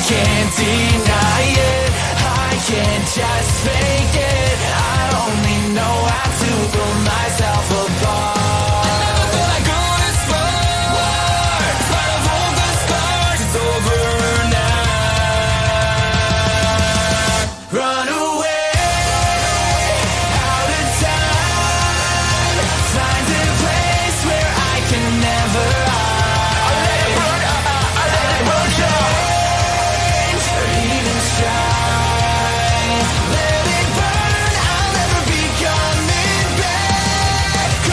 can't deny it, I can't just fake it. I only know how to pull myself apart. I never felt like good as far. In spite of all the scars, it's over now. Run away, out of time. Find a place where I can never hide. I let it run, I let it run, change or even strive. Let it burn, I'll never be coming back.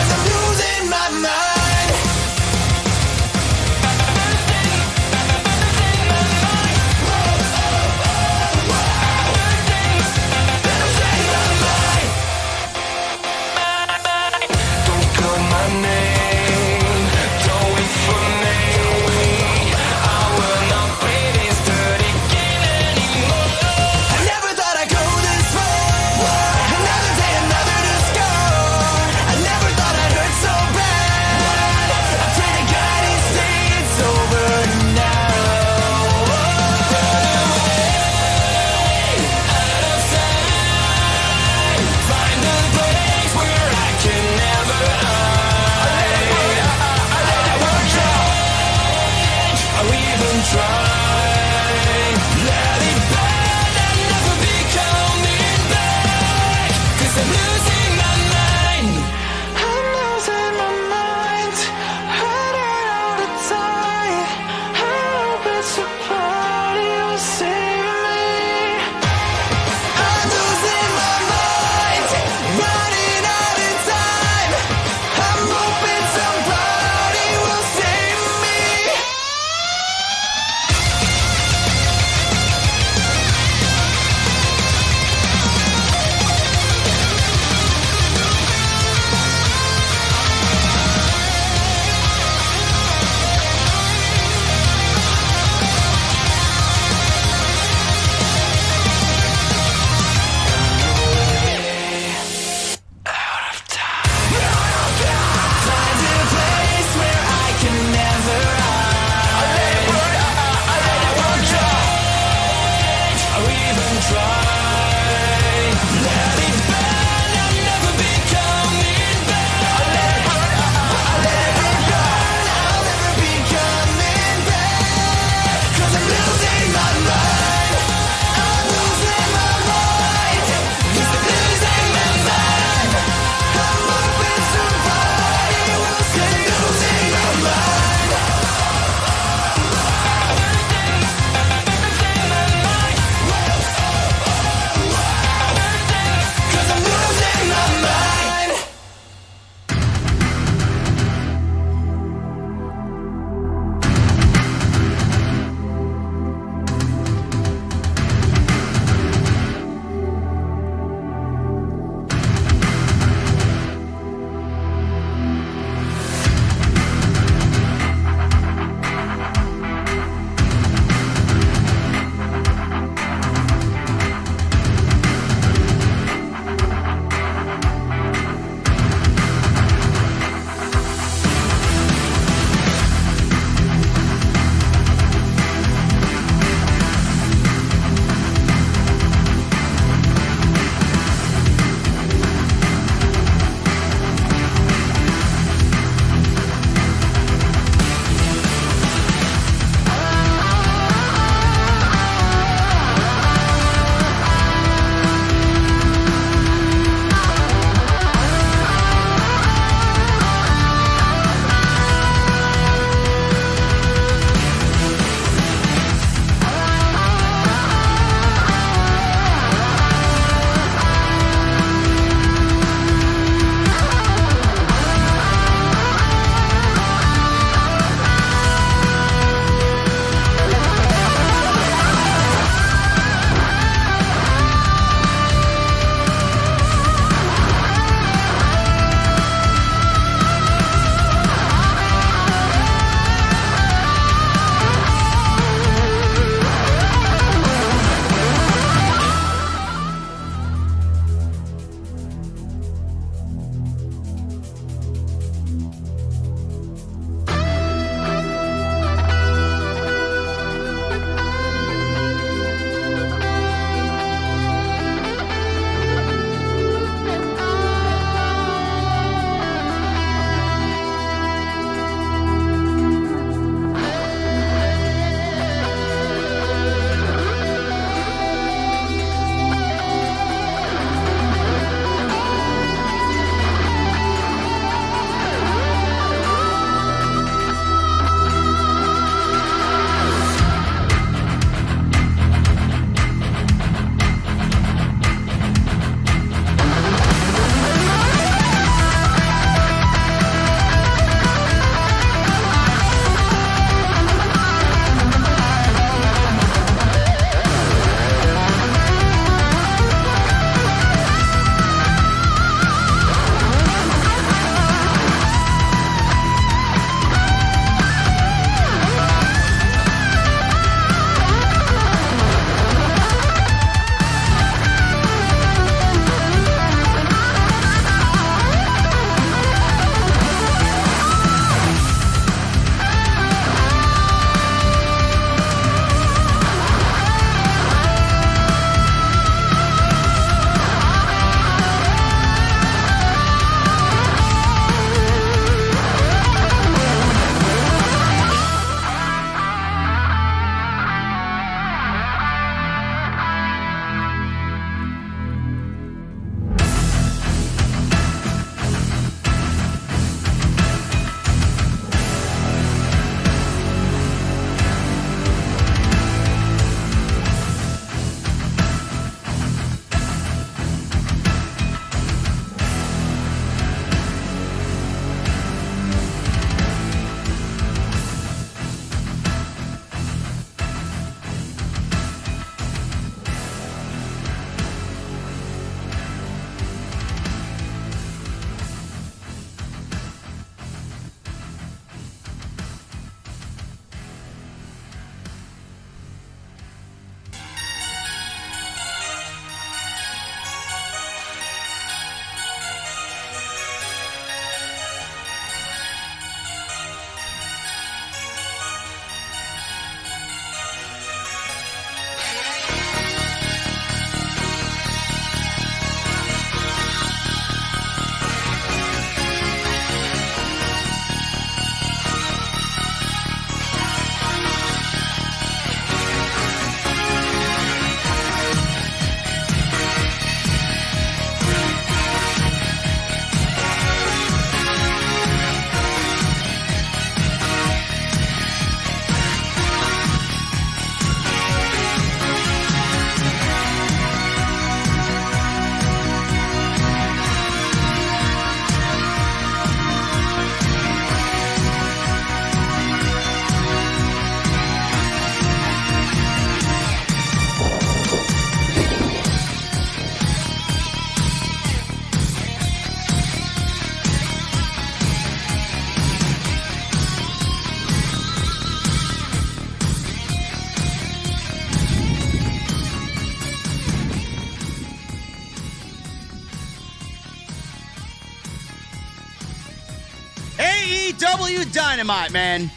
AEW Dynamite, man.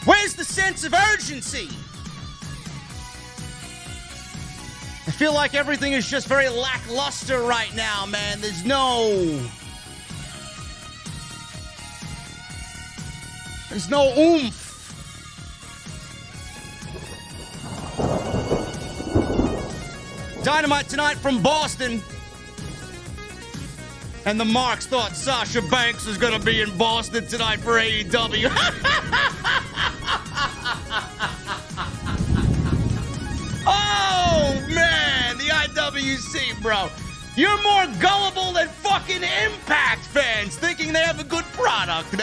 Where's the sense of urgency? I feel like everything is just very lackluster right now, man. There's no oomph. Dynamite tonight from Boston. And the Marks thought Sasha Banks was going to be in Boston tonight for AEW. Oh, man. The IWC, bro. You're more gullible than fucking Impact fans thinking they have a good product.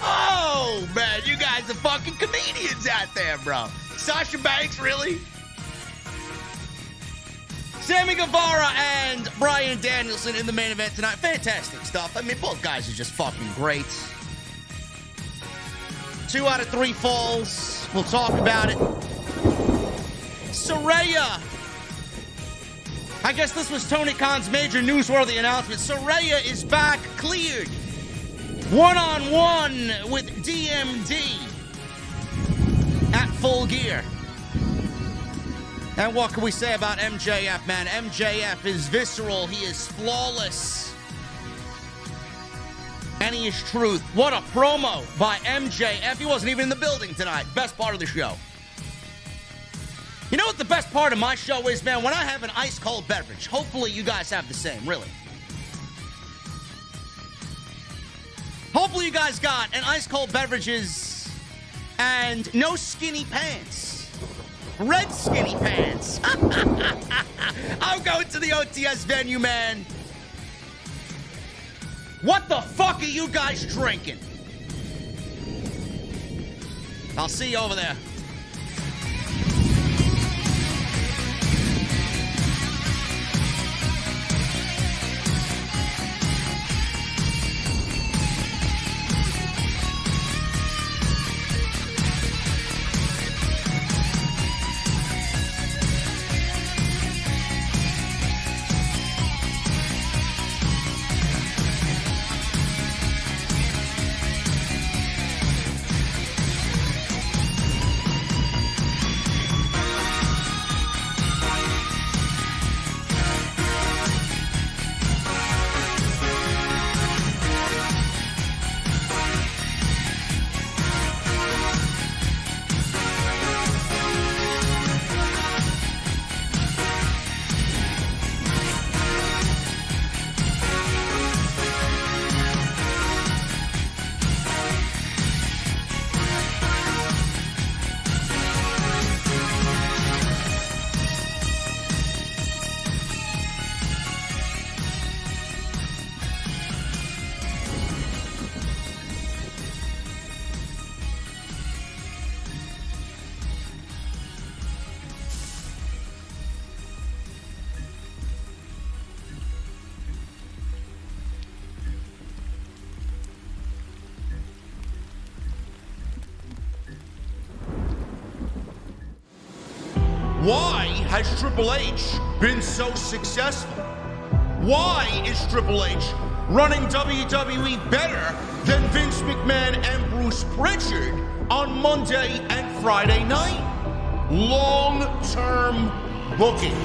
Oh, man. You guys are fucking comedians out there, bro. Sasha Banks, really? Sammy Guevara and Bryan Danielson in the main event tonight. Fantastic stuff. I mean, both guys are just fucking great. 2 out of 3 falls. We'll talk about it. Saraya. I guess this was Tony Khan's major newsworthy announcement. Saraya is back, cleared. One-on-one with DMD at Full Gear. And what can we say about MJF, man? MJF is visceral. He is flawless. And he is truth. What a promo by MJF. He wasn't even in the building tonight. Best part of the show. You know what the best part of my show is, man? When I have an ice-cold beverage. Hopefully you guys have the same, really. Hopefully you guys got an ice-cold beverages and no skinny pants. Red skinny pants. I'm going to the OTS venue, man. What the fuck are you guys drinking? I'll see you over there. Why has Triple H been so successful? Why is Triple H running WWE better than Vince McMahon and Bruce Pritchard on Monday and Friday night? Long-term booking.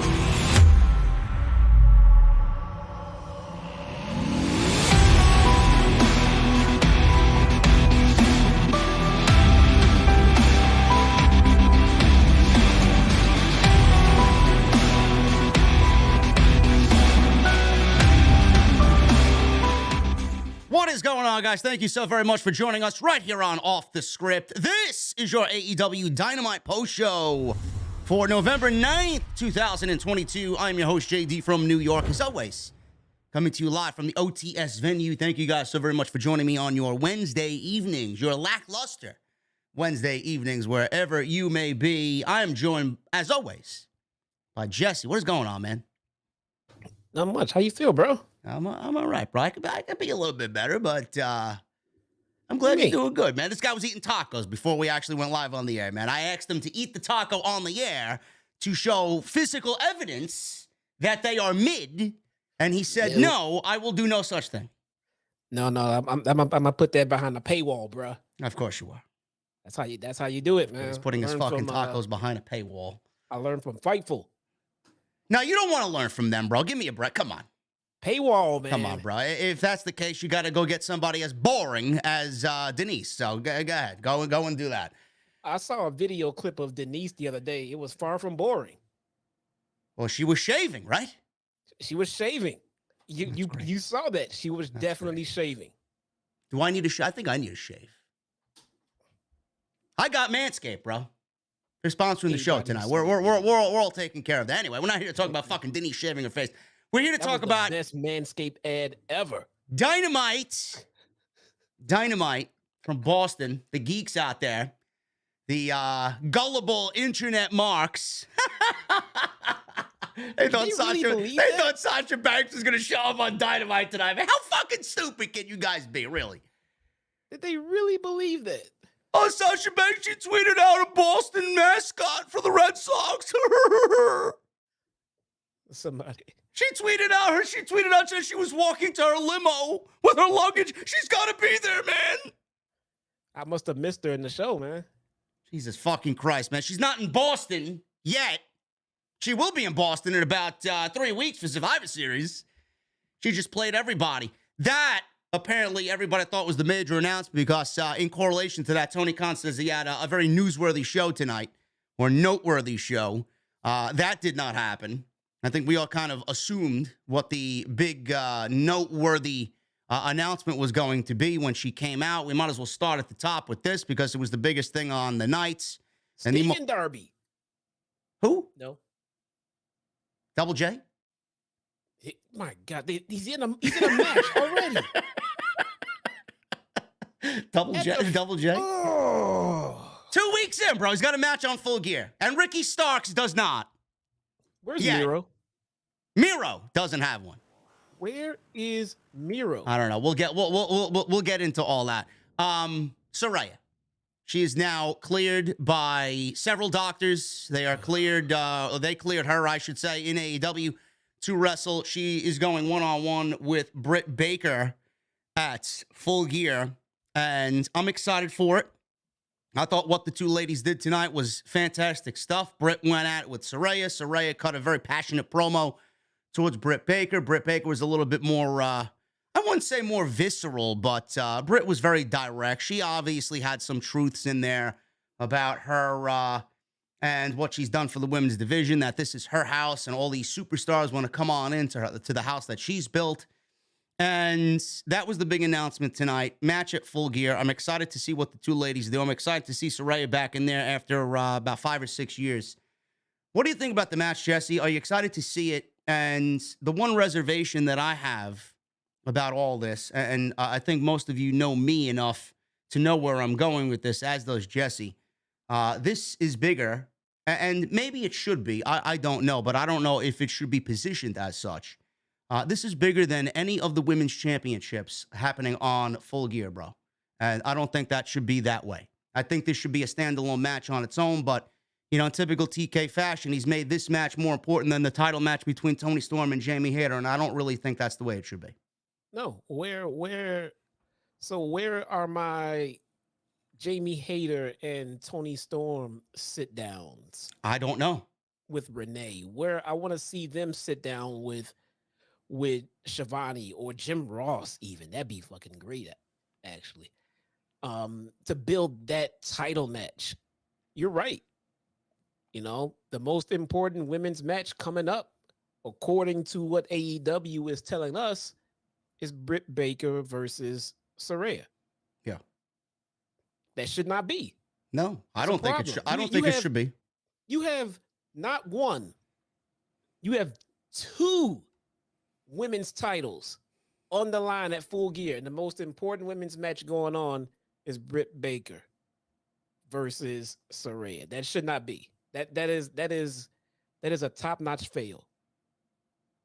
What is going on, guys? Thank you so very much for joining us right here on Off the Script. This is your AEW Dynamite post show for November 9th, 2022. I'm your host, JD from New York, as always, coming to you live from the OTS venue. Thank you guys so very much for joining me on your Wednesday evenings, your lackluster Wednesday evenings, wherever you may be. I am joined, as always, by Jesse. What is going on, man? Not much. How you feel, bro? I'm all right, bro. I could be a little bit better, but I'm glad you're doing good, man. This guy was eating tacos before we actually went live on the air, man. I asked him to eat the taco on the air to show physical evidence that they are mid, and he said, "No, I will do no such thing." No, I'm gonna put that behind the paywall, bro. Of course you are. That's how you do it, man. He's putting his fucking tacos behind a paywall. I learned from Fightful. Now, you don't want to learn from them, bro. Give me a break. Come on. Paywall, man. Come on, bro. If that's the case, you got to go get somebody as boring as Denise. So go ahead. Go and do that. I saw a video clip of Denise the other day. It was far from boring. Well, she was shaving, right? She was shaving. You saw that. She was definitely shaving. Do I need to shave? I think I need to shave. I got Manscaped, bro. They're sponsoring the show tonight. We're all taken care of that. Anyway, we're not here to talk about fucking Denise shaving her face. We're here to talk about the best Manscaped ad ever. Dynamite from Boston. The geeks out there, the gullible internet marks. They thought Sasha Banks was going to show up on Dynamite tonight. Man, how fucking stupid can you guys be, really? Did they really believe that? Oh, Sasha Banks, she tweeted out a Boston mascot for the Red Sox. Somebody. She tweeted out that she was walking to her limo with her luggage. She's got to be there, man. I must have missed her in the show, man. Jesus fucking Christ, man. She's not in Boston yet. She will be in Boston in about 3 weeks for Survivor Series. She just played everybody. That, apparently, everybody thought was the major announcement because in correlation to that, Tony Khan says he had a very newsworthy show tonight, or noteworthy show. That did not happen. I think we all kind of assumed what the big noteworthy announcement was going to be when she came out. We might as well start at the top with this because it was the biggest thing on the nights. Steven Darby. Who? No. Double J? My God, he's in a match already. Double J? Oh. 2 weeks in, bro. He's got a match on Full Gear. And Ricky Starks does not. Where's Miro? Miro doesn't have one. Where is Miro? I don't know. We'll get into all that. Saraya. She is now cleared by several doctors. They are cleared. They cleared her, I should say, in AEW to wrestle. She is going one-on-one with Britt Baker at Full Gear, and I'm excited for it. I thought what the two ladies did tonight was fantastic stuff. Britt went at it with Saraya. Saraya cut a very passionate promo towards Britt Baker. Britt Baker was a little bit more, I wouldn't say more visceral, but Britt was very direct. She obviously had some truths in there about her and what she's done for the women's division, that this is her house and all these superstars want to come on into to the house that she's built. And that was the big announcement tonight. Match at Full Gear. I'm excited to see what the two ladies do. I'm excited to see Saraya back in there after about 5 or 6 years. What do you think about the match, Jesse? Are you excited to see it? And the one reservation that I have about all this, and I think most of you know me enough to know where I'm going with this, as does Jesse. This is bigger, and maybe it should be. I don't know, but I don't know if it should be positioned as such. This is bigger than any of the women's championships happening on Full Gear, bro. And I don't think that should be that way. I think this should be a standalone match on its own, but, you know, in typical TK fashion, he's made this match more important than the title match between Tony Storm and Jamie Hayter, and I don't really think that's the way it should be. No, where are my Jamie Hayter and Tony Storm sit downs? I don't know. With Renee, where I want to see them sit down with Shivani or Jim Ross, even. That'd be fucking great, actually. To build that title match. You're right. You know, the most important women's match coming up, according to what AEW is telling us, is Britt Baker versus Saraya. Yeah. That should not be. No, I don't think it should. I don't think it should be. You have not one. You have two women's titles on the line at Full Gear, and the most important women's match going on is Britt Baker versus Saraya. That should not be. That is a top-notch fail.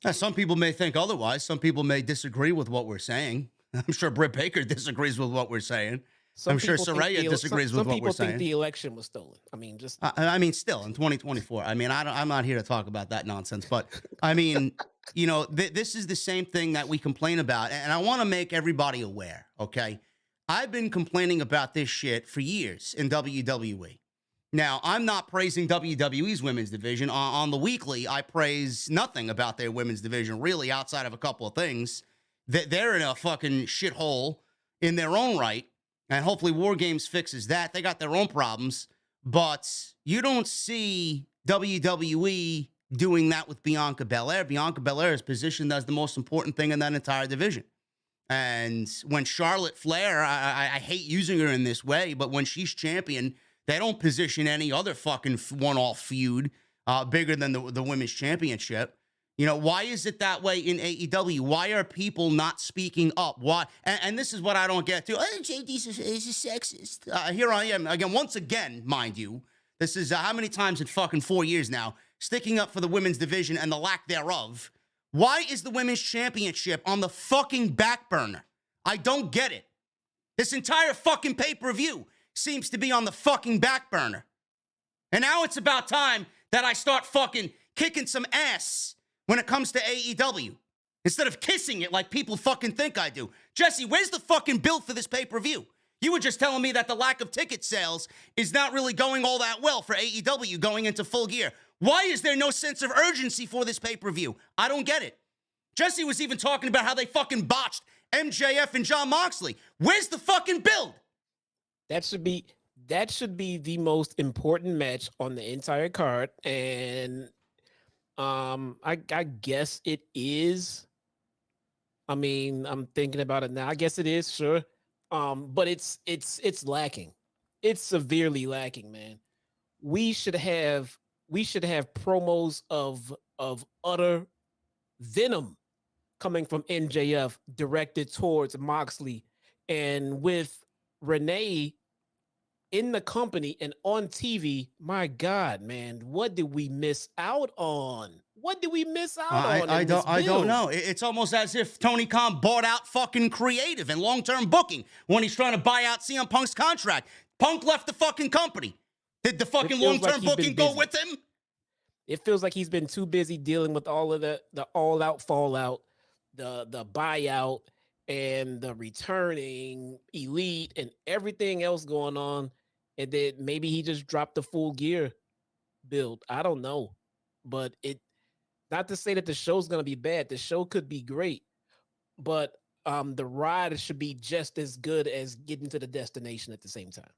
Now, some people may think otherwise. Some people may disagree with what we're saying. I'm sure Britt Baker disagrees with what we're saying. I'm sure Saraya disagrees with what we're saying. Some people think the election was stolen. I mean, just I mean, still in 2024. I mean, I'm not here to talk about that nonsense, but I mean, you know, this is the same thing that we complain about, and I want to make everybody aware. Okay, I've been complaining about this shit for years in WWE. Now, I'm not praising WWE's women's division. On the weekly, I praise nothing about their women's division, really, outside of a couple of things. They're in a fucking shithole in their own right. And hopefully War Games fixes that. They got their own problems. But you don't see WWE doing that with Bianca Belair. Bianca Belair is positioned as the most important thing in that entire division. And when Charlotte Flair, I hate using her in this way, but when she's champion, they don't position any other fucking one-off feud bigger than the women's championship. You know, why is it that way in AEW? Why are people not speaking up? Why? And this is what I don't get to. Oh, JD's is a sexist. Here I am again, once again, mind you. This is how many times in fucking 4 years now, sticking up for the women's division and the lack thereof. Why is the women's championship on the fucking back burner? I don't get it. This entire fucking pay-per-view seems to be on the fucking back burner. And now it's about time that I start fucking kicking some ass when it comes to AEW, instead of kissing it like people fucking think I do. Jesse, where's the fucking bill for this pay-per-view? You were just telling me that the lack of ticket sales is not really going all that well for AEW going into Full Gear. Why is there no sense of urgency for this pay-per-view? I don't get it. Jesse was even talking about how they fucking botched MJF and Jon Moxley. Where's the fucking build? That should be the most important match on the entire card, and I guess it is. I mean, I'm thinking about it now. I guess it is, sure. But it's lacking. It's severely lacking, man. We should have promos of utter venom coming from MJF directed towards Moxley, and with Renee in the company and on TV. My God, man, what did we miss out on? What did we miss out on? I don't know. It's almost as if Tony Khan bought out fucking creative and long-term booking when he's trying to buy out CM Punk's contract. Punk left the fucking company. Did the fucking long-term booking go with him? It feels like he's been too busy dealing with all of the all-out fallout, the buyout, and the returning elite and everything else going on. And then maybe he just dropped the Full Gear build. I don't know. But not to say that the show's going to be bad. The show could be great. But the ride should be just as good as getting to the destination at the same time.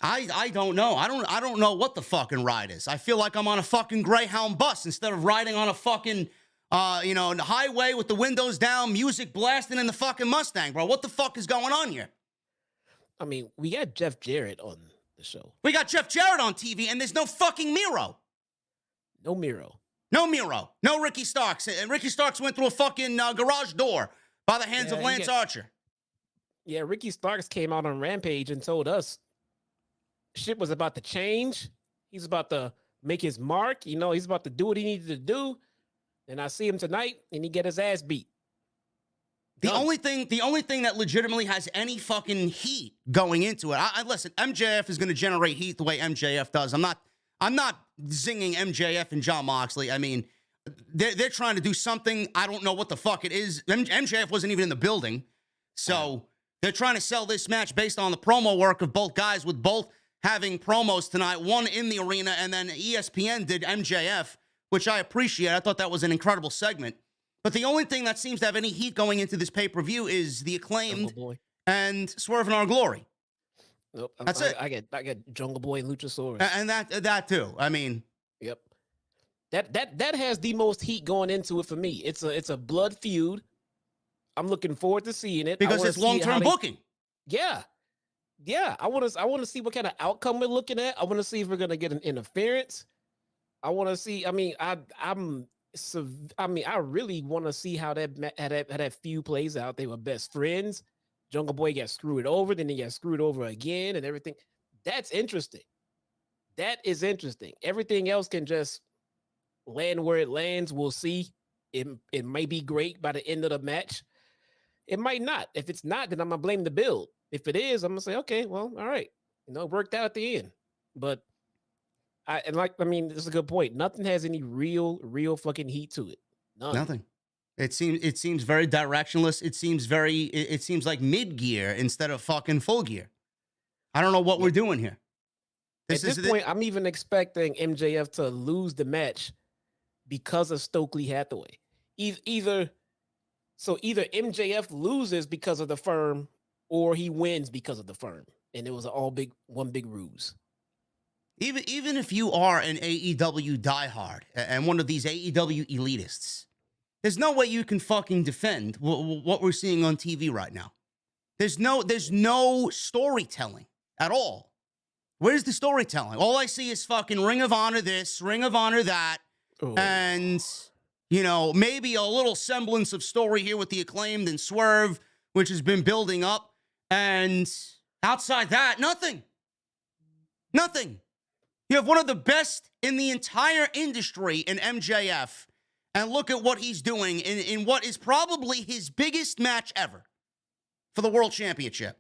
I don't know. I don't know what the fucking ride is. I feel like I'm on a fucking Greyhound bus instead of riding on a fucking the highway with the windows down, music blasting in the fucking Mustang, bro. What the fuck is going on here? I mean, we got Jeff Jarrett on the show. We got Jeff Jarrett on TV, and there's no fucking Miro. No Miro. No Miro. No Ricky Starks. And Ricky Starks went through a fucking garage door by the hands of Lance Archer. Yeah, Ricky Starks came out on Rampage and told us shit was about to change. He's about to make his mark. He's about to do what he needed to do. And I see him tonight, and he get his ass beat. The only thing that legitimately has any fucking heat going into it. I listen, MJF is going to generate heat the way MJF does. I'm not zinging MJF and Jon Moxley. I mean, they're trying to do something. I don't know what the fuck it is. MJF wasn't even in the building. So they're trying to sell this match based on the promo work of both guys, with both having promos tonight, one in the arena, and then ESPN did MJF, which I appreciate. I thought that was an incredible segment. But the only thing that seems to have any heat going into this pay-per-view is the Acclaimed and Swerve in Our Glory. Nope, That's it. I get Jungle Boy and Luchasaurus. And that too. I mean, yep. That has the most heat going into it for me. It's a blood feud. I'm looking forward to seeing it because it's long-term booking. Yeah. I want to see what kind of outcome we're looking at. I want to see if we're gonna get an interference. I want to see. I mean, I really want to see how that feud plays out. They were best friends. Jungle Boy got screwed over, then he got screwed over again, and everything. That's interesting. That is interesting. Everything else can just land where it lands. We'll see. It may be great by the end of the match. It might not. If it's not, then I'm gonna blame the build. If it is, I'm gonna say, okay, well, all right, it worked out at the end. But I mean, this is a good point. Nothing has any real fucking heat to it. None. Nothing. It seems very directionless. It seems like mid gear instead of fucking full gear. I don't know what we're doing here. At this point, I'm even expecting MJF to lose the match because of Stokely Hathaway. Either MJF loses because of the firm, or he wins because of the firm, and it was one big ruse. Even if you are an AEW diehard and one of these AEW elitists, there's no way you can fucking defend what we're seeing on TV right now. There's no storytelling at all. Where's the storytelling? All I see is fucking Ring of Honor this, Ring of Honor that, and maybe a little semblance of story here with the Acclaimed and Swerve, which has been building up, and outside that, nothing. You have one of the best in the entire industry in MJF, and look at what he's doing in what is probably his biggest match ever for the World Championship.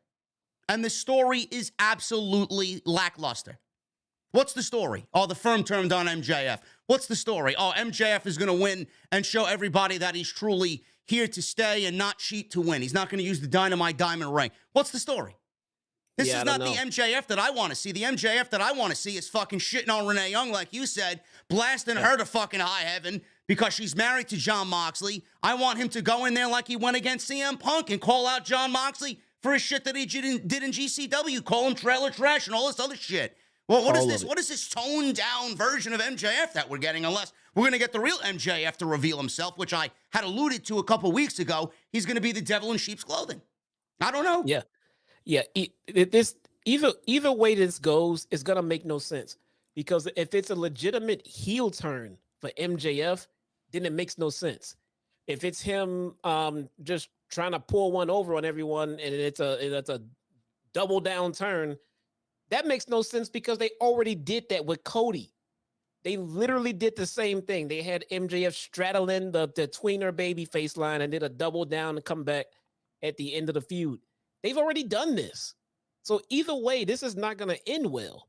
And the story is absolutely lackluster. What's the story? Oh, the firm turned on MJF. What's the story? Oh, MJF is going to win and show everybody that he's truly here to stay and not cheat to win. He's not going to use the Dynamite Diamond Ring. What's the story? This is not the MJF that I want to see. The MJF that I want to see is fucking shitting on Renee Young, like you said, blasting her to fucking high heaven because she's married to Jon Moxley. I want him to go in there like he went against CM Punk and call out Jon Moxley for his shit that he did in GCW, call him trailer trash and all this other shit. Well, what is this? What is this toned down version of MJF that we're getting? Unless we're going to get the real MJF to reveal himself, which I had alluded to a couple weeks ago. He's going to be the devil in sheep's clothing. I don't know. Yeah. Either way this goes, it's gonna make no sense, because if it's a legitimate heel turn for MJF, then it makes no sense. If it's him just trying to pull one over on everyone and it's a double down turn, that makes no sense because they already did that with Cody. They literally did the same thing. They had MJF straddling the tweener baby face line and did a double down and come back at the end of the feud. They've already done this. So either way, this is not going to end well.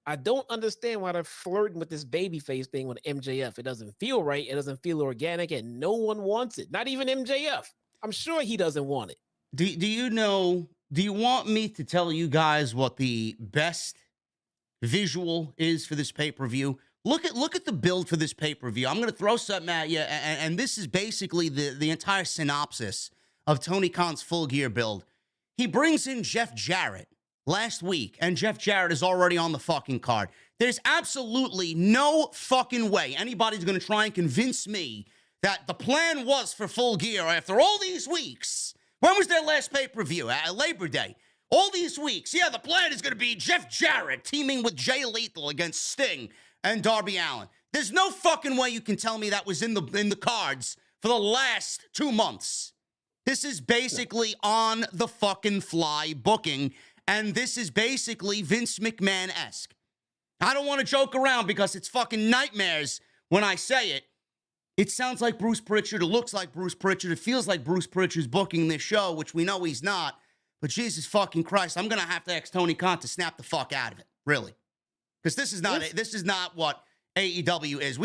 I don't understand why they're flirting with this babyface thing with MJF. It doesn't feel right. It doesn't feel organic, and no one wants it. Not even MJF. I'm sure he doesn't want it. Do you want me to tell you guys what the best visual is for this pay-per-view? Look at the build for this pay-per-view. I'm going to throw something at you, and this is basically the entire synopsis of Tony Khan's Full Gear build. He brings in Jeff Jarrett last week, and Jeff Jarrett is already on the fucking card. There's absolutely no fucking way anybody's going to try and convince me that the plan was for Full Gear after all these weeks. When was their last pay-per-view? At Labor Day. All these weeks. Yeah, the plan is going to be Jeff Jarrett teaming with Jay Lethal against Sting and Darby Allin. There's no fucking way you can tell me that was in the cards for the last 2 months. This is basically on the fucking fly booking, and this is basically Vince McMahon-esque. I don't want to joke around because it's fucking nightmares when I say it. It sounds like Bruce Pritchard. It looks like Bruce Pritchard. It feels like Bruce Pritchard's booking this show, which we know he's not. But Jesus fucking Christ, I'm going to have to ask Tony Khan to snap the fuck out of it, really. Because this is not what AEW is.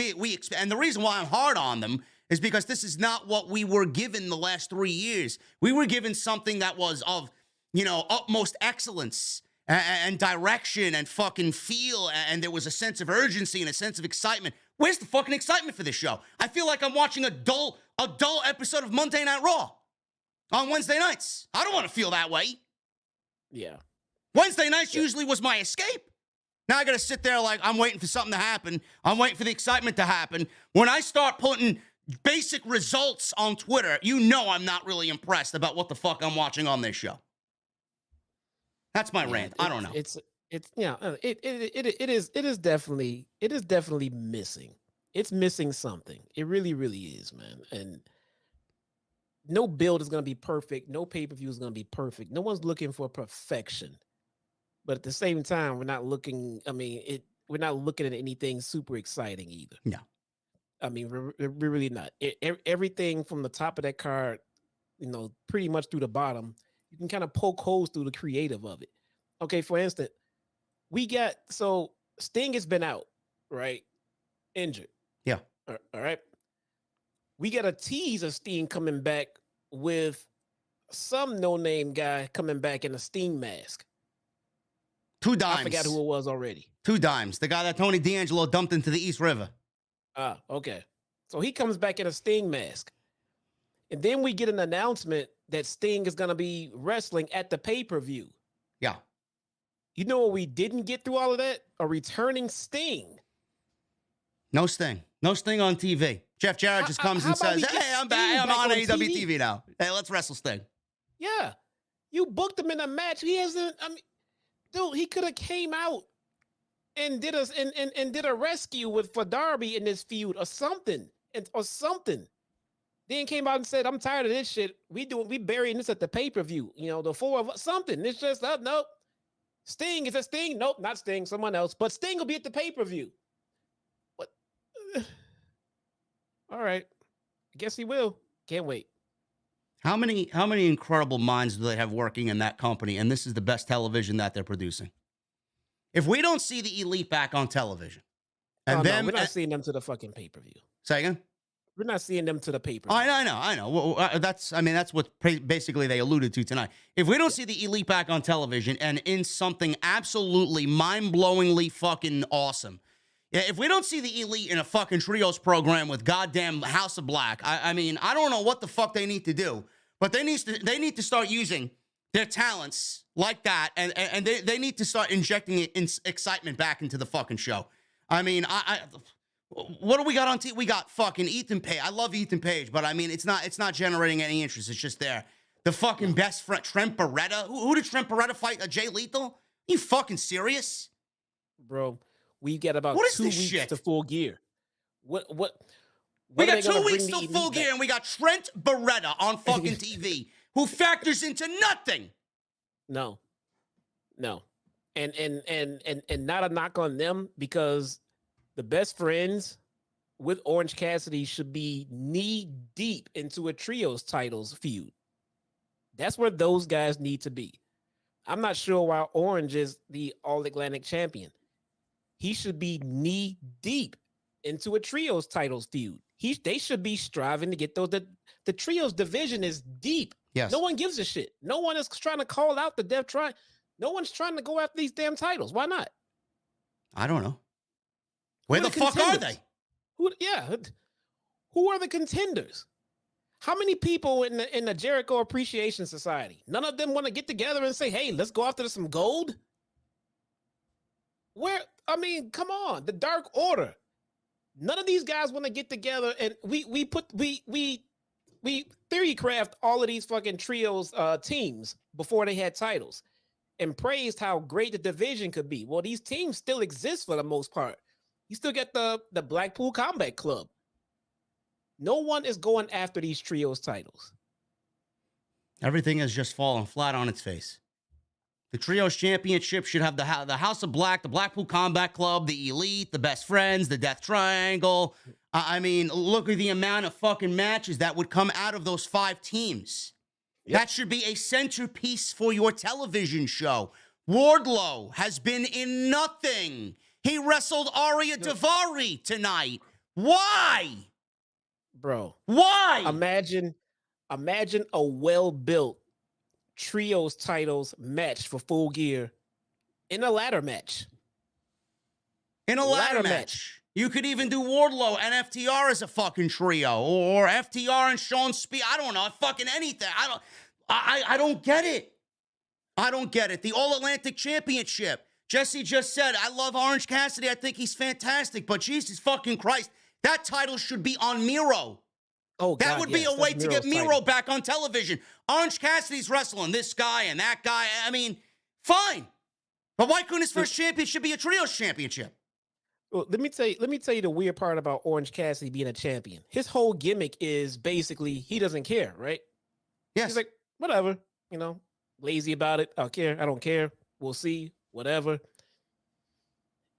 And the reason why I'm hard on them is because this is not what we were given the last 3 years. We were given something that was of, utmost excellence and direction and fucking feel, and there was a sense of urgency and a sense of excitement. Where's the fucking excitement for this show? I feel like I'm watching a dull episode of Monday Night Raw on Wednesday nights. I don't want to feel that way. Yeah. Wednesday nights usually was my escape. Now I got to sit there like I'm waiting for something to happen. I'm waiting for the excitement to happen. When I start putting basic results on Twitter, I'm not really impressed about what the fuck I'm watching on this show. That's my rant. I don't know. It is definitely missing. It's missing something. It really, really is, man. And no build is going to be perfect. No pay-per-view is going to be perfect. No one's looking for perfection. But at the same time, we're not looking at anything super exciting either. No. I mean, we're really not. Everything from the top of that card pretty much through the bottom. You can kind of poke holes through the creative of it. Okay, for instance, Sting has been out, right? Injured. Yeah. All right. We got a tease of Sting coming back with some no-name guy coming back in a Sting mask. 2 dimes. I forgot who it was already. 2 dimes. The guy that Tony D'Angelo dumped into the East River. Okay. So he comes back in a Sting mask. And then we get an announcement that Sting is going to be wrestling at the pay-per-view. Yeah. You know what we didn't get through all of that? A returning Sting. No Sting. No Sting on TV. Jeff Jarrett just comes and says, hey, I'm back. I'm on AEW TV now. Hey, let's wrestle Sting. Yeah. You booked him in a match. He hasn't, dude, he could have came out and did a rescue for Darby in this feud or something. Then came out and said, I'm tired of this shit. We burying this at the pay-per-view. The 4 of us, something. It's just, nope. Sting, is it Sting? Nope, not Sting, someone else. But Sting will be at the pay-per-view. What? All right. I guess he will. Can't wait. How many incredible minds do they have working in that company? And this is the best television that they're producing. If we don't see the Elite back on television, and we're not seeing them to the fucking pay-per-view. Say again? We're not seeing them to the pay-per-view. I know. Well, that's what basically they alluded to tonight. If we don't see the Elite back on television and in something absolutely mind-blowingly fucking awesome, if we don't see the Elite in a fucking trios program with goddamn House of Black, I don't know what the fuck they need to do, but they need to start using their talents like that, and they need to start injecting excitement back into the fucking show. What do we got on TV? We got fucking Ethan Page. I love Ethan Page, but it's not generating any interest. It's just there. The fucking best friend, Trent Beretta. Who did Trent Beretta fight? Jay Lethal? You fucking serious? Bro, we got about 2 weeks to Full Gear. What we got 2 weeks to Full Gear, and we got Trent Beretta on fucking TV, who factors into nothing. No. And not a knock on them, because the best friends with Orange Cassidy should be knee deep into a trios titles feud. That's where those guys need to be. I'm not sure why Orange is the All-Atlantic champion. He should be knee deep into a trios titles feud. They should be striving to get those. The trios division is deep. Yes. No one gives a shit. No one is trying to call out the Death Triangle. No one's trying to go after these damn titles. Why not? I don't know. Where the fuck are they? Who are the contenders? How many people in the Jericho Appreciation Society? None of them want to get together and say, hey, let's go after some gold? Come on, the Dark Order. None of these guys want to get together, and we theorycraft all of these fucking trios teams before they had titles and praised how great the division could be. Well, these teams still exist for the most part. You still get the Blackpool Combat Club. No one is going after these trios titles. Everything has just fallen flat on its face. The Trios Championship should have the House of Black, the Blackpool Combat Club, the Elite, the Best Friends, the Death Triangle. Look at the amount of fucking matches that would come out of those 5 teams. Yep. That should be a centerpiece for your television show. Wardlow has been in nothing. He wrestled Arya Daivari tonight. Why? Bro. Why? Imagine a well-built trios titles match for Full Gear in a ladder match. In a ladder match. You could even do Wardlow and FTR as a fucking trio, or FTR and Sean Speed. I don't know, fucking anything. I don't get it. I don't get it. The All-Atlantic Championship. Jesse just said, I love Orange Cassidy. I think he's fantastic. But Jesus fucking Christ, that title should be on Miro. Oh, God, that would be a way to get Miro back on television. Orange Cassidy's wrestling this guy and that guy. Fine. But why couldn't his first championship be a trios championship? Well, let me tell you the weird part about Orange Cassidy being a champion. His whole gimmick is basically he doesn't care, right? Yes. He's like, whatever, lazy about it. I don't care. We'll see. Whatever.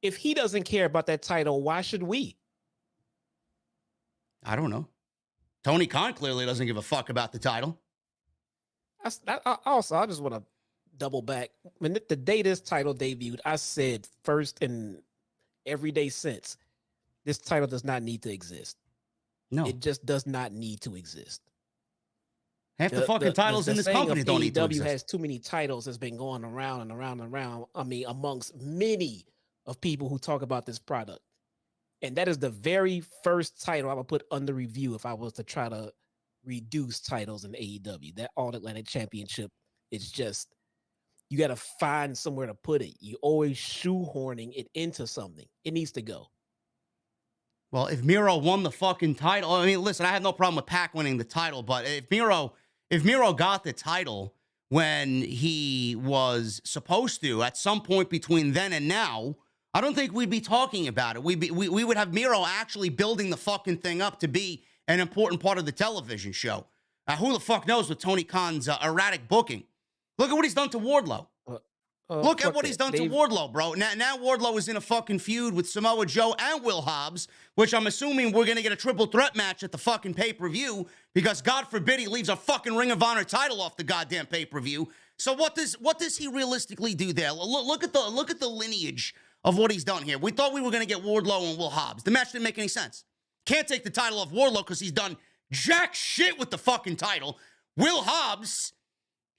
If he doesn't care about that title, why should we? I don't know. Tony Khan clearly doesn't give a fuck about the title. I just want to double back. When the day this title debuted, I said first and every day since, this title does not need to exist. No. It just does not need to exist. Half the fucking titles in this company don't need to exist. AEW has too many titles that's been going around and around and around. I mean, amongst many of people who talk about this product. And that is the very first title I would put under review if I was to try to reduce titles in AEW. That All Atlantic Championship, it's just, you got to find somewhere to put it. You always shoehorning it into something. It needs to go. Well, if Miro won the fucking title, I mean, listen, I have no problem with Pac winning the title, but if Miro got the title when he was supposed to at some point between then and now, I don't think we'd be talking about it. We would have Miro actually building the fucking thing up to be an important part of the television show. Who the fuck knows with Tony Khan's erratic booking? Look at what he's done to Wardlow. Look at what he's done to Wardlow, bro. Now Wardlow is in a fucking feud with Samoa Joe and Will Hobbs, which I'm assuming we're going to get a triple threat match at the fucking pay-per-view because God forbid he leaves a fucking Ring of Honor title off the goddamn pay-per-view. So what does he realistically do there? Look at the lineage of what he's done here. We thought we were going to get Wardlow and Will Hobbs. The match didn't make any sense. Can't take the title off Wardlow because he's done jack shit with the fucking title. Will Hobbs,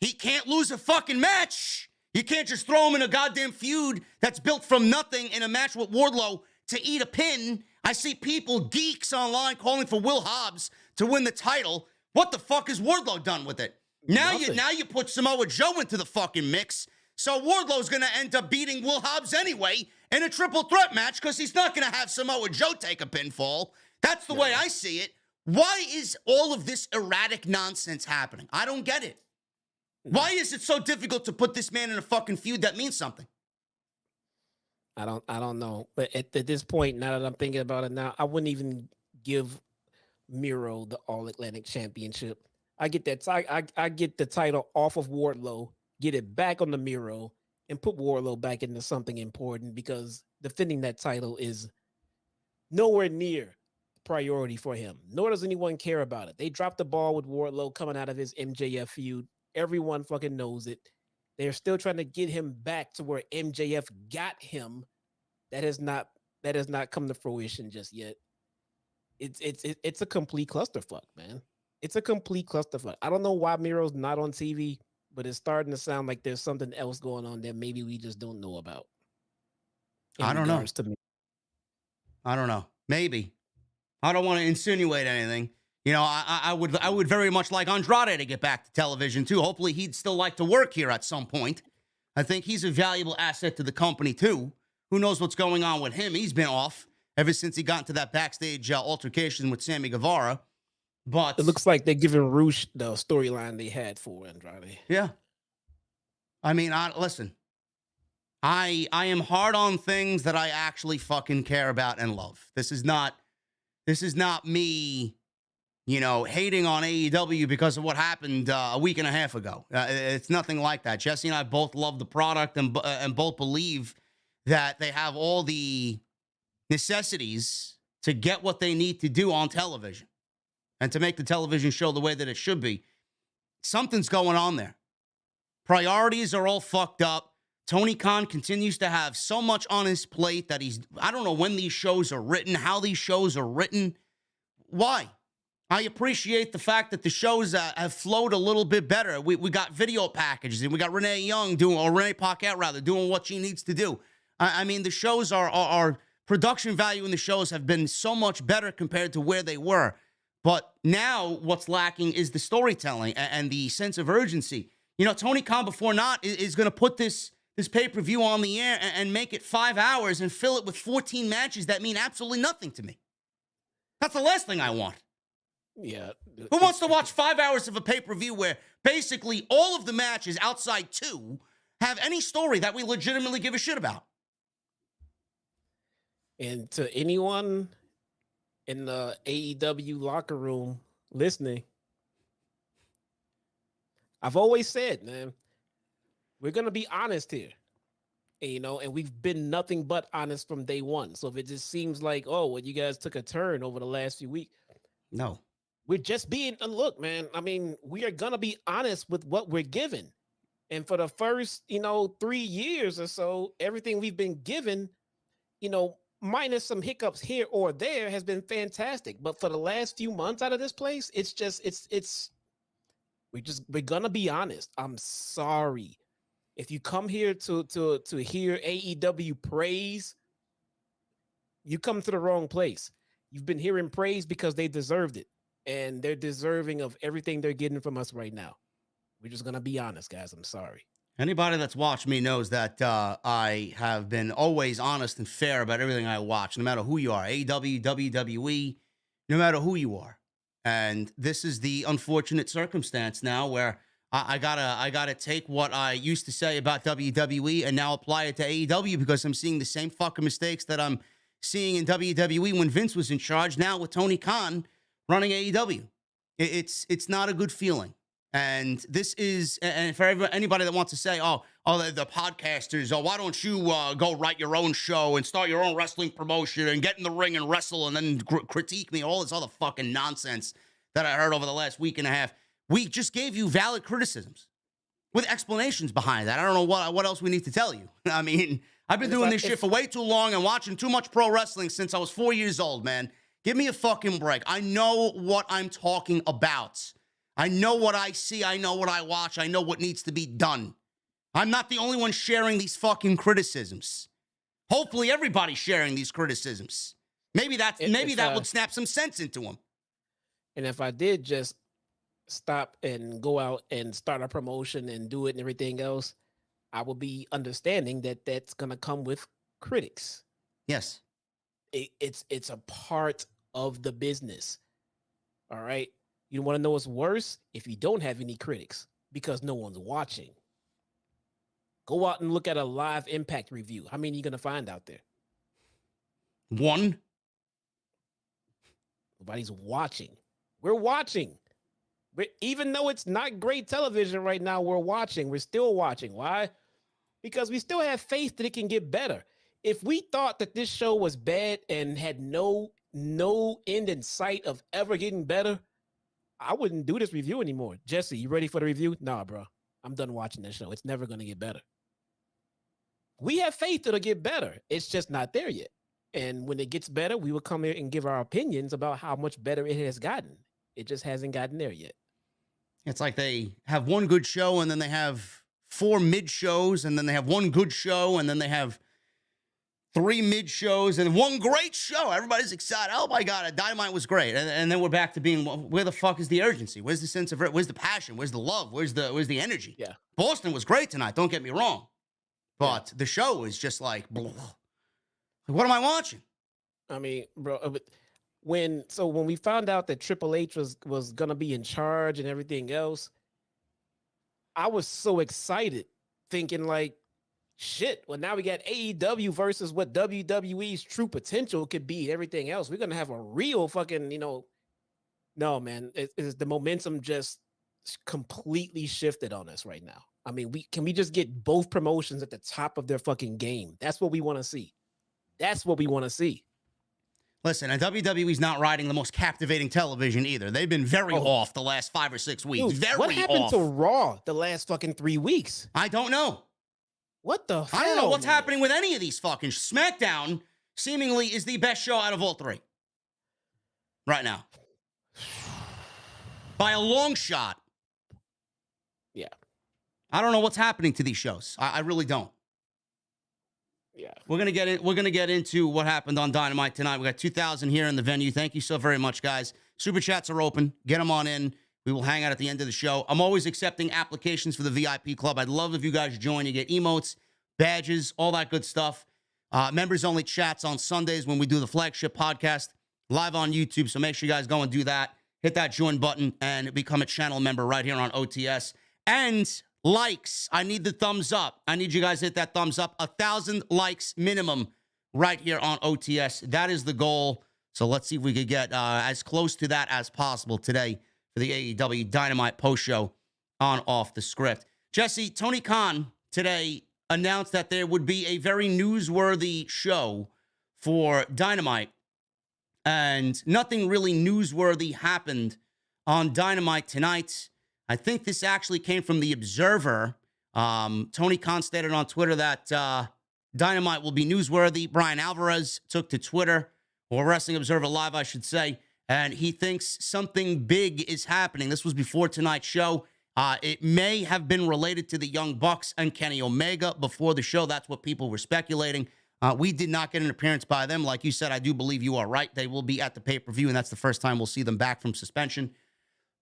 he can't lose a fucking match. You can't just throw him in a goddamn feud that's built from nothing in a match with Wardlow to eat a pin. I see people, geeks online, calling for Will Hobbs to win the title. What the fuck has Wardlow done with it? Now you put Samoa Joe into the fucking mix. So Wardlow's going to end up beating Will Hobbs anyway in a triple threat match because he's not going to have Samoa Joe take a pinfall. That's the way I see it. Why is all of this erratic nonsense happening? I don't get it. Why is it so difficult to put this man in a fucking feud that means something? I don't know. But at this point, now that I'm thinking about it now, I wouldn't even give Miro the All Atlantic Championship. I get that. I get the title off of Wardlow, get it back on the Miro, and put Wardlow back into something important because defending that title is nowhere near priority for him. Nor does anyone care about it. They dropped the ball with Wardlow coming out of his MJF feud. Everyone fucking knows it. They're still trying to get him back to where MJF got him. That has not come to fruition just yet. It's a complete clusterfuck, man. It's a complete clusterfuck. I don't know why Miro's not on TV, but it's starting to sound like there's something else going on that maybe we just don't know about. I don't know. I don't know. Maybe. I don't want to insinuate anything. You know, I would very much like Andrade to get back to television, too. Hopefully, he'd still like to work here at some point. I think he's a valuable asset to the company, too. Who knows what's going on with him? He's been off ever since he got into that backstage altercation with Sammy Guevara. But it looks like they're giving Roosh the storyline they had for Andrade. Yeah. I mean, listen. I am hard on things that I actually fucking care about and love. This is not me, you know, hating on AEW because of what happened a week and a half ago. It's nothing like that. Jesse and I both love the product and both believe that they have all the necessities to get what they need to do on television and to make the television show the way that it should be. Something's going on there. Priorities are all fucked up. Tony Khan continues to have so much on his plate that I don't know when these shows are written, how these shows are written. Why? I appreciate the fact that the shows have flowed a little bit better. We got video packages, and we got Renee Paquette doing what she needs to do. I mean, the shows are production value in the shows have been so much better compared to where they were. But now what's lacking is the storytelling and the sense of urgency. You know, Tony Khan before not is going to put this pay-per-view on the air and make it 5 hours and fill it with 14 matches that mean absolutely nothing to me. That's the last thing I want. Yeah. Who wants to watch 5 hours of a pay-per-view where basically all of the matches outside two have any story that we legitimately give a shit about? And to anyone in the AEW locker room listening, I've always said, man, we're going to be honest here. And, you know, and we've been nothing but honest from day one. So if it just seems like, oh, well, you guys took a turn over the last few weeks. No. We're just being, look, man, I mean, we are going to be honest with what we're given. And for the first, 3 years or so, everything we've been given, minus some hiccups here or there, has been fantastic. But for the last few months out of this place, it's just, we're going to be honest. I'm sorry. If you come here to hear AEW praise, you come to the wrong place. You've been hearing praise because they deserved it. And they're deserving of everything they're getting from us right now. We're just going to be honest, guys. I'm sorry. Anybody that's watched me knows that I have been always honest and fair about everything I watch, no matter who you are, AEW, WWE, no matter who you are. And this is the unfortunate circumstance now where I gotta take what I used to say about WWE and now apply it to AEW because I'm seeing the same fucking mistakes that I'm seeing in WWE when Vince was in charge, now with Tony Khan running AEW. It's not a good feeling. And this is, and for anybody that wants to say, the podcasters, why don't you go write your own show and start your own wrestling promotion and get in the ring and wrestle and then critique me, all this other fucking nonsense that I heard over the last week and a half. We just gave you valid criticisms with explanations behind that. I don't know what else we need to tell you. I mean, I've been doing this shit for way too long and watching too much pro wrestling since I was 4 years old, man. Give me a fucking break. I know what I'm talking about. I know what I see. I know what I watch. I know what needs to be done. I'm not the only one sharing these fucking criticisms. Hopefully everybody's sharing these criticisms. Maybe that would snap some sense into them. And if I did just stop and go out and start a promotion and do it and everything else, I will be understanding that that's going to come with critics. Yes. It's a part of the business. All right. You want to know what's worse? If you don't have any critics, because no one's watching. Go out and look at a live Impact review. How many are you going to find out there? One. Nobody's watching. We're watching. Even though it's not great television right now, we're watching. We're still watching. Why? Because we still have faith that it can get better. If we thought that this show was bad and had no end in sight of ever getting better, I wouldn't do this review anymore. Jesse, you ready for the review? Nah, bro. I'm done watching this show. It's never going to get better. We have faith it'll get better. It's just not there yet. And when it gets better, we will come here and give our opinions about how much better it has gotten. It just hasn't gotten there yet. It's like they have one good show and then they have 4 mid shows and then they have one good show and then they have 3 mid shows and 1 great show. Everybody's excited. Oh my God, Dynamite was great. And then we're back to being, where the fuck is the urgency? Where's the sense of it? Where's the passion? Where's the love? Where's the energy? Yeah. Boston was great tonight. Don't get me wrong. But the show is just like, what am I watching? I mean, bro, when we found out that Triple H was going to be in charge and everything else, I was so excited thinking like, shit, well, now we got AEW versus what WWE's true potential could be, everything else. We're going to have a real fucking, no, man, the momentum just completely shifted on us right now. I mean, can we just get both promotions at the top of their fucking game? That's what we want to see. That's what we want to see. Listen, and WWE's not riding the most captivating television either. They've been very off the last 5 or 6 weeks. Dude, what happened to Raw the last fucking 3 weeks? I don't know. What the hell? I don't know what's happening with any of these fucking. SmackDown seemingly is the best show out of all 3 right now. By a long shot. Yeah. I don't know what's happening to these shows. I really don't. Yeah. We're gonna get into what happened on Dynamite tonight. We got 2,000 here in the venue. Thank you so very much, guys. Super chats are open. Get them on in. We will hang out at the end of the show. I'm always accepting applications for the VIP club. I'd love if you guys join. You get emotes, badges, all that good stuff. Members only chats on Sundays when we do the flagship podcast live on YouTube. So make sure you guys go and do that. Hit that join button and become a channel member right here on OTS. And likes. I need the thumbs up. I need you guys to hit that thumbs up. 1,000 likes minimum right here on OTS. That is the goal. So let's see if we could get as close to that as possible today for the AEW Dynamite post show on Off the Script. Jesse, Tony Khan today announced that there would be a very newsworthy show for Dynamite. And nothing really newsworthy happened on Dynamite tonight. I think this actually came from The Observer. Tony Khan stated on Twitter that Dynamite will be newsworthy. Brian Alvarez took to Twitter, or Wrestling Observer Live, I should say, and he thinks something big is happening. This was before tonight's show. It may have been related to the Young Bucks and Kenny Omega before the show. That's what people were speculating. We did not get an appearance by them. Like you said, I do believe you are right. They will be at the pay-per-view, and that's the first time we'll see them back from suspension.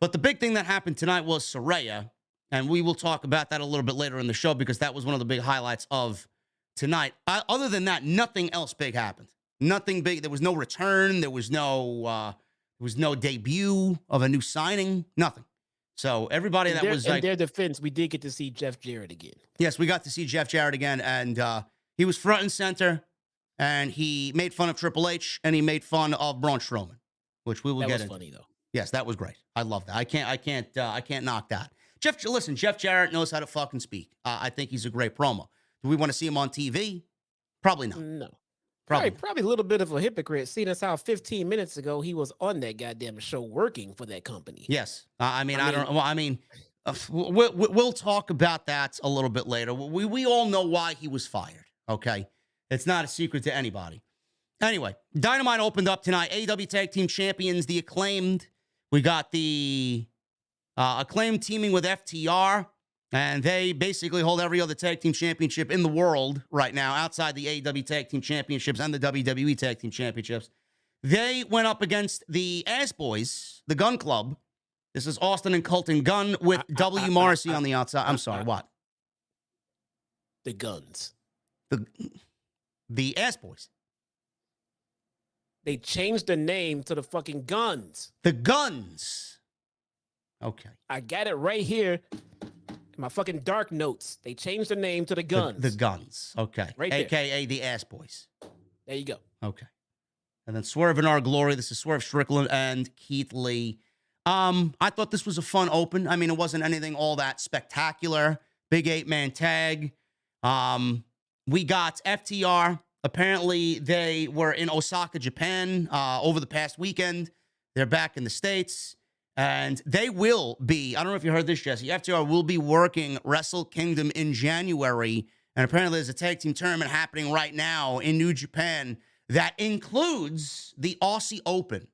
But the big thing that happened tonight was Saraya, and we will talk about that a little bit later in the show because that was one of the big highlights of tonight. Other than that, nothing else big happened. Nothing big. There was no return. There was no debut of a new signing. Nothing. So everybody that was in their defense, we did get to see Jeff Jarrett again. Yes, we got to see Jeff Jarrett again, and he was front and center, and he made fun of Triple H, and he made fun of Braun Strowman, which we will get into. That was funny though. Yes, that was great. I love that. I can't knock that. Jeff Jarrett knows how to fucking speak. I think he's a great promo. Do we want to see him on TV? Probably not. No. Probably a little bit of a hypocrite, seeing as how 15 minutes ago he was on that goddamn show working for that company. Yes. We'll talk about that a little bit later. We all know why he was fired, okay? It's not a secret to anybody. Anyway, Dynamite opened up tonight. AEW Tag Team Champions, the Acclaimed. We got the Acclaimed teaming with FTR. And they basically hold every other tag team championship in the world right now, outside the AEW Tag Team Championships and the WWE Tag Team Championships. They went up against the Ass Boys, the Gun Club. This is Austin and Colton Gunn with W. Morrissey on the outside. I'm sorry, what? The Guns. The Ass Boys. They changed the name to the fucking Guns. The Guns. Okay. I got it right here. My fucking dark notes. They changed the name to the Guns. The Guns. Okay. Right there. AKA there. the Ass Boys. There you go. Okay. And then Swerve in Our Glory. This is Swerve Strickland and Keith Lee. I thought this was a fun open. I mean, it wasn't anything all that spectacular. Big 8-man tag. We got FTR. Apparently, they were in Osaka, Japan over the past weekend. They're back in the States. And they will be, I don't know if you heard this, Jesse, FTR will be working Wrestle Kingdom in January. And apparently there's a tag team tournament happening right now in New Japan that includes the Aussie Open.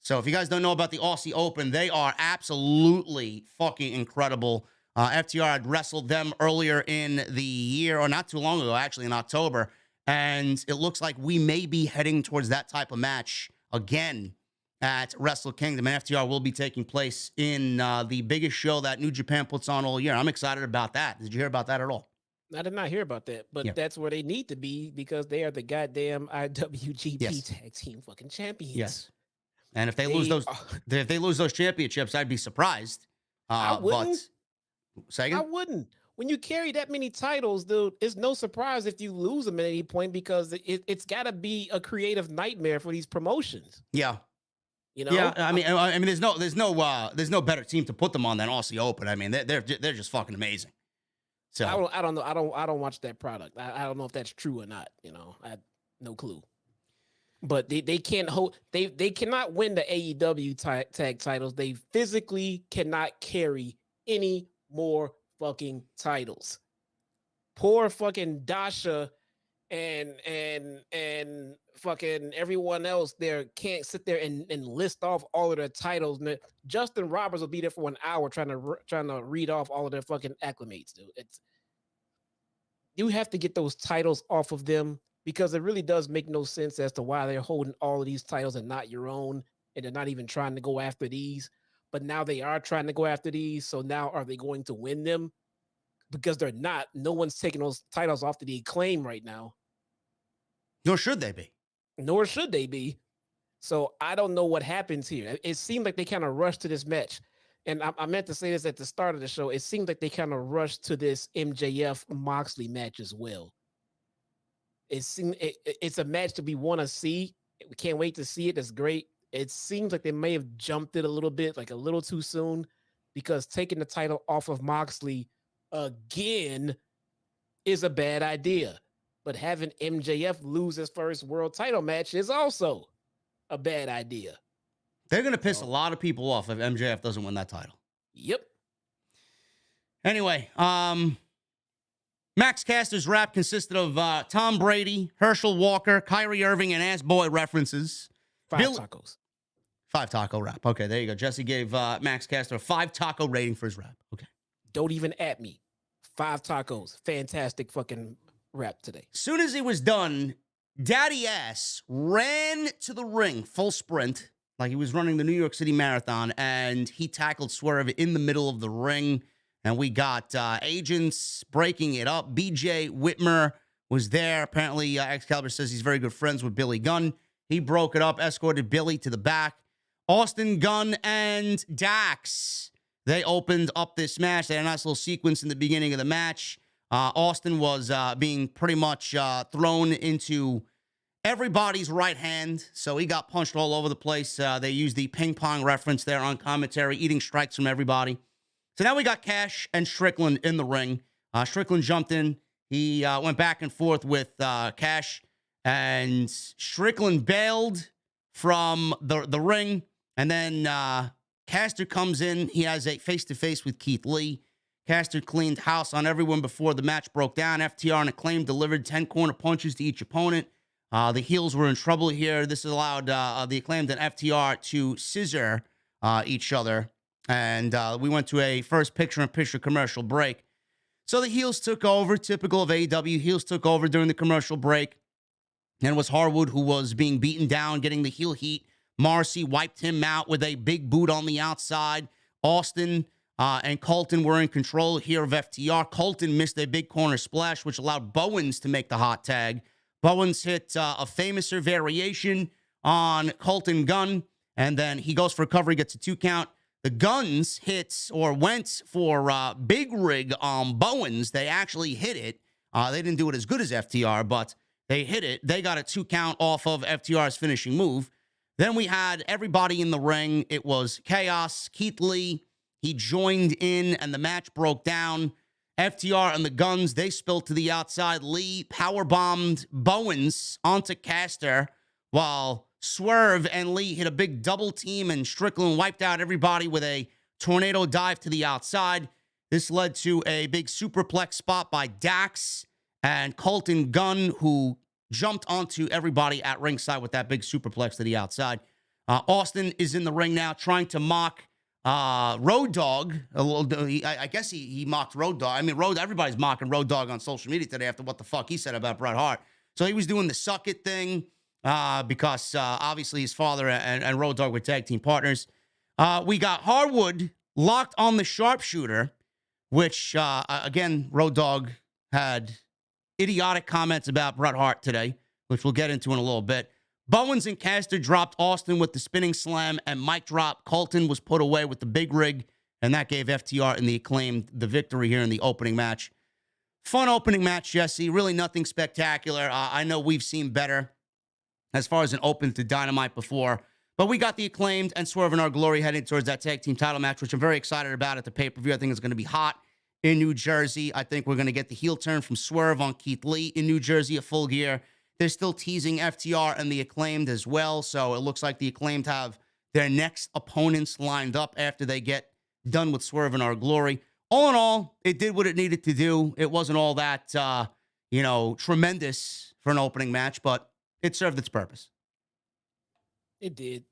So if you guys don't know about the Aussie Open, they are absolutely fucking incredible. FTR had wrestled them earlier in the year, or not too long ago, actually in October. And it looks like we may be heading towards that type of match again at Wrestle Kingdom. And FTR will be taking place in the biggest show that New Japan puts on all year. I'm excited about that. Did you hear about that at all? I did not hear about that, but that's where they need to be because they are the goddamn IWGP Tag Team fucking champions. Yes. And if they lose those championships, I'd be surprised. I wouldn't. But, say again? I wouldn't. When you carry that many titles, dude, it's no surprise if you lose them at any point because it's got to be a creative nightmare for these promotions. Yeah. You know? Yeah, I mean, there's no better team to put them on than Aussie Open. I mean, they're just fucking amazing. So I don't know. I don't watch that product. I don't know if that's true or not. You know, I have no clue. But they can't hold. They cannot win the AEW tag titles. They physically cannot carry any more fucking titles. Poor fucking Dasha and fucking everyone else there can't sit there and list off all of their titles. And Justin Roberts will be there for an hour trying to read off all of their fucking acclimates, dude. You have to get those titles off of them because it really does make no sense as to why they're holding all of these titles and not your own, and they're not even trying to go after these. But now they are trying to go after these. So now are they going to win them? Because they're not. No one's taking those titles off to the Acclaim right now. Nor should they be. Nor should they be. So I don't know what happens here. It seemed like they kind of rushed to this match. And I meant to say this at the start of the show. It seemed like they kind of rushed to this MJF Moxley match as well. It's a match that we want to see. We can't wait to see it. It's great. It seems like they may have jumped it a little bit, like a little too soon, because taking the title off of Moxley again is a bad idea. But having MJF lose his first world title match is also a bad idea. They're going to piss a lot of people off if MJF doesn't win that title. Yep. Anyway, Max Caster's rap consisted of Tom Brady, Herschel Walker, Kyrie Irving, and Ass Boy references. 5 tacos. 5 taco rap. Okay, there you go. Jesse gave Max Caster a 5 taco rating for his rap. Okay. Don't even at me. 5 tacos. Fantastic fucking rap today. Soon as he was done, Daddy Ass ran to the ring, full sprint, like he was running the New York City Marathon, and he tackled Swerve in the middle of the ring. And we got agents breaking it up. BJ Whitmer was there. Apparently, Excalibur says he's very good friends with Billy Gunn. He broke it up, escorted Billy to the back. Austin Gunn and Dax, they opened up this match. They had a nice little sequence in the beginning of the match. Austin was being pretty much thrown into everybody's right hand, so he got punched all over the place. They used the ping pong reference there on commentary, eating strikes from everybody. So now we got Cash and Strickland in the ring. Strickland jumped in. He went back and forth with Cash, and Strickland bailed from the ring. And then Caster comes in. He has a face-to-face with Keith Lee. Caster cleaned house on everyone before the match broke down. FTR and Acclaimed delivered 10 corner punches to each opponent. The heels were in trouble here. This allowed the Acclaimed and FTR to scissor each other. And we went to a first picture-in-picture commercial break. So the heels took over, typical of AEW. Heels took over during the commercial break. And it was Harwood who was being beaten down, getting the heel heat. Marcy wiped him out with a big boot on the outside. Austin and Colton were in control here of FTR. Colton missed a big corner splash, which allowed Bowens to make the hot tag. Bowens hit a famouser variation on Colton Gunn, and then he goes for a cover. He gets a 2 count. The Guns hit or went for big rig on Bowens. They actually hit it. They didn't do it as good as FTR, but they hit it. They got a 2 count off of FTR's finishing move. Then we had everybody in the ring. It was chaos. Keith Lee, he joined in, and the match broke down. FTR and the Guns, they spilled to the outside. Lee powerbombed Bowens onto Caster, while Swerve and Lee hit a big double team, and Strickland wiped out everybody with a tornado dive to the outside. This led to a big superplex spot by Dax and Colton Gunn, who jumped onto everybody at ringside with that big superplex to the outside. Austin is in the ring now trying to mock Road Dogg. I guess he mocked Road Dogg. I mean, everybody's mocking Road Dogg on social media today after what the fuck he said about Bret Hart. So he was doing the suck it thing because obviously his father and Road Dogg were tag team partners. We got Harwood locked on the sharpshooter, which, again, Road Dogg had idiotic comments about Bret Hart today, which we'll get into in a little bit. Bowens and Caster dropped Austin with the spinning slam and mic drop. Colton was put away with the big rig, and that gave FTR and the Acclaimed the victory here in the opening match. Fun opening match, Jesse. Really nothing spectacular. I know we've seen better as far as an open to Dynamite before, but we got the Acclaimed and Swerve in Our Glory heading towards that tag team title match, which I'm very excited about at the pay-per-view. I think it's going to be hot in New Jersey. I think we're going to get the heel turn from Swerve on Keith Lee in New Jersey at Full Gear. They're still teasing FTR and the Acclaimed as well, so it looks like the Acclaimed have their next opponents lined up after they get done with Swerve in Our Glory. All in all, it did what it needed to do. It wasn't all that, tremendous for an opening match, but it served its purpose. It did.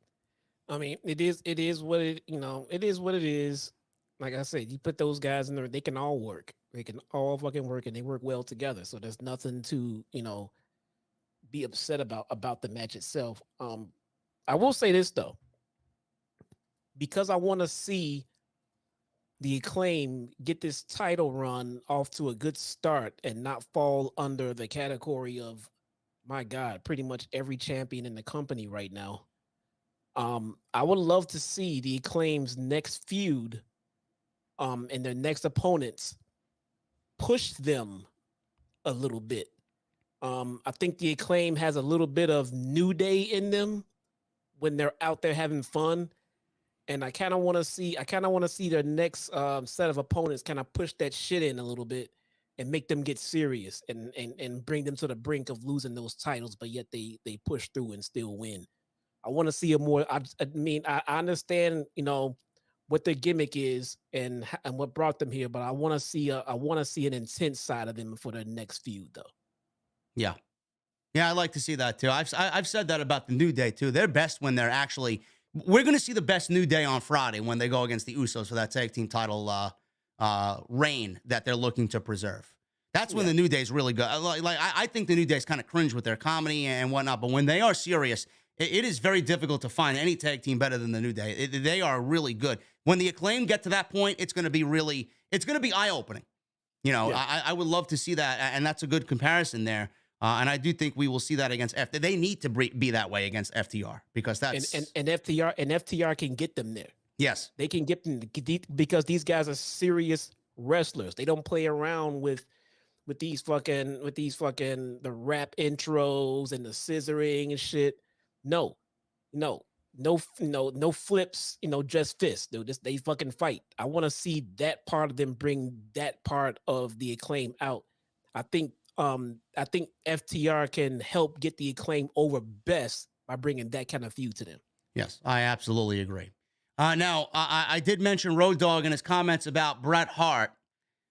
I mean, it is what it is what it is. Like I said, you put those guys in there, they can all work. They can all fucking work, and they work well together. So there's nothing to, be upset about the match itself. I will say this though, because I want to see the Acclaim get this title run off to a good start and not fall under the category of, my God, pretty much every champion in the company right now. I would love to see the Acclaim's next feud and their next opponents push them a little bit. I think the Acclaim has a little bit of New Day in them when they're out there having fun. And I kind of want to see their next set of opponents kind of push that shit in a little bit and make them get serious and bring them to the brink of losing those titles, but yet they push through and still win. I want to see a more. I mean, I understand, what their gimmick is and what brought them here, but I want to see an intense side of them for the next feud, though. Yeah. Yeah, I like to see that too. I've said that about the New Day too. They're best when they're actually. We're going to see the best New Day on Friday when they go against the Usos for that tag team title reign that they're looking to preserve. That's when the New Day is really good. I think the New Day is kind of cringe with their comedy and whatnot, but when they are serious, it is very difficult to find any tag team better than the New Day. They are really good. When the Acclaimed get to that point, it's going to be eye-opening. I would love to see that, and that's a good comparison there. And I do think we will see that against FTR. They need to be that way against FTR because that's and FTR can get them there. Yes, they can get them because these guys are serious wrestlers. They don't play around with these fucking the rap intros and the scissoring and shit. No flips. Just fists. They fucking fight. I want to see that part of them bring that part of the Acclaim out. I think FTR can help get the Acclaim over best by bringing that kind of feud to them. Yes, I absolutely agree. Now, I did mention Road Dogg in his comments about Bret Hart.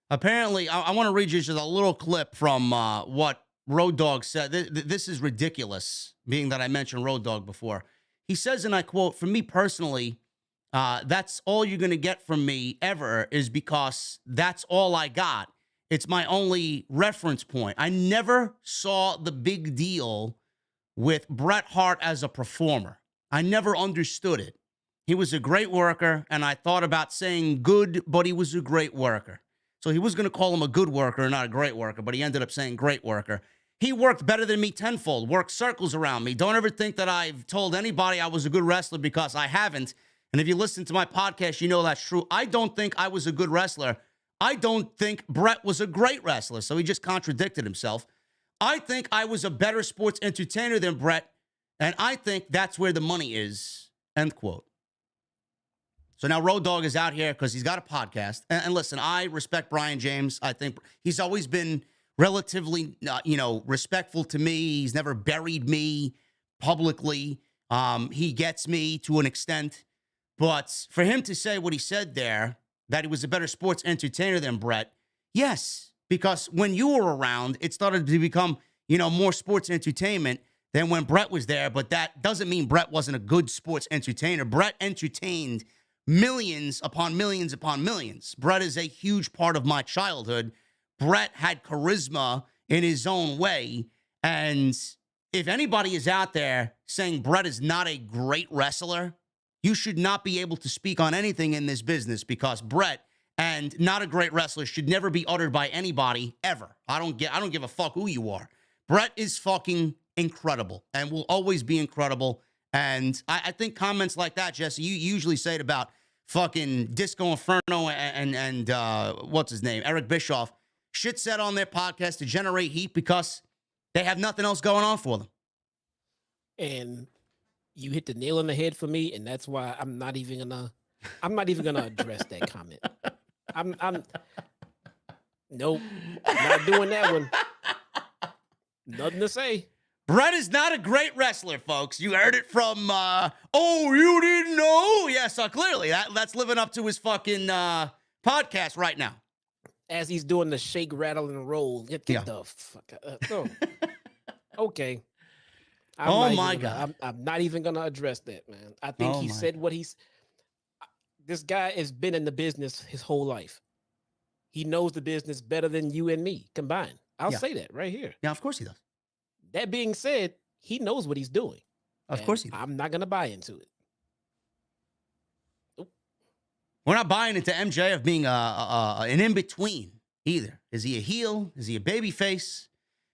Apparently, I want to read you just a little clip from what Road Dogg said. This is ridiculous, being that I mentioned Road Dogg before. He says, and I quote, "For me personally, that's all you're going to get from me ever is because that's all I got. It's my only reference point. I never saw the big deal with Bret Hart as a performer. I never understood it. He was a great worker, and I thought about saying good, but he was a great worker." So he was going to call him a good worker, not a great worker, but he ended up saying great worker. "He worked better than me tenfold, worked circles around me. Don't ever think that I've told anybody I was a good wrestler because I haven't. And if you listen to my podcast, you know that's true. I don't think I was a good wrestler. I don't think Bret was a great wrestler." So he just contradicted himself. "I think I was a better sports entertainer than Bret, and I think that's where the money is." End quote. So now Road Dogg is out here because he's got a podcast. And listen, I respect Brian James. I think he's always been relatively, respectful to me. He's never buried me publicly. He gets me to an extent. But for him to say what he said there, that he was a better sports entertainer than Bret, yes, because when you were around, it started to become, more sports entertainment than when Bret was there. But that doesn't mean Bret wasn't a good sports entertainer. Bret entertained millions upon millions upon millions. Bret is a huge part of my childhood. Bret had charisma in his own way. And if anybody is out there saying Bret is not a great wrestler, you should not be able to speak on anything in this business because Bret and not a great wrestler should never be uttered by anybody ever. I don't give a fuck who you are. Bret is fucking incredible and will always be incredible. And I think comments like that, Jesse, you usually say it about fucking Disco Inferno and what's his name, Eric Bischoff. Shit said on their podcast to generate heat because they have nothing else going on for them. And you hit the nail on the head for me, and that's why I'm not even gonna address that comment. Nope, not doing that one. Nothing to say. Bret is not a great wrestler, folks. You heard it from, you didn't know? Yeah, so clearly that's living up to his fucking podcast right now. As he's doing the shake, rattle, and roll. Get the fuck Okay. My God. I'm not even going to address that, man. I think he said what he's... This guy has been in the business his whole life. He knows the business better than you and me combined. I'll say that right here. Yeah, of course he does. That being said, he knows what he's doing. Of course he does. I'm not going to buy into it. Oop. We're not buying into MJF being an in-between either. Is he a heel? Is he a babyface?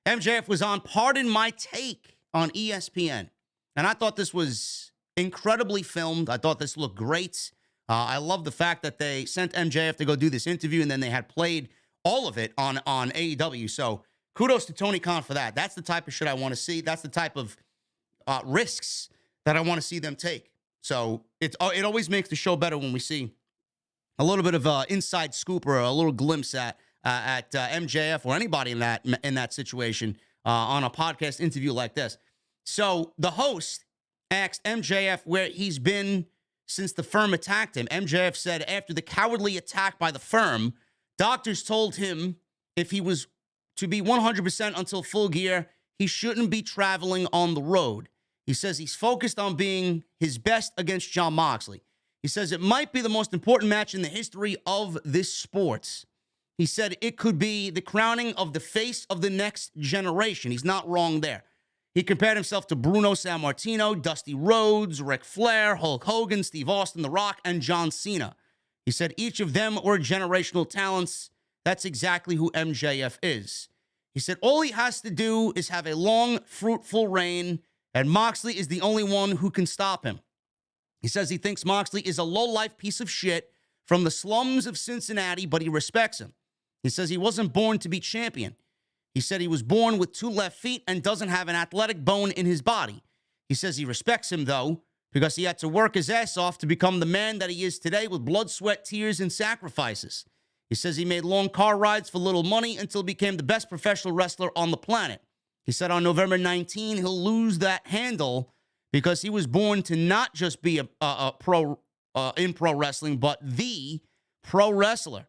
MJF was on Pardon My Take on ESPN. And I thought this was incredibly filmed. I thought this looked great. I love the fact that they sent MJF to go do this interview and then they had played all of it on AEW. So kudos to Tony Khan for that. That's the type of shit I want to see. That's the type of risks that I want to see them take. So it always makes the show better when we see a little bit of inside scoop or a little glimpse at MJF or anybody in that situation on a podcast interview like this. So the host asked MJF where he's been since the firm attacked him. MJF said after the cowardly attack by the firm, doctors told him if he was to be 100% until Full Gear, he shouldn't be traveling on the road. He says he's focused on being his best against Jon Moxley. He says it might be the most important match in the history of this sport. He said it could be the crowning of the face of the next generation. He's not wrong there. He compared himself to Bruno Sammartino, Dusty Rhodes, Ric Flair, Hulk Hogan, Steve Austin, The Rock, and John Cena. He said each of them were generational talents. That's exactly who MJF is. He said all he has to do is have a long, fruitful reign, and Moxley is the only one who can stop him. He says he thinks Moxley is a low-life piece of shit from the slums of Cincinnati, but he respects him. He says he wasn't born to be champion. He said he was born with 2 left feet and doesn't have an athletic bone in his body. He says he respects him, though, because he had to work his ass off to become the man that he is today with blood, sweat, tears, and sacrifices. He says he made long car rides for little money until he became the best professional wrestler on the planet. He said on November 19, he'll lose that handle because he was born to not just be a pro in pro wrestling, but the pro wrestler.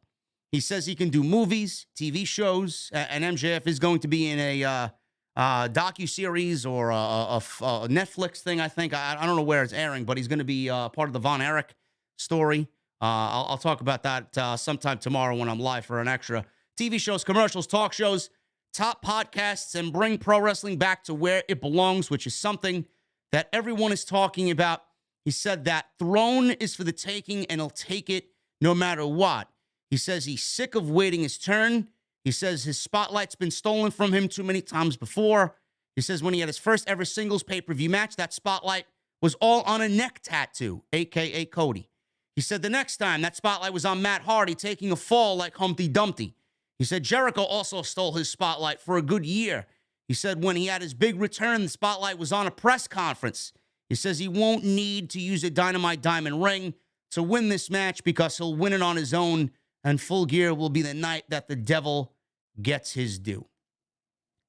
He says he can do movies, TV shows, and MJF is going to be in a docuseries or a Netflix thing, I think. I don't know where it's airing, but he's going to be part of the Von Erich story. I'll talk about that sometime tomorrow when I'm live for an extra. TV shows, commercials, talk shows, top podcasts, and bring pro wrestling back to where it belongs, which is something that everyone is talking about. He said that throne is for the taking, and he'll take it no matter what. He says he's sick of waiting his turn. He says his spotlight's been stolen from him too many times before. He says when he had his first ever singles pay-per-view match, that spotlight was all on a neck tattoo, a.k.a. Cody. He said the next time, that spotlight was on Matt Hardy taking a fall like Humpty Dumpty. He said Jericho also stole his spotlight for a good year. He said when he had his big return, the spotlight was on a press conference. He says he won't need to use a Dynamite diamond ring to win this match because he'll win it on his own, and Full Gear will be the night that the devil gets his due.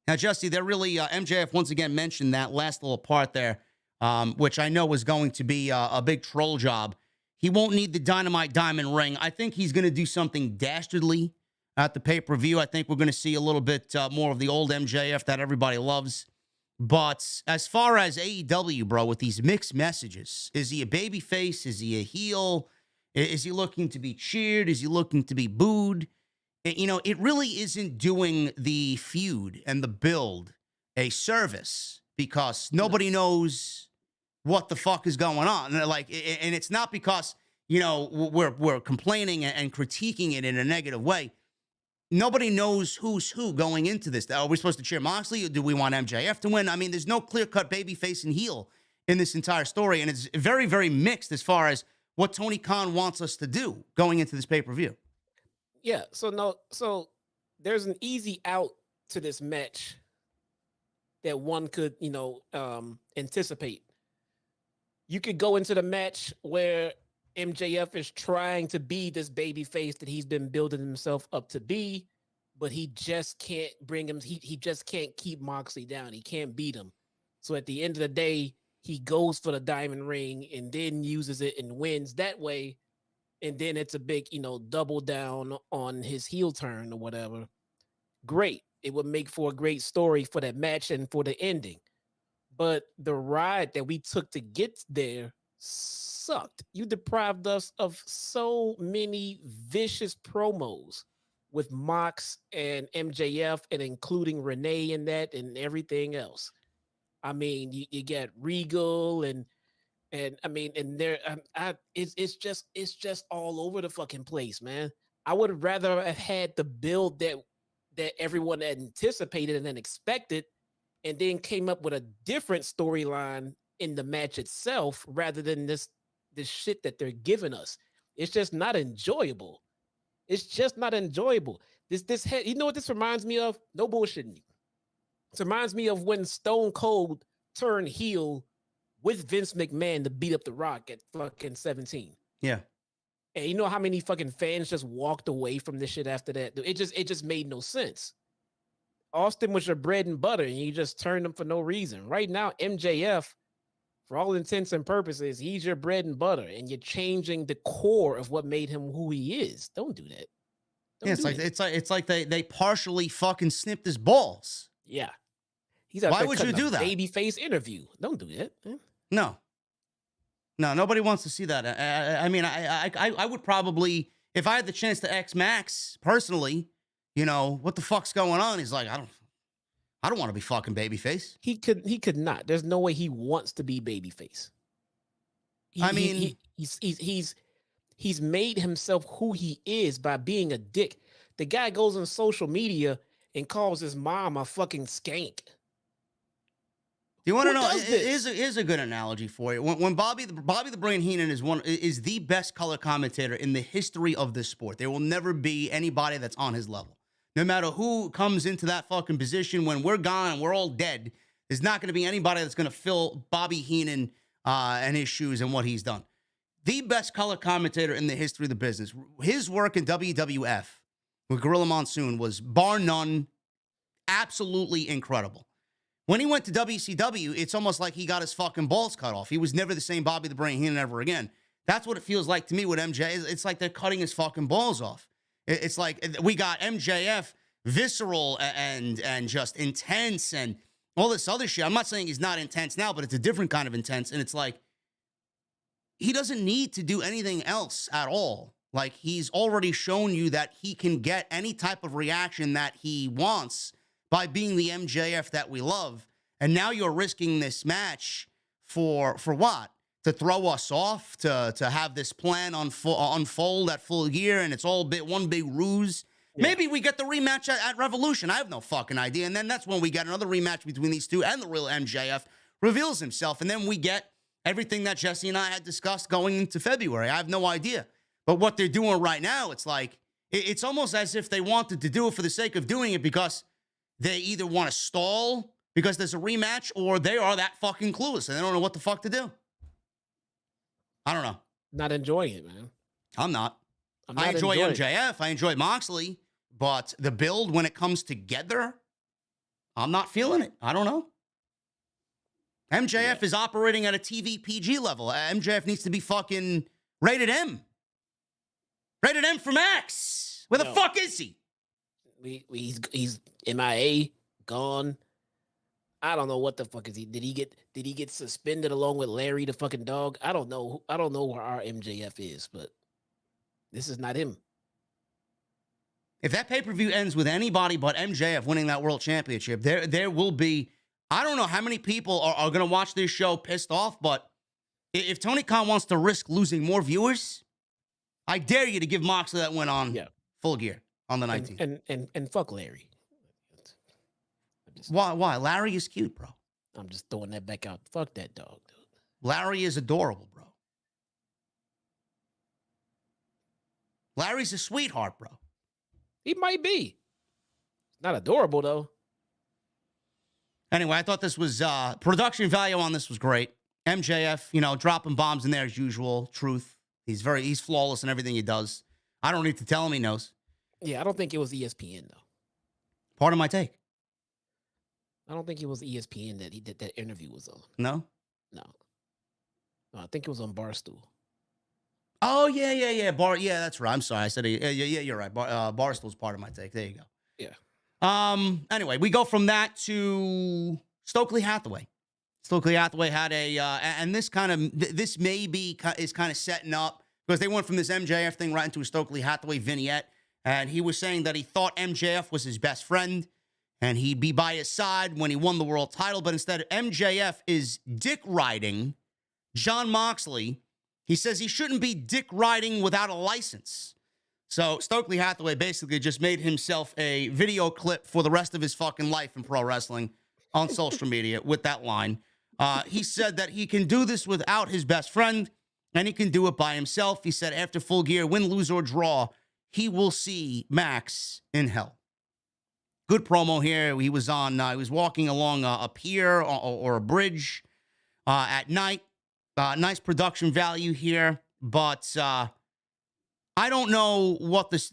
Now, Justy, they're really, MJF once again mentioned that last little part there, which I know was going to be a big troll job. He won't need the Dynamite diamond ring. I think he's going to do something dastardly at the pay-per-view. I think we're going to see a little bit more of the old MJF that everybody loves. But as far as AEW, bro, with these mixed messages, is he a babyface? Is he a heel? Is he looking to be cheered? Is he looking to be booed? You know, it really isn't doing the feud and the build a service because nobody knows what the fuck is going on. And it's not because, you know, we're complaining and critiquing it in a negative way. Nobody knows who's who going into this. Are we supposed to cheer Moxley or do we want MJF to win? I mean, there's no clear-cut babyface and heel in this entire story, and it's very, very mixed as far as what Tony Khan wants us to do going into this pay-per-view. Yeah, so there's an easy out to this match that one could, anticipate. You could go into the match where MJF is trying to be this baby face that he's been building himself up to be, but he just can't bring him. He just can't keep Moxley down. He can't beat him. So at the end of the day, he goes for the diamond ring and then uses it and wins that way. And then it's a big, double down on his heel turn or whatever. Great. It would make for a great story for that match and for the ending. But the ride that we took to get there sucked. You deprived us of so many vicious promos with Mox and MJF and including Renee in that and everything else. I mean, you get Regal and I mean, and there, it's just all over the fucking place, man. I would rather have had the build that everyone anticipated and then expected, and then came up with a different storyline in the match itself rather than this shit that they're giving us. It's just not enjoyable. It's just not enjoyable. You know what this reminds me of? No bullshitting you. It reminds me of when Stone Cold turned heel with Vince McMahon to beat up The Rock at fucking 17. Yeah. And you know how many fucking fans just walked away from this shit after that? It just made no sense. Austin was your bread and butter, and you just turned him for no reason. Right now, MJF For all intents and purposes, he's your bread and butter, and you're changing the core of what made him who he is. Don't do that. It's like they partially fucking snipped his balls. Yeah. Why would you do that? Babyface interview. Don't do that. No, nobody wants to see that. I mean, I would probably, if I had the chance to X Max personally, what the fuck's going on? He's like, I don't want to be fucking babyface. He could not. There's no way he wants to be babyface. He's made himself who he is by being a dick. The guy goes on social media and calls his mom a fucking skank. You want to know? Here's a good analogy for you. When Bobby the Brain Heenan is the best color commentator in the history of this sport. There will never be anybody that's on his level. No matter who comes into that fucking position, when we're gone and we're all dead, there's not going to be anybody that's going to fill Bobby Heenan and his shoes and what he's done. The best color commentator in the history of the business. His work in WWF with Gorilla Monsoon was bar none, absolutely incredible. When he went to WCW, it's almost like he got his fucking balls cut off. He was never the same Bobby the Brain Heenan ever again. That's what it feels like to me with MJ. It's like they're cutting his fucking balls off. It's like we got MJF visceral and just intense and all this other shit. I'm not saying he's not intense now, but it's a different kind of intense. And it's like he doesn't need to do anything else at all. Like he's already shown you that he can get any type of reaction that he wants by being the MJF that we love. And now you're risking this match for what? To throw us off, to have this plan unfold at Full Gear, and it's all one big ruse. Yeah. Maybe we get the rematch at Revolution. I have no fucking idea. And then that's when we get another rematch between these two, and the real MJF reveals himself. And then we get everything that Jesse and I had discussed going into February. I have no idea. But what they're doing right now, it's like, it's almost as if they wanted to do it for the sake of doing it because they either want to stall because there's a rematch, or they are that fucking clueless and they don't know what the fuck to do. I don't know. Not enjoying it, man. I'm not. I enjoy MJF. I enjoy Moxley. But the build, when it comes together, I'm not feeling it. I don't know. MJF is operating at a TV PG level. MJF needs to be fucking rated M. Rated M for Max. Where the fuck is he? He's MIA, gone. I don't know what the fuck is he. Did he get suspended along with Larry the fucking dog? I don't know where our MJF is, but this is not him. If that pay-per-view ends with anybody but MJF winning that world championship, there will be, I don't know how many people are going to watch this show pissed off, but if Tony Khan wants to risk losing more viewers, I dare you to give Moxley that win on Full Gear on the 19th. And fuck Larry. Why? Larry is cute, bro. I'm just throwing that back out. Fuck that dog, dude. Larry is adorable, bro. Larry's a sweetheart, bro. He might be. Not adorable, though. Anyway, I thought this was, production value on this was great. MJF, dropping bombs in there as usual. Truth. He's flawless in everything he does. I don't need to tell him, he knows. Yeah, I don't think it was ESPN, though. Part of my take. I don't think it was ESPN that he did that interview was on. No? No, I think it was on Barstool. Oh, yeah. Yeah, that's right. I'm sorry. I said, yeah, you're right. Barstool's part of my take. There you go. Yeah. Anyway, we go from that to Stokely Hathaway. Stokely Hathaway had and this is kind of setting up, because they went from this MJF thing right into a Stokely Hathaway vignette. And he was saying that he thought MJF was his best friend and he'd be by his side when he won the world title. But instead, MJF is dick riding Jon Moxley. He says he shouldn't be dick riding without a license. So Stokely Hathaway basically just made himself a video clip for the rest of his fucking life in pro wrestling on social media with that line. He said that he can do this without his best friend, and he can do it by himself. He said after Full Gear, win, lose, or draw, he will see Max in hell. Good promo here. He was walking along a pier or a bridge at night. Nice production value here, but I don't know what this,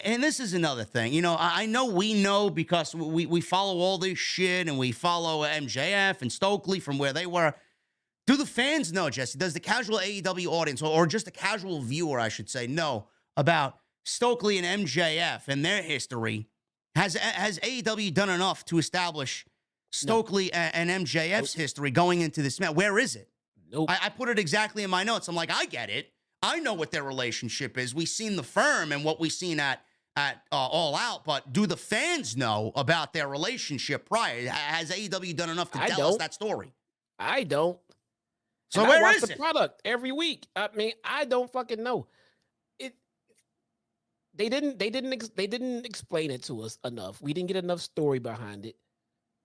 And this is another thing. You know, I know we know because we follow all this shit and we follow MJF and Stokely from where they were. Do the fans know, Jesse? Does the casual AEW audience, or just a casual viewer, I should say, know about Stokely and MJF and their history? Has AEW done enough to establish Stokely and MJF's history going into this match? Where is it? Nope. I put it exactly in my notes. I'm like, I get it. I know what their relationship is. We've seen the firm and what we've seen at All Out, but do the fans know about their relationship prior? Has AEW done enough to tell us that story? I don't. So and where I watch is the it? product every week. I mean, I don't fucking know. They didn't explain it to us enough. We didn't get enough story behind it.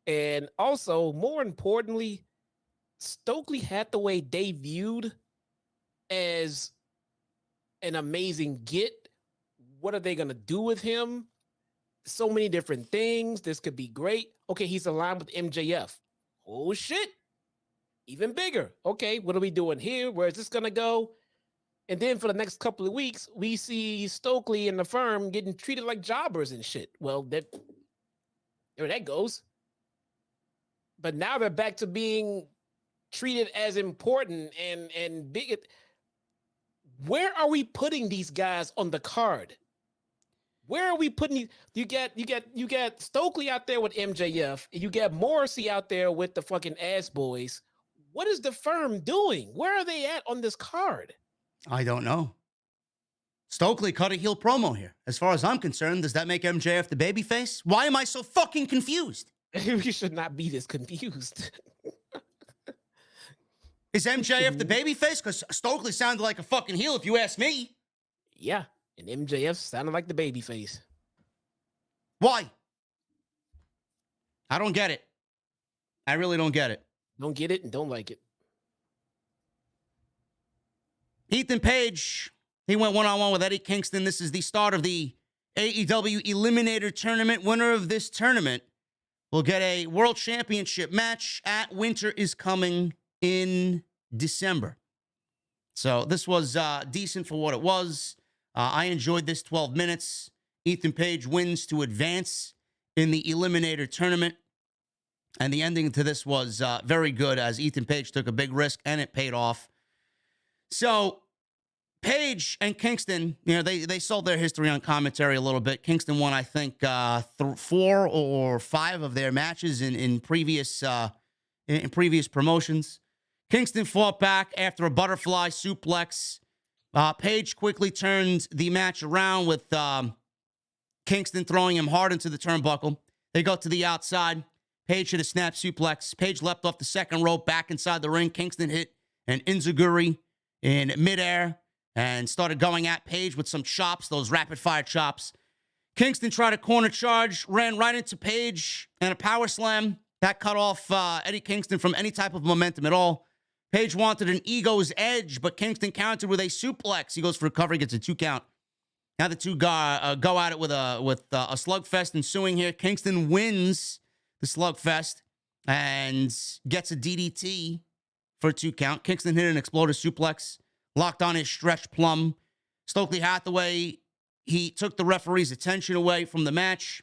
And also, more importantly, Stokely Hathaway debuted as an amazing get. What are they going to do with him? So many different things. This could be great. Okay, he's aligned with MJF. Oh, shit. Even bigger. Okay, what are we doing here? Where is this going to go? And then for the next couple of weeks, we see Stokely and the firm getting treated like jobbers and shit. Well, there that goes. But now they're back to being treated as important and big. Where are we putting these guys on the card? Where are we putting these? You got Stokely out there with MJF, and you got Morrissey out there with the fucking ass boys. What is the firm doing? Where are they at on this card? I don't know. Stokely cut a heel promo here. As far as I'm concerned, does that make MJF the babyface? Why am I so fucking confused? We should not be this confused. Is MJF the babyface? Because Stokely sounded like a fucking heel, if you ask me. Yeah, and MJF sounded like the babyface. Why? I don't get it. I really don't get it. Don't get it and don't like it. Ethan Page, he went one-on-one with Eddie Kingston. This is the start of the AEW Eliminator tournament. Winner of this tournament will get a World Championship match at Winter is Coming in December. So this was decent for what it was. I enjoyed this 12 minutes. Ethan Page wins to advance in the Eliminator tournament. And the ending to this was very good as Ethan Page took a big risk and it paid off. So Page and Kingston, you know, they sold their history on commentary a little bit. Kingston won, I think, 4 or 5 of their matches in previous promotions. Kingston fought back after a butterfly suplex. Page quickly turned the match around with Kingston throwing him hard into the turnbuckle. They go to the outside. Page hit a snap suplex. Page leapt off the second rope back inside the ring. Kingston hit an enziguri in midair and started going at Page with some chops, those rapid-fire chops. Kingston tried a corner charge, ran right into Page, and a power slam. That cut off Eddie Kingston from any type of momentum at all. Page wanted an ego's edge, but Kingston countered with a suplex. He goes for recovery, gets a 2 count. Now the two go at it with a slugfest ensuing here. Kingston wins the slugfest and gets a DDT for a 2 count. Kingston hit an exploder suplex, locked on his stretch plum. Stokely Hathaway, he took the referee's attention away from the match,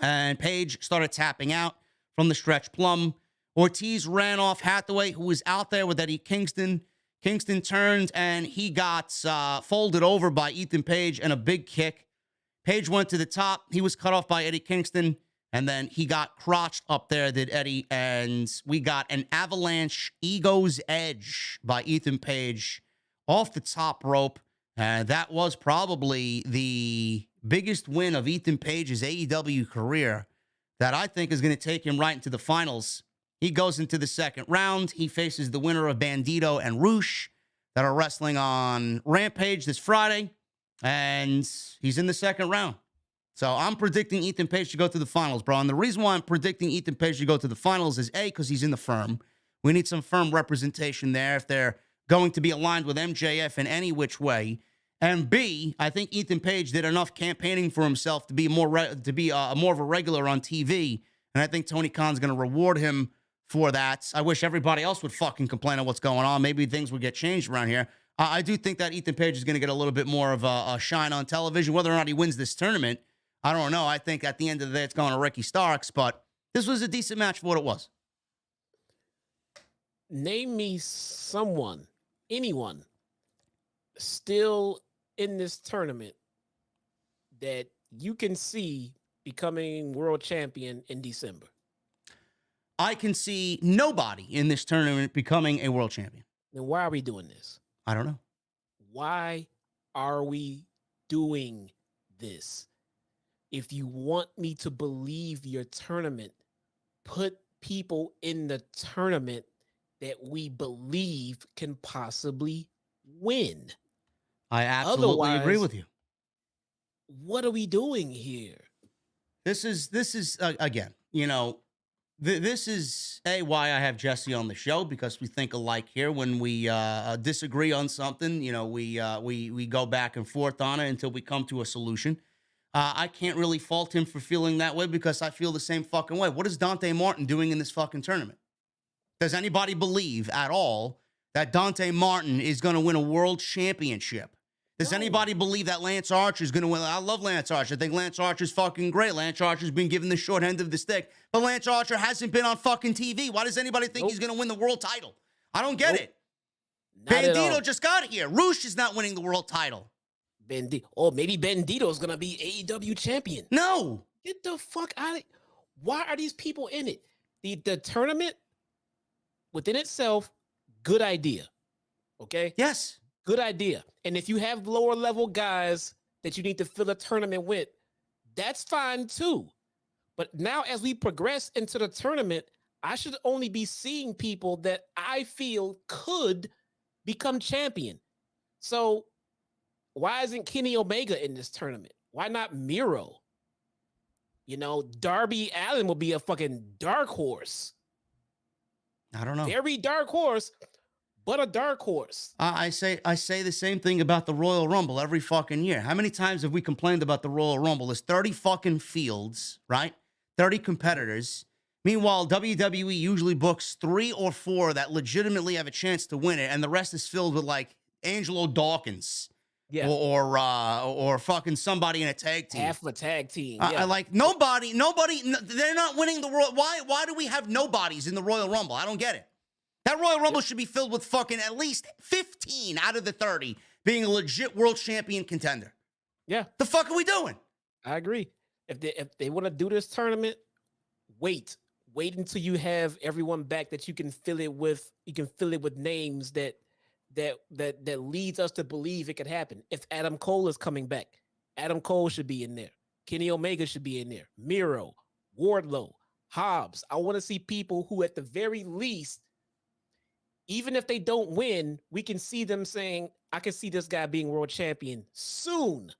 and Page started tapping out from the stretch plum. Ortiz ran off Hathaway, who was out there with Eddie Kingston. Kingston turned, and he got folded over by Ethan Page and a big kick. Page went to the top. He was cut off by Eddie Kingston, and then he got crotched up there, did Eddie, and we got an avalanche ego's edge by Ethan Page off the top rope. That was probably the biggest win of Ethan Page's AEW career that I think is going to take him right into the finals. He goes into the second round. He faces the winner of Bandito and Roosh that are wrestling on Rampage this Friday, and he's in the second round. So I'm predicting Ethan Page to go to the finals, bro. And the reason why I'm predicting Ethan Page to go to the finals is A, because he's in the firm. We need some firm representation there if they're going to be aligned with MJF in any which way. And B, I think Ethan Page did enough campaigning for himself to be more of a regular on TV. And I think Tony Khan's going to reward him for that. I wish everybody else would fucking complain on what's going on. Maybe things would get changed around here. I do think that Ethan Page is going to get a little bit more of a shine on television. Whether or not he wins this tournament, I don't know. I think at the end of the day, it's going to Ricky Starks, but this was a decent match for what it was. Name me someone, anyone, still in this tournament that you can see becoming world champion in December. I can see nobody in this tournament becoming a world champion. Then why are we doing this? I don't know. Why are we doing this? If you want me to believe your tournament, put people in the tournament that we believe can possibly win. I absolutely agree with you. What are we doing here? This is again, you know, this is why I have Jesse on the show, because we think alike here. When we disagree on something, you know, we go back and forth on it until we come to a solution. I can't really fault him for feeling that way, because I feel the same fucking way. What is Dante Martin doing in this fucking tournament? Does anybody believe at all that Dante Martin is going to win a world championship? Does anybody believe that Lance Archer is going to win? I love Lance Archer. I think Lance Archer's fucking great. Lance Archer's been given the short end of the stick, but Lance Archer hasn't been on fucking TV. Why does anybody think he's going to win the world title? I don't get it. Bandito just got here. Roosh is not winning the world title. Maybe Bandito's going to be AEW champion. No. Get the fuck out of it. Why are these people in it? The tournament within itself, good idea. Okay? Yes. Good idea. And if you have lower level guys that you need to fill a tournament with, that's fine too. But now as we progress into the tournament, I should only be seeing people that I feel could become champion. So why isn't Kenny Omega in this tournament? Why not Miro? You know, Darby Allin will be a fucking dark horse. I don't know. Very dark horse, but a dark horse. I say the same thing about the Royal Rumble every fucking year. How many times have we complained about the Royal Rumble? There's 30 fucking fields, right? 30 competitors. Meanwhile, WWE usually books 3 or 4 that legitimately have a chance to win it, and the rest is filled with like Angelo Dawkins, or fucking somebody in a tag team. Half of a tag team. Like nobody. They're not winning the Royal. Why do we have nobodies in the Royal Rumble? I don't get it. That Royal Rumble should be filled with fucking at least 15 out of the 30 being a legit world champion contender. Yeah. The fuck are we doing? I agree. If they want to do this tournament, wait until you have everyone back that you can fill it with. You can fill it with names that leads us to believe it could happen. If Adam Cole is coming back, Adam Cole should be in there. Kenny Omega should be in there. Miro, Wardlow, Hobbs. I want to see people who, at the very least, even if they don't win, we can see them saying, I can see this guy being world champion soon,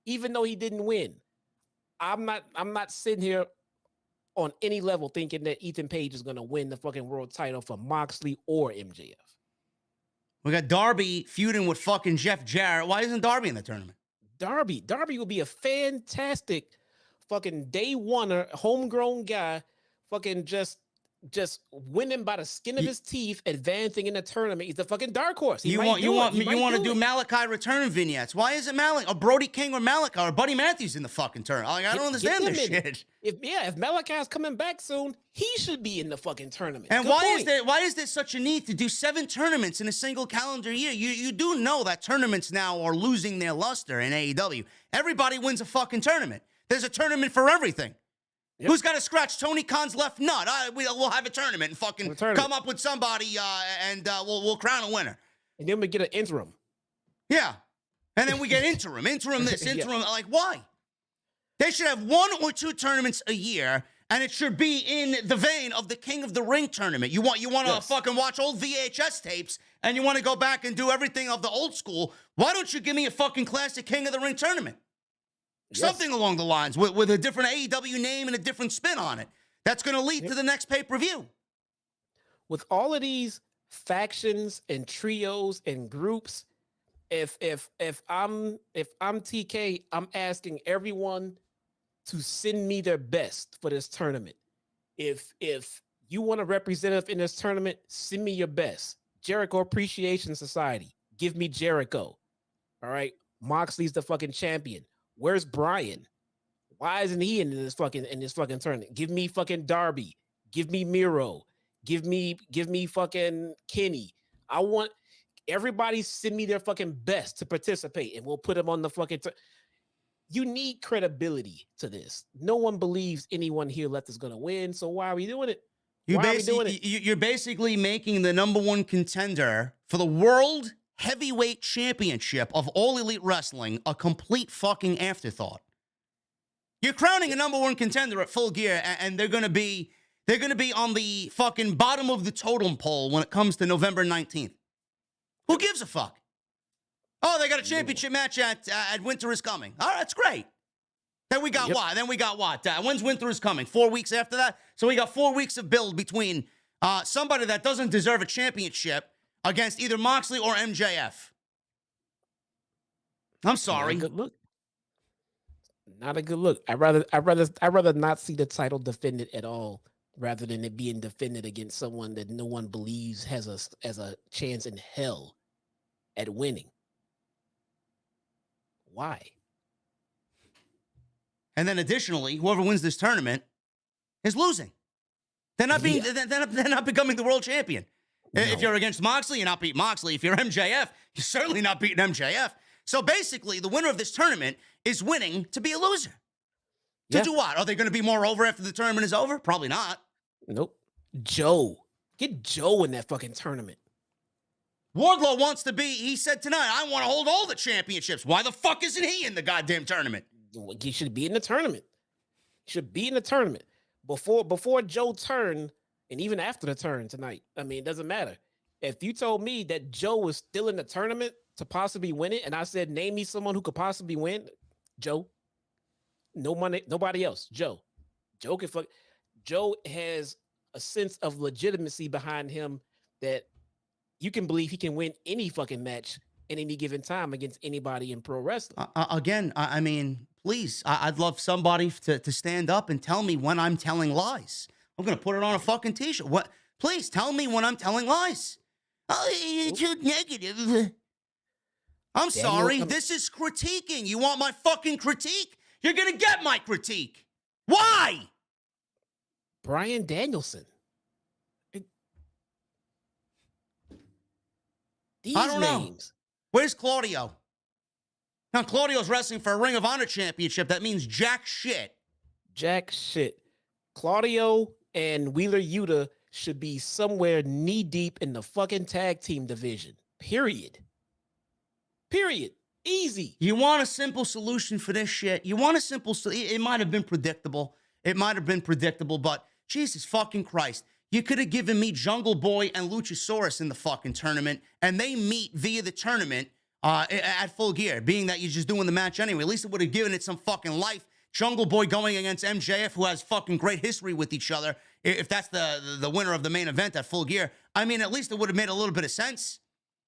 even though he didn't win. I'm not sitting here on any level thinking that Ethan Page is going to win the fucking world title for Moxley or MJF. We got Darby feuding with fucking Jeff Jarrett. Why isn't Darby in the tournament? Darby will be a fantastic fucking day one homegrown guy, fucking just winning by the skin of his teeth, advancing in the tournament. He's the fucking dark horse. You want to do Malachi return vignettes? Why isn't Malachi or Brody King or Malachi or Buddy Matthews in the fucking tournament? Like, I don't understand this shit. If Malachi's coming back soon, he should be in the fucking tournament. And why is there such a need to do 7 tournaments in a single calendar year? You do know that tournaments now are losing their luster in AEW. Everybody wins a fucking tournament. There's a tournament for everything. Yep. Who's got to scratch Tony Khan's left nut? We'll have a tournament and fucking come up with somebody, and we'll crown a winner. And then we get an interim. Yeah, and then we get interim this, interim. Like, why? They should have 1 or 2 tournaments a year, and it should be in the vein of the King of the Ring tournament. You want to fucking watch old VHS tapes, and you want to go back and do everything of the old school. Why don't you give me a fucking classic King of the Ring tournament? Yes. Something along the lines with a different AEW name and a different spin on it. That's going to lead to the next pay-per-view. With all of these factions and trios and groups, if I'm TK, I'm asking everyone to send me their best for this tournament. If you want a representative in this tournament, send me your best. Jericho Appreciation Society, Give me Jericho. All right. Moxley's the fucking champion. Where's Bryan? Why isn't he in this fucking tournament? Give me fucking Darby. Give me Miro. Give me fucking Kenny. I want everybody send me their fucking best to participate, and we'll put them on the fucking. You need credibility to this. No one believes anyone here left is gonna win. So why are we doing it? You're basically making the number one contender for the World Heavyweight Championship of All Elite Wrestling a complete fucking afterthought. You're crowning a number one contender at Full Gear, and they're gonna be on the fucking bottom of the totem pole when it comes to November 19th. Who gives a fuck? Oh, they got a championship match at Winter is Coming. All right, that's great. Then we got what? When's Winter is Coming? 4 weeks after that? So we got 4 weeks of build between somebody that doesn't deserve a championship against either Moxley or MJF. I'm sorry. Not a good look. Not a good look. I'd rather not see the title defended at all, rather than it being defended against someone that no one believes has a chance in hell at winning. Why? And then additionally, whoever wins this tournament is losing. They're not becoming the world champion. No. If you're against Moxley, you're not beating Moxley. If you're MJF, you're certainly not beating MJF. So basically, the winner of this tournament is winning to be a loser. To do what? Are they going to be more over after the tournament is over? Probably not. Nope. Joe. Get Joe in that fucking tournament. Wardlow wants to be, he said tonight, I want to hold all the championships. Why the fuck isn't he in the goddamn tournament? He should be in the tournament. Before Joe turned, and even after the turn tonight. I mean, it doesn't matter. If you told me that Joe was still in the tournament to possibly win it, and I said, name me someone who could possibly win, Joe. No money, nobody else. Joe. Joe has a sense of legitimacy behind him that you can believe he can win any fucking match at any given time against anybody in pro wrestling. Again, I mean, please, I'd love somebody to stand up and tell me when I'm telling lies. I'm going to put it on a fucking t-shirt. What? Please tell me when I'm telling lies. Oh, you're too negative. I'm sorry. This is critiquing. You want my fucking critique? You're going to get my critique. Why? Bryan Danielson. I don't know. Where's Claudio? Now, Claudio's wrestling for a Ring of Honor championship. That means jack shit. Jack shit. Claudio and Wheeler Yuta should be somewhere knee deep in the fucking tag team division. Period. Easy. You want a simple solution for this shit? You want a simple it might have been predictable. But Jesus fucking Christ. You could have given me Jungle Boy and Luchasaurus in the fucking tournament, and they meet via the tournament at Full Gear, being that you're just doing the match anyway. At least it would have given it some fucking life. Jungle Boy going against MJF, who has fucking great history with each other, if that's the winner of the main event at Full Gear. I mean, at least it would have made a little bit of sense.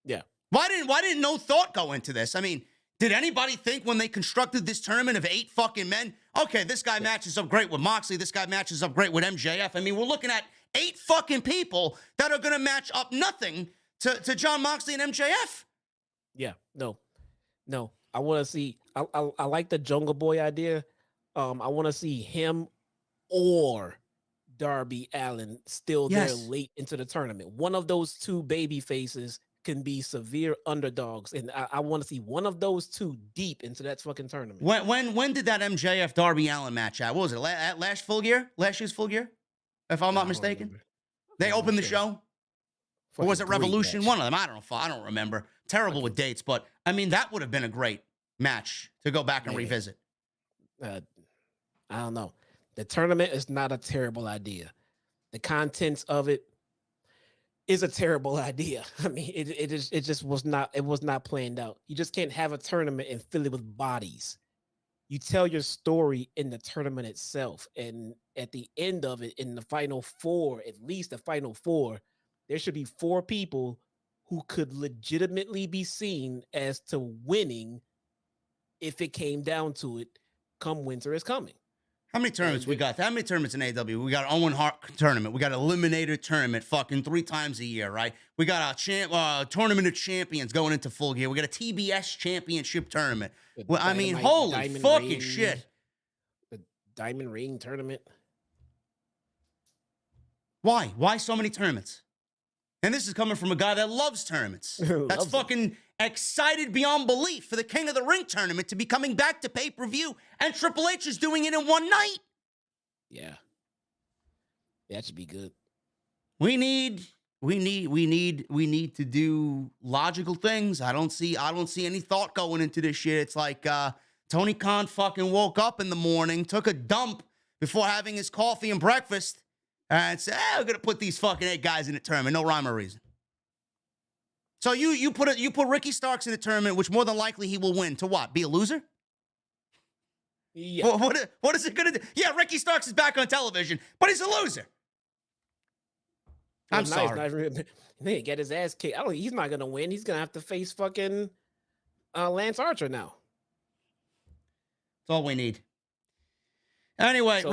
Yeah. Why didn't no thought go into this? I mean, did anybody think when they constructed this tournament of 8 fucking men, okay, this guy matches up great with Moxley, this guy matches up great with MJF. I mean, we're looking at 8 fucking people that are going to match up nothing to John Moxley and MJF. Yeah, no. I want to see, I like the Jungle Boy idea. I want to see him or Darby Allin still there late into the tournament. One of those two baby faces can be severe underdogs, and I want to see one of those two deep into that fucking tournament. When did that MJF Darby Allin match at? What was it? Last Full Gear? Last year's Full Gear? If I'm not mistaken. They opened the show? Or was it Revolution? Match. One of them. I don't know. I don't remember. Terrible with dates, but I mean, that would have been a great match to go back and revisit. I don't know. The tournament is not a terrible idea. The contents of it is a terrible idea. I mean, it just was not planned out. You just can't have a tournament and fill it with bodies. You tell your story in the tournament itself, and at the end of it, in the final 4, at least the final 4, there should be 4 people who could legitimately be seen as to winning if it came down to it come Winter is Coming. How many tournaments we got? How many tournaments in AEW? We got an Owen Hart tournament. We got an Eliminator tournament fucking 3 times a year, right? We got a Tournament of Champions going into Full Gear. We got a TBS Championship tournament. Well, I mean, holy fucking shit. The Diamond Ring tournament. Why? Why so many tournaments? And this is coming from a guy that loves tournaments. That's fucking excited beyond belief for the King of the Ring tournament to be coming back to pay-per-view, and Triple H is doing it in one night. Yeah. That should be good. We need to do logical things. I don't see any thought going into this shit. It's like Tony Khan fucking woke up in the morning, took a dump before having his coffee and breakfast, and said, we're gonna put these fucking 8 guys in the tournament. No rhyme or reason. So you put Ricky Starks in the tournament, which more than likely he will win. To what? Be a loser? Yeah. What is it gonna do? Yeah, Ricky Starks is back on television, but he's a loser. I'm sorry. He get his ass kicked. He's not gonna win. He's gonna have to face fucking Lance Archer now. That's all we need. Anyway, So,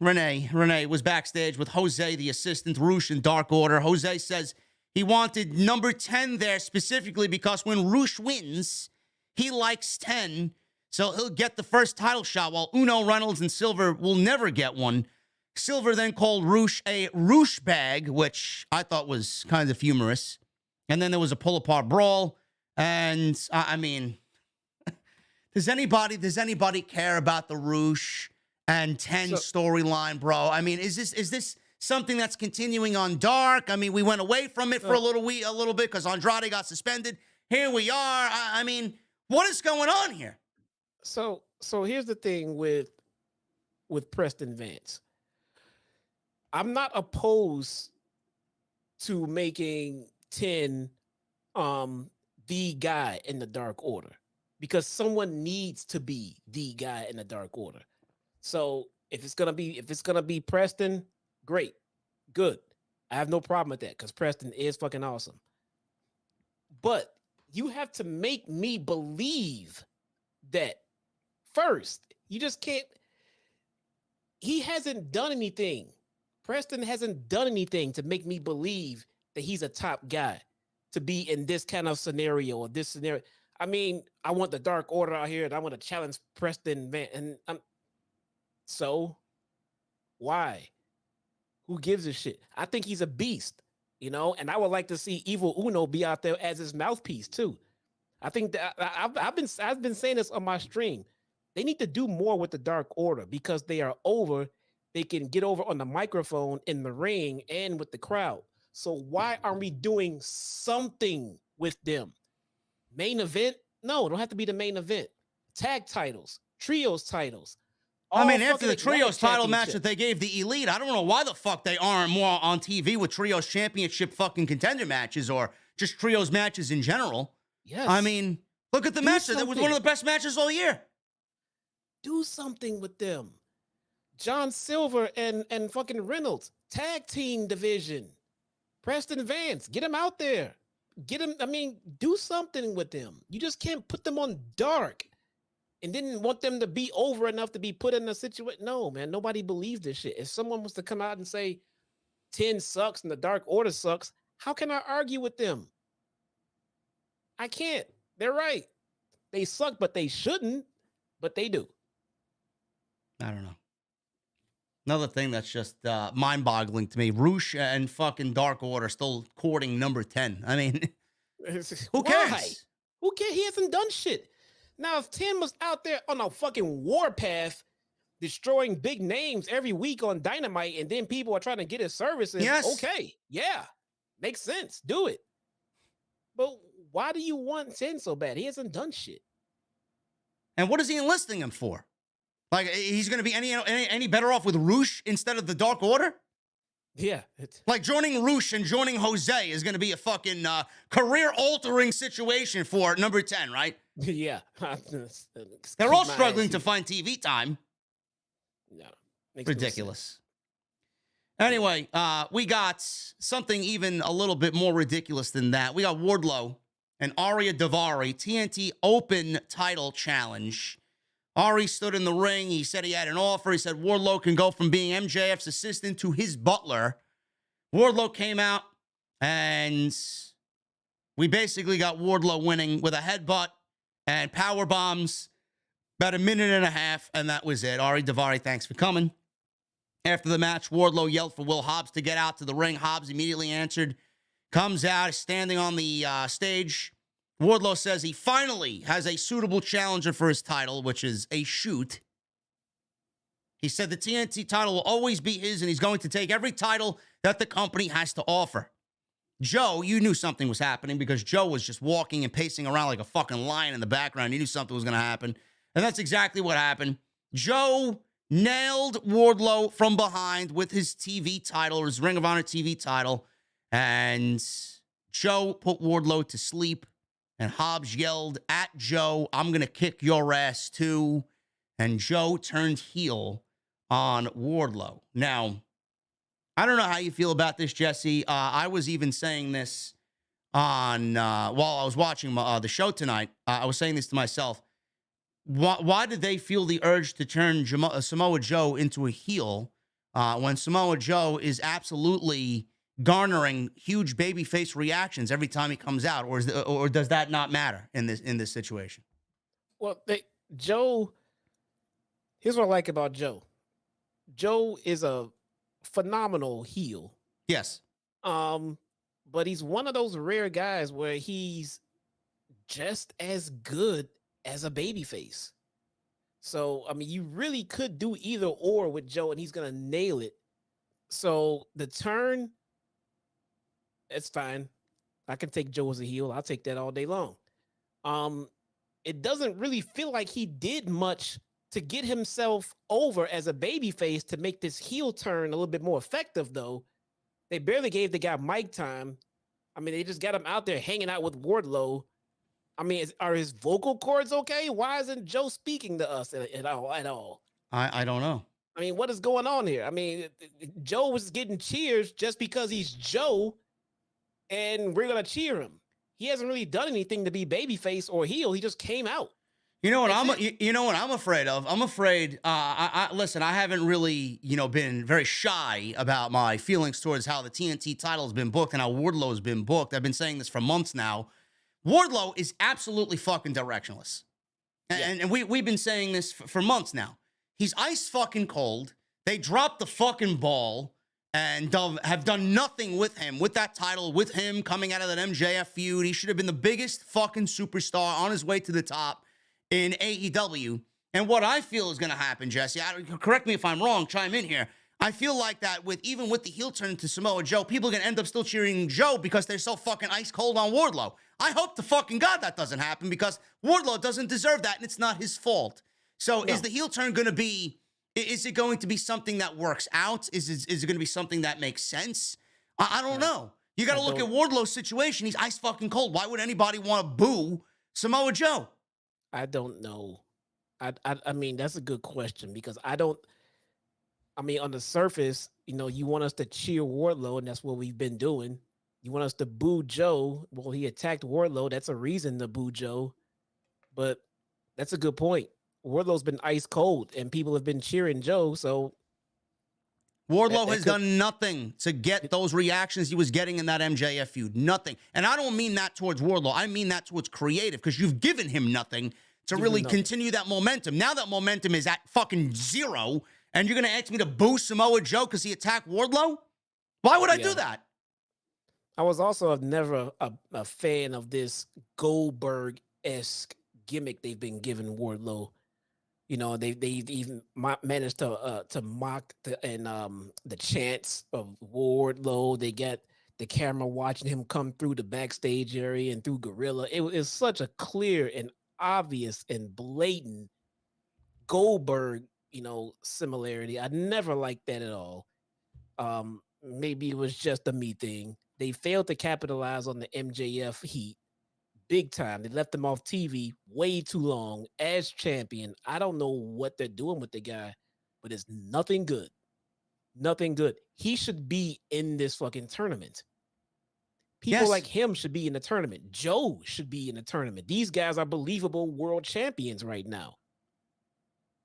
Renee was backstage with Jose, the assistant, Roosh, and Dark Order. Jose says he wanted number 10 there specifically because when Roosh wins, he likes 10, so he'll get the first title shot, while Uno, Reynolds, and Silver will never get one. Silver then called Roosh a Roosh bag, which I thought was kind of humorous. And then there was a pull-apart brawl, and I mean... Does anybody care about the Roosh and 10 storyline, bro? I mean, is this something that's continuing on Dark? I mean, we went away from it for a little bit because Andrade got suspended. Here we are. I mean, what is going on here? So here's the thing with Preston Vance. I'm not opposed to making 10 the guy in the Dark Order, because someone needs to be the guy in the Dark Order. So if it's gonna be Preston, great, good. I have no problem with that because Preston is fucking awesome. But you have to make me believe that first. You just can't. He hasn't done anything. Preston hasn't done anything to make me believe that he's a top guy to be in this kind of scenario or this scenario. I mean, I want the Dark Order out here and I want to challenge Preston Vance. And so why? Who gives a shit? I think he's a beast, you know, and I would like to see Evil Uno be out there as his mouthpiece too. I think that I've been saying this on my stream. They need to do more with the Dark Order because they are over. They can get over on the microphone in the ring and with the crowd. So why aren't we doing something with them? Main event? No, it don't have to be the main event. Tag titles, trios titles. I mean, after the trios title match that they gave the Elite, I don't know why the fuck they aren't more on TV with trios championship fucking contender matches or just trios matches in general. Yes. I mean, look at the match. That was one of the best matches all year. Do something with them. John Silver and fucking Reynolds, tag team division. Preston Vance, get him out there. Get him, I mean, do something with them. You just can't put them on Dark and didn't want them to be over enough to be put in a situation. No, man, nobody believes this shit. If someone was to come out and say 10 sucks and the Dark Order sucks, how can I argue with them? I can't. They're right. They suck, but they shouldn't, but they do. I don't know. Another thing that's just mind-boggling to me, Roosh and fucking Dark Order still courting number 10. I mean, who cares? Why? Who cares? He hasn't done shit. Now, if 10 was out there on a fucking warpath, destroying big names every week on Dynamite, and then people are trying to get his services, okay, yeah, makes sense. Do it. But why do you want 10 so bad? He hasn't done shit. And what is he enlisting him for? Like, he's going to be any better off with Roosh instead of the Dark Order? Yeah. Like, joining Roosh and joining Jose is going to be a fucking career-altering situation for number 10, right? Yeah. They're all struggling to find TV time. No. Ridiculous. Anyway, we got something even a little bit more ridiculous than that. We got Wardlow and Arya Daivari TNT Open title challenge. Ari stood in the ring. He said he had an offer. He said Wardlow can go from being MJF's assistant to his butler. Wardlow came out, and we basically got Wardlow winning with a headbutt and power bombs, about a minute and a half, and that was it. Ari Daivari, thanks for coming. After the match, Wardlow yelled for Will Hobbs to get out to the ring. Hobbs immediately answered, comes out, is standing on the stage. Wardlow says he finally has a suitable challenger for his title, which is a shoot. He said the TNT title will always be his, and he's going to take every title that the company has to offer. Joe, you knew something was happening because Joe was just walking and pacing around like a fucking lion in the background. You knew something was going to happen, and that's exactly what happened. Joe nailed Wardlow from behind with his TV title, or his Ring of Honor TV title, and Joe put Wardlow to sleep. And Hobbs yelled at Joe, I'm going to kick your ass too. And Joe turned heel on Wardlow. Now, I don't know how you feel about this, Jesse. I was even saying this on while I was watching the show tonight. I was saying this to myself. Why did they feel the urge to turn Samoa Joe into a heel when Samoa Joe is absolutely garnering huge babyface reactions every time he comes out, or does that not matter in this situation? Well, Joe. Here's what I like about Joe. Joe is a phenomenal heel. Yes. But he's one of those rare guys where he's just as good as a babyface. So, I mean, you really could do either or with Joe, and he's gonna nail it. So the turn. It's fine. I can take Joe as a heel. I'll take that all day long. It doesn't really feel like he did much to get himself over as a babyface to make this heel turn a little bit more effective, though. They barely gave the guy mic time. I mean, they just got him out there hanging out with Wardlow. I mean, are his vocal cords okay? Why isn't Joe speaking to us at all? I don't know. I mean, what is going on here? I mean, Joe was getting cheers just because he's Joe, and we're gonna cheer him. He hasn't really done anything to be babyface or heel. He just came out. You know what I'm afraid of? I'm afraid. Listen. I haven't really, been very shy about my feelings towards how the TNT title has been booked and how Wardlow has been booked. I've been saying this for months now. Wardlow is absolutely fucking directionless, and we've been saying this for months now. He's ice fucking cold. They dropped the fucking ball and have done nothing with him, with that title, with him coming out of that MJF feud. He should have been the biggest fucking superstar on his way to the top in AEW. And what I feel is going to happen, Jesse, correct me if I'm wrong, chime in here. I feel like that even with the heel turn to Samoa Joe, people are going to end up still cheering Joe because they're so fucking ice cold on Wardlow. I hope to fucking God that doesn't happen because Wardlow doesn't deserve that and it's not his fault. So no. Is the heel turn going to be, is it going to be something that works out? Is it going to be something that makes sense? I don't know. You got to look at Wardlow's situation. He's ice fucking cold. Why would anybody want to boo Samoa Joe? I don't know. I mean, that's a good question because I mean, on the surface, you want us to cheer Wardlow, and that's what we've been doing. You want us to boo Joe. Well, he attacked Wardlow. That's a reason to boo Joe. But that's a good point. Wardlow's been ice cold, and people have been cheering Joe, so... Wardlow has done nothing to get those reactions he was getting in that MJF feud. Nothing. And I don't mean that towards Wardlow. I mean that towards creative, because you've given him nothing to really continue that momentum. Now that momentum is at fucking zero, and you're going to ask me to boo Samoa Joe because he attacked Wardlow? Why would I do that? I was also never a fan of this Goldberg-esque gimmick they've been giving Wardlow. They've even managed to mock the chants of Wardlow. They get the camera watching him come through the backstage area and through Gorilla. It was such a clear and obvious and blatant Goldberg, similarity. I never liked that at all. Maybe it was just a me thing. They failed to capitalize on the MJF heat. Big time. They left him off TV way too long as champion. I don't know what they're doing with the guy, but it's nothing good. Nothing good. He should be in this fucking tournament. People like him should be in the tournament. Joe should be in the tournament. These guys are believable world champions right now.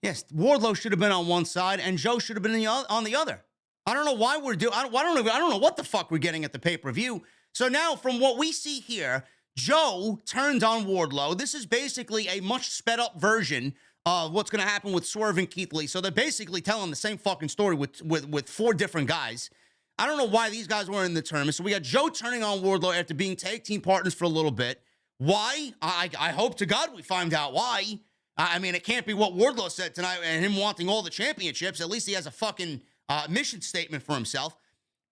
Yes, Wardlow should have been on one side and Joe should have been on the other. I don't know why we're doing. I don't know what the fuck we're getting at the pay-per-view. So now, from what we see here, Joe turned on Wardlow. This is basically a much sped up version of what's going to happen with Swerve and Keith Lee. So they're basically telling the same fucking story with four different guys. I don't know why these guys were in the tournament. So we got Joe turning on Wardlow after being tag team partners for a little bit. Why? I hope to God we find out why. I mean, it can't be what Wardlow said tonight and him wanting all the championships. At least he has a fucking mission statement for himself.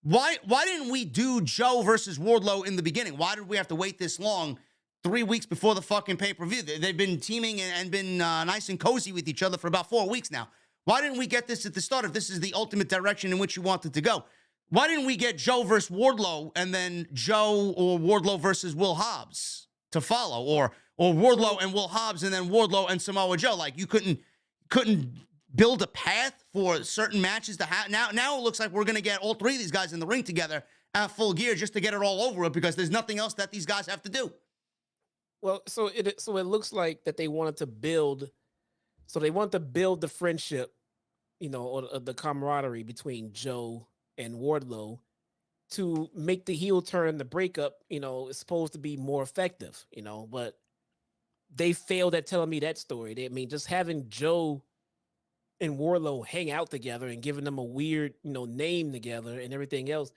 Why didn't we do Joe versus Wardlow in the beginning? Why did we have to wait this long, 3 weeks before the fucking pay-per-view? They've been teaming and been nice and cozy with each other for about 4 weeks now. Why didn't we get this at the start if this is the ultimate direction in which you wanted to go? Why didn't we get Joe versus Wardlow and then Joe or Wardlow versus Will Hobbs to follow? Or Wardlow and Will Hobbs and then Wardlow and Samoa Joe? Like, you couldn't build a path for certain matches to have. Now it looks like we're going to get all three of these guys in the ring together at Full Gear just to get it all over with because there's nothing else that these guys have to do. Well, so it looks like that they wanted to build the friendship, or the camaraderie between Joe and Wardlow to make the heel turn and the breakup, is supposed to be more effective, but they failed at telling me that story. Just having Joe and Wardlow hang out together and giving them a weird, name together and everything else,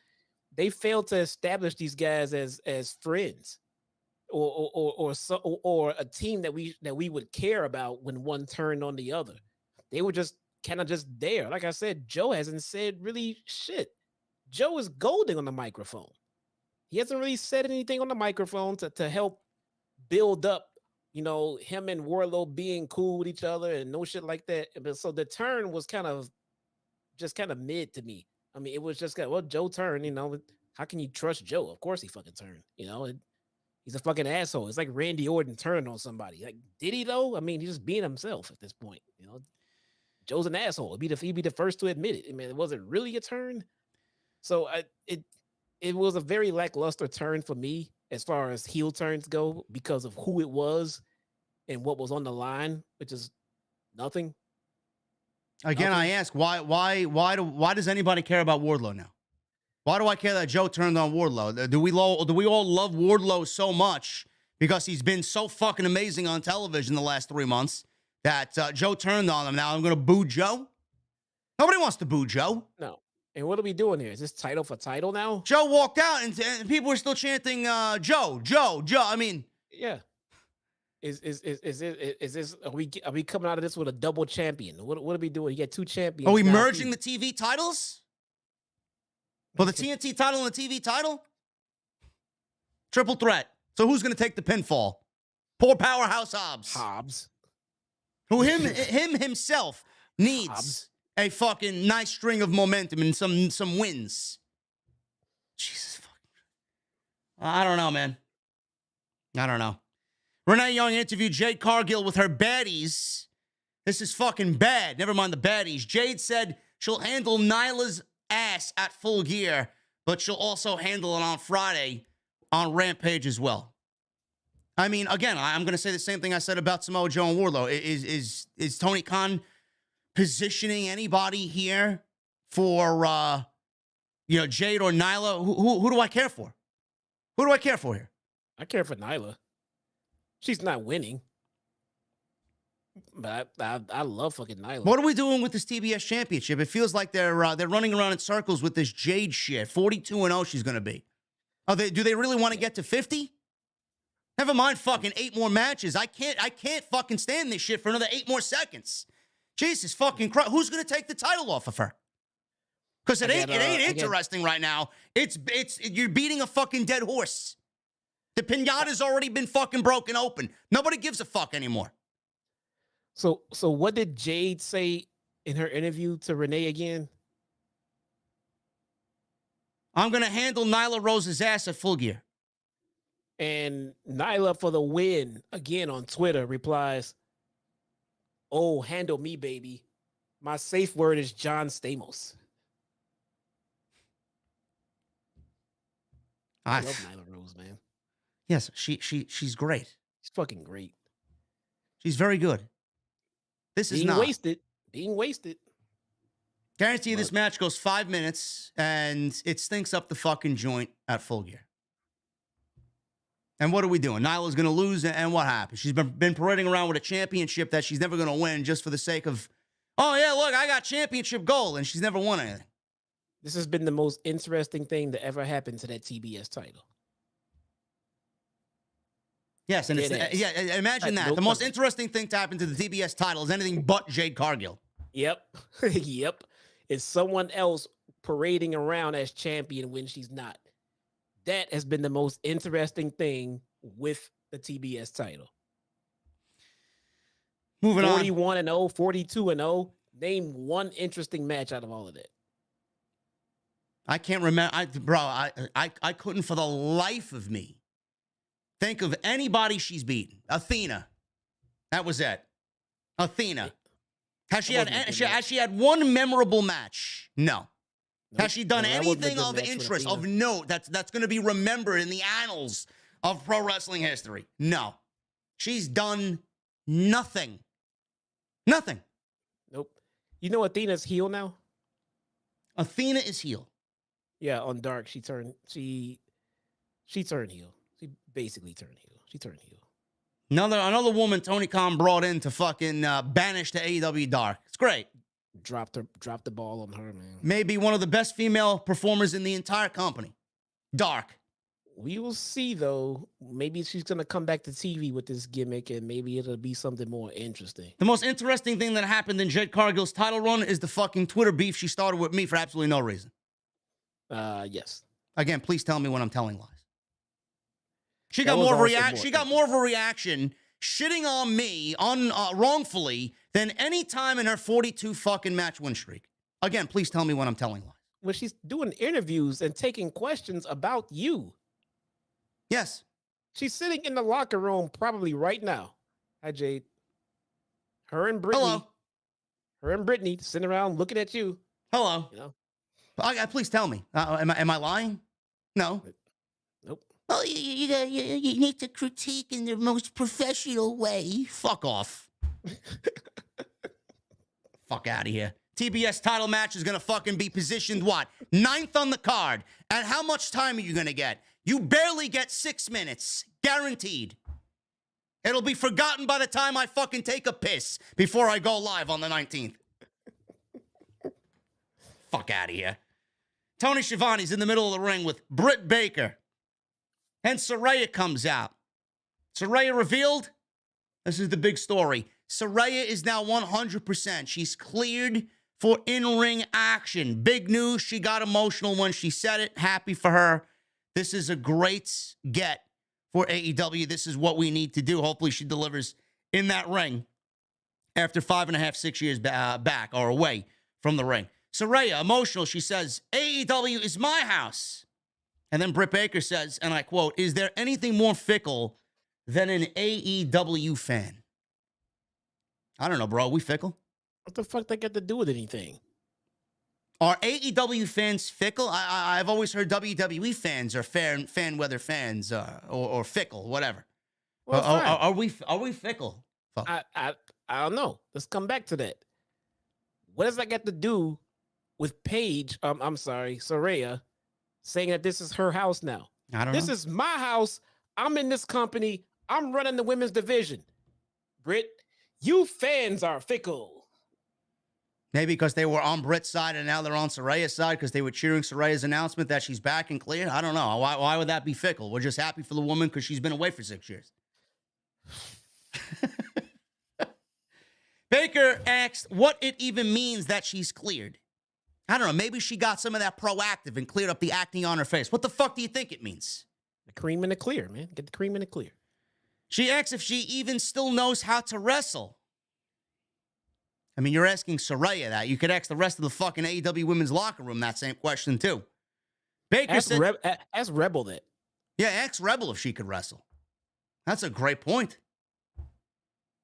they failed to establish these guys as friends or a team that we would care about when one turned on the other. They were just kind of just there. Like I said, Joe hasn't said really shit. Joe is golding on the microphone. He hasn't really said anything on the microphone to help build up, him and Wardlow being cool with each other and no shit like that. But so the turn was kind of mid to me. I mean, it was just Joe turned, how can you trust Joe? Of course he fucking turned, he's a fucking asshole. It's like Randy Orton turning on somebody. Like, did he though? I mean, he's just being himself at this point, Joe's an asshole. He'd be the first to admit it. I mean, was it really a turn? So it was a very lackluster turn for me as far as heel turns go because of who it was and what was on the line, which is nothing. Again, I ask why does anybody care about Wardlow now? Why do I care that Joe turned on Wardlow? Do we all love Wardlow so much because he's been so fucking amazing on television the last 3 months that Joe turned on him? Now I'm going to boo Joe? Nobody wants to boo Joe. No. And what are we doing here? Is this title for title now? Joe walked out and people were still chanting Joe. I mean, yeah. Is this? Are we coming out of this with a double champion? What are we doing? You get two champions. Are we merging the TV titles? Well, the TNT title and the TV title? Triple threat. So who's going to take the pinfall? Poor powerhouse Hobbs. Who himself needs a fucking nice string of momentum and some wins. Jesus fucking. I don't know, man. I don't know. Renee Young interviewed Jade Cargill with her baddies. This is fucking bad. Never mind the baddies. Jade said she'll handle Nyla's ass at Full Gear, but she'll also handle it on Friday on Rampage as well. I mean, again, I'm going to say the same thing I said about Samoa Joe and Wardlow. Is Tony Khan positioning anybody here for, Jade or Nyla? Who do I care for? Who do I care for here? I care for Nyla. She's not winning. But I love fucking Nyla. What are we doing with this TBS championship? It feels like they're running around in circles with this Jade shit. 42-0 she's going to be. Do they really want to get to 50? Never mind fucking 8 more matches. I can't fucking stand this shit for another 8 more seconds. Jesus fucking Christ. Who's going to take the title off of her? Because it ain't interesting right now. It's you're beating a fucking dead horse. The pinata's already been fucking broken open. Nobody gives a fuck anymore. So what did Jade say in her interview to Renee again? I'm going to handle Nyla Rose's ass at Full Gear. And Nyla for the win again on Twitter replies, "Oh, handle me, baby. My safe word is John Stamos." I love Nyla Rose, man. Yes, she's great. She's fucking great. She's very good. This is Being not. wasted. Being wasted. Guarantee you this match goes 5 minutes and it stinks up the fucking joint at Full Gear. And what are we doing? Nyla's going to lose, and what happens? She's been parading around with a championship that she's never going to win just for the sake of, oh, yeah, look, I got championship gold, and she's never won anything. This has been the most interesting thing to ever happen to that TBS title. Yes, and imagine that. Nope. The most interesting thing to happen to the TBS title is anything but Jade Cargill. Yep. Yep. It's someone else parading around as champion when she's not. That has been the most interesting thing with the TBS title. Moving 41 and 0, 42 and 0. Name one interesting match out of all of that. I can't remember. I couldn't for the life of me think of anybody she's beaten. Athena. That was it. Athena. Has she had one memorable match? No. Nope. Has she done anything of interest, of note, that's going to be remembered in the annals of pro wrestling history? No. She's done nothing. Nothing. Nope. You know Athena's heel now? Athena is heel. Yeah, on Dark, she turned heel. She basically turned heel. She turned heel. Another woman Tony Khan brought in to fucking banish to AEW Dark. It's great. Dropped the ball on her, man. Maybe one of the best female performers in the entire company. Dark. We will see, though. Maybe she's going to come back to TV with this gimmick, and maybe it'll be something more interesting. The most interesting thing that happened in Jade Cargill's title run is the fucking Twitter beef she started with me for absolutely no reason. Yes. Again, please tell me when I'm telling lies. She got more of a reaction shitting on me wrongfully than any time in her 42 fucking match win streak. Again, please tell me when I'm telling lies. Well, she's doing interviews and taking questions about you. Yes. She's sitting in the locker room probably right now. Hi, Jade. Her and Brittany. Hello. Her and Brittany sitting around looking at you. Hello. You know? Please tell me. Am I lying? No. Nope. Well, you need to critique in the most professional way. Fuck off. Fuck out of here. TBS title match is going to fucking be positioned, what? 9th on the card. And how much time are you going to get? You barely get 6 minutes. Guaranteed. It'll be forgotten by the time I fucking take a piss before I go live on the 19th. Fuck out of here. Tony Schiavone's in the middle of the ring with Britt Baker. And Saraya comes out. Saraya revealed. This is the big story. Saraya is now 100%. She's cleared for in-ring action. Big news. She got emotional when she said it. Happy for her. This is a great get for AEW. This is what we need to do. Hopefully she delivers in that ring after 5.5, 6 years back or away from the ring. Saraya, emotional. She says, AEW is my house. And then Britt Baker says, and I quote, is there anything more fickle than an AEW fan? I don't know, bro. We fickle? What the fuck that got to do with anything? Are AEW fans fickle? I've always heard WWE fans are fan weather fans or fickle, whatever. Well, are we fickle? I don't know. Let's come back to that. What does that got to do with Paige? Saraya saying that this is her house now? I don't know. This is my house. I'm in this company. I'm running the women's division. Britt, you fans are fickle. Maybe because they were on Britt's side and now they're on Saraya's side because they were cheering Saraya's announcement that she's back and clear. I don't know. Why would that be fickle? We're just happy for the woman because she's been away for 6 years. Baker asked what it even means that she's cleared. I don't know. Maybe she got some of that proactive and cleared up the acne on her face. What the fuck do you think it means? The cream in the clear, man. Get the cream in the clear. She asks if she even still knows how to wrestle. I mean, you're asking Saraya that. You could ask the rest of the fucking AEW women's locker room that same question, too. Baker said... Ask Rebel that. Yeah, ask Rebel if she could wrestle. That's a great point.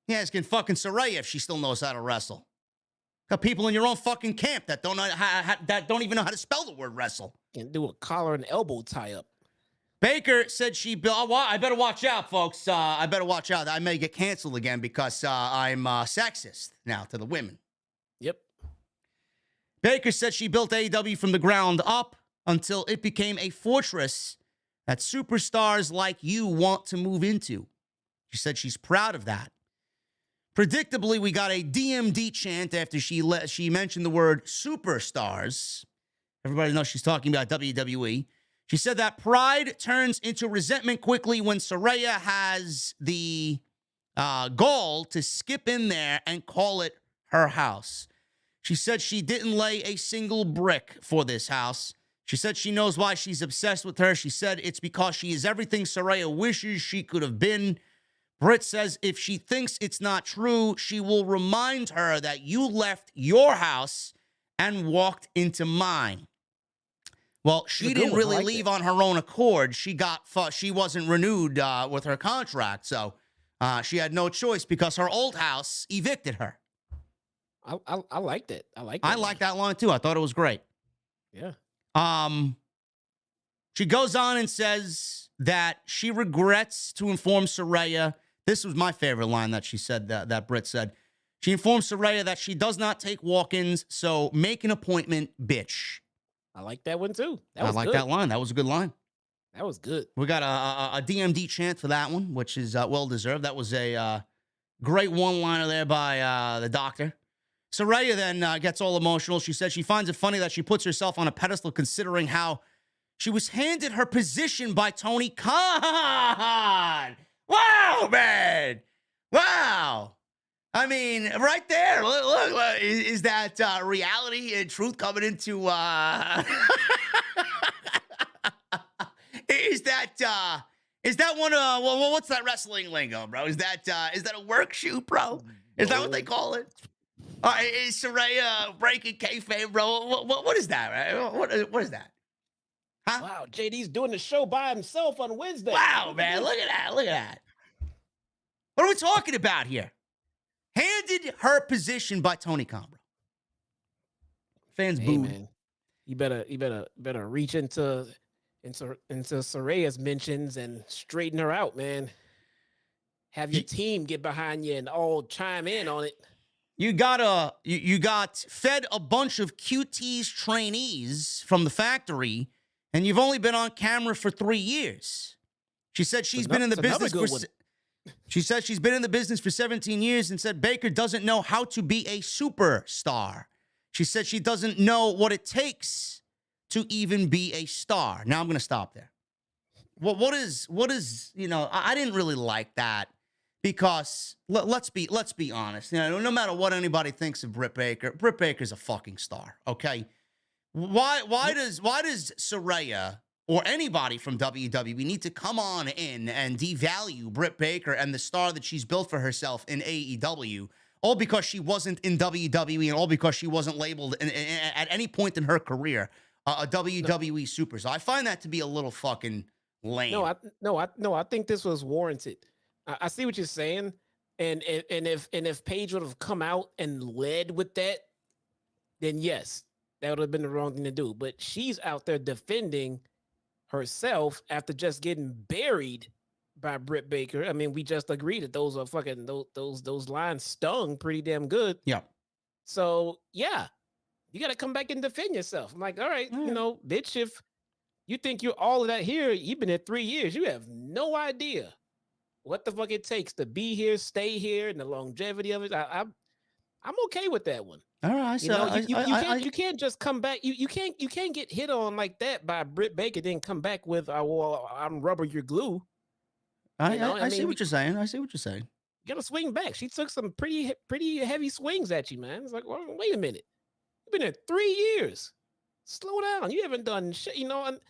You're asking fucking Saraya if she still knows how to wrestle. Got people in your own fucking camp that don't know that don't even know how to spell the word wrestle. And do a collar and elbow tie-up. Baker said she built. I better watch out, folks. I better watch out. I may get canceled again because I'm sexist now to the women. Yep. Baker said she built AEW from the ground up until it became a fortress that superstars like you want to move into. She said she's proud of that. Predictably, we got a DMD chant after she mentioned the word superstars. Everybody knows she's talking about WWE. She said that pride turns into resentment quickly when Saraya has the gall to skip in there and call it her house. She said she didn't lay a single brick for this house. She said she knows why she's obsessed with her. She said it's because she is everything Saraya wishes she could have been. Britt says if she thinks it's not true, she will remind her that you left your house and walked into mine. Well, she didn't really leave on her own accord. She wasn't renewed with her contract, so she had no choice because her old house evicted her. I liked it. I like that line too. I thought it was great. Yeah. She goes on and says that she regrets to inform Saraya. This was my favorite line that she said that Britt said. She informed Saraya that she does not take walk-ins, so make an appointment, bitch. I like that one too. I like that line. That was a good line. That was good. We got a DMD chant for that one, which is well-deserved. That was a great one-liner there by the doctor. Saraya then gets all emotional. She says she finds it funny that she puts herself on a pedestal considering how she was handed her position by Tony Khan. Wow, man. Wow. I mean, right there. Look is that reality and truth coming into... Is that one what's that wrestling lingo, bro? Is that a work shoot, bro? Is that what they call it? Is Saraya breaking kayfabe, bro? What is that, right? What is that? Huh? Wow, JD's doing the show by himself on Wednesday. Wow, man, look at that. What are we talking about here? Handed her position by Tony Khan, bro. Fans booed. Man, you better reach into Saraya's mentions and straighten her out, man. Have your team get behind you and all chime in on it. You got fed a bunch of QT's trainees from the factory, and you've only been on camera for 3 years. She said she's been in the business She said she's been in the business for 17 years and said Baker doesn't know how to be a superstar. She said she doesn't know what it takes to even be a star. Now I'm going to stop there. Well, what is, I didn't really like that because let's be honest. No matter what anybody thinks of Britt Baker's a fucking star, okay? Why does Saraya or anybody from WWE need to come on in and devalue Britt Baker and the star that she's built for herself in AEW, all because she wasn't in WWE and all because she wasn't labeled at any point in her career a WWE superstar? I find that to be a little fucking lame. I think this was warranted. I see what you're saying, and if Paige would have come out and led with that, then yes, that would have been the wrong thing to do. But she's out there defending herself after just getting buried by Britt Baker. I mean, we just agreed that those are fucking those lines stung pretty damn good. Yeah. So yeah, you got to come back and defend yourself. I'm like, all right, bitch, if you think you're all of that here, you've been here 3 years. You have no idea what the fuck it takes to be here, stay here, and the longevity of it. I'm okay with that one. All right, you can't just come back. You can't get hit on like that by Britt Baker, then come back with I'm rubber, you're glue. I see what you're saying. You gotta swing back. She took some pretty heavy swings at you, man. It's like, well, wait a minute. You've been here 3 years. Slow down. You haven't done shit, and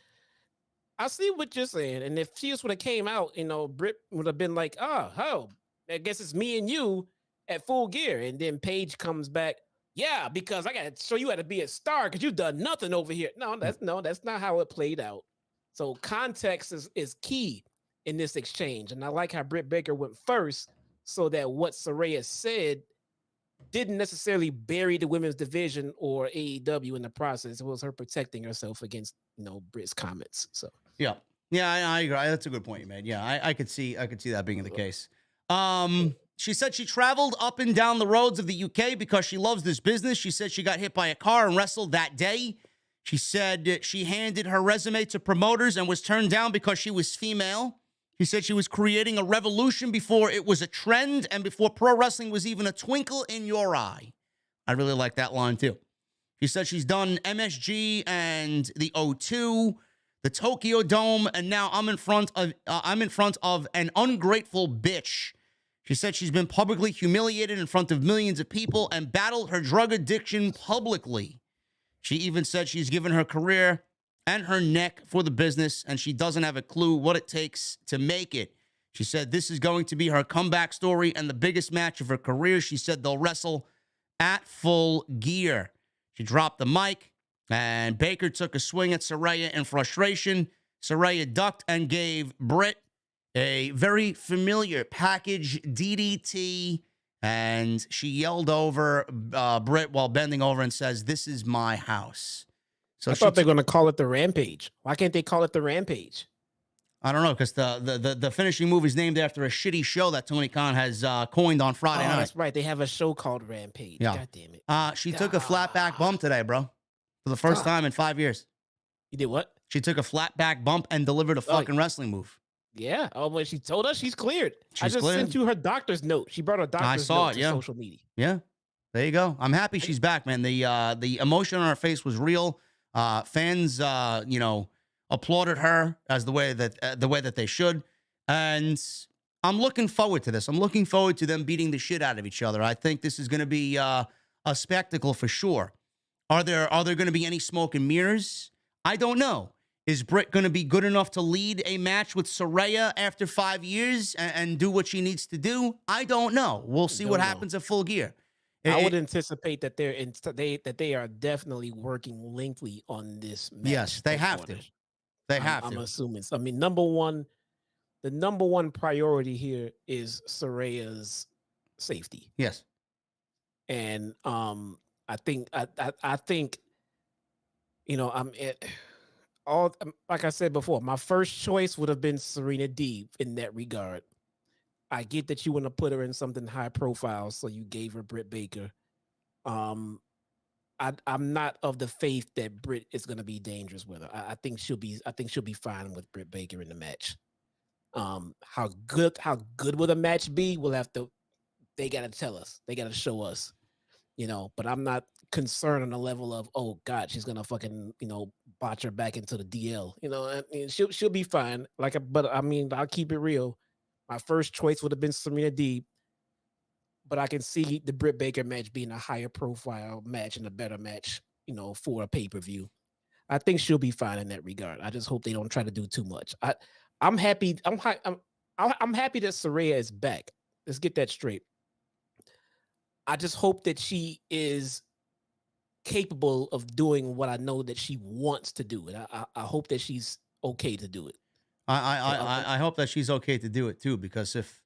I see what you're saying. And if she just would have came out, Britt would have been like, I guess it's me and you at Full Gear. And then Paige comes back. Yeah, because I got to show you how to be a star because you've done nothing over here. No, that's not how it played out. So context is key in this exchange. And I like how Britt Baker went first so that what Saraya said didn't necessarily bury the women's division or AEW in the process. It was her protecting herself against, Britt's comments. So yeah. Yeah, I agree. That's a good point you made. Yeah, I could see that being the case. She said she traveled up and down the roads of the UK because she loves this business. She said she got hit by a car and wrestled that day. She said she handed her resume to promoters and was turned down because she was female. She said she was creating a revolution before it was a trend and before pro wrestling was even a twinkle in your eye. I really like that line too. She said she's done MSG and the O2, the Tokyo Dome, and now I'm in front of an ungrateful bitch. She said she's been publicly humiliated in front of millions of people and battled her drug addiction publicly. She even said she's given her career and her neck for the business, and she doesn't have a clue what it takes to make it. She said this is going to be her comeback story and the biggest match of her career. She said they'll wrestle at Full Gear. She dropped the mic, and Baker took a swing at Saraya in frustration. Saraya ducked and gave Britt a very familiar package DDT, and she yelled over Britt while bending over and says, "This is my house." So I thought they're going to call it the Rampage. Why can't they call it the Rampage? I don't know, because the finishing move is named after a shitty show that Tony Khan has coined on Friday night. That's right. They have a show called Rampage. Yeah. God damn it. She took a flat back bump today, bro, for the first time in 5 years. You did what? She took a flat back bump and delivered a fucking wrestling move. Yeah. Oh, when she told us she's cleared. I She's just cleared. sent you her doctor's note. She brought her doctor's note to social media. Yeah. There you go. I'm happy she's back, man. The emotion on her face was real. Fans, applauded her as the way that they should. And I'm looking forward to this. I'm looking forward to them beating the shit out of each other. I think this is going to be a spectacle for sure. Are there going to be any smoke and mirrors? I don't know. Is Britt going to be good enough to lead a match with Saraya after 5 years and do what she needs to do? I don't know. We'll see what happens at Full Gear. I would anticipate that they are definitely working lengthy on this match. Yes, they have to. I'm assuming. I mean, the number one priority here is Saraya's safety. Yes. And I think like I said before, my first choice would have been Serena Deeb in that regard. I get that you want to put her in something high profile, so you gave her Britt Baker. I'm not of the faith that Britt is going to be dangerous with her. I think she'll be fine with Britt Baker in the match. How good will the match be? They got to tell us. They got to show us. But I'm not concerned on the level of, oh God, she's gonna fucking botch her back into the DL. I mean, she'll be fine. But I mean, I'll keep it real. My first choice would have been Serena Deeb, but I can see the Britt Baker match being a higher profile match and a better match, for a pay-per-view. I think she'll be fine in that regard. I just hope they don't try to do too much. I'm happy. I'm happy that Saraya is back. Let's get that straight. I just hope that she is capable of doing what I know that she wants to do. And I hope that she's okay to do it. I hope that she's okay to do it too, because if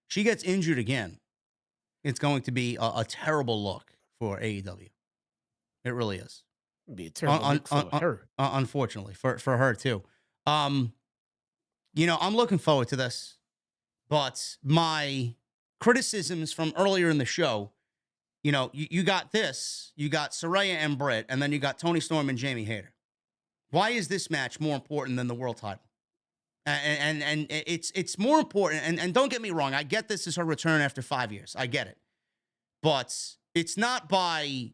she gets injured again, it's going to be a terrible look for AEW. It really is. It'd be a terrible look for her. Unfortunately, for her too. I'm looking forward to this, but my criticisms from earlier in the show, you got this, you got Saraya and Britt, and then you got Toni Storm and Jamie Hayter. Why is this match more important than the world title? And it's more important. And don't get me wrong, I get this is her return after 5 years. I get it. But it's not by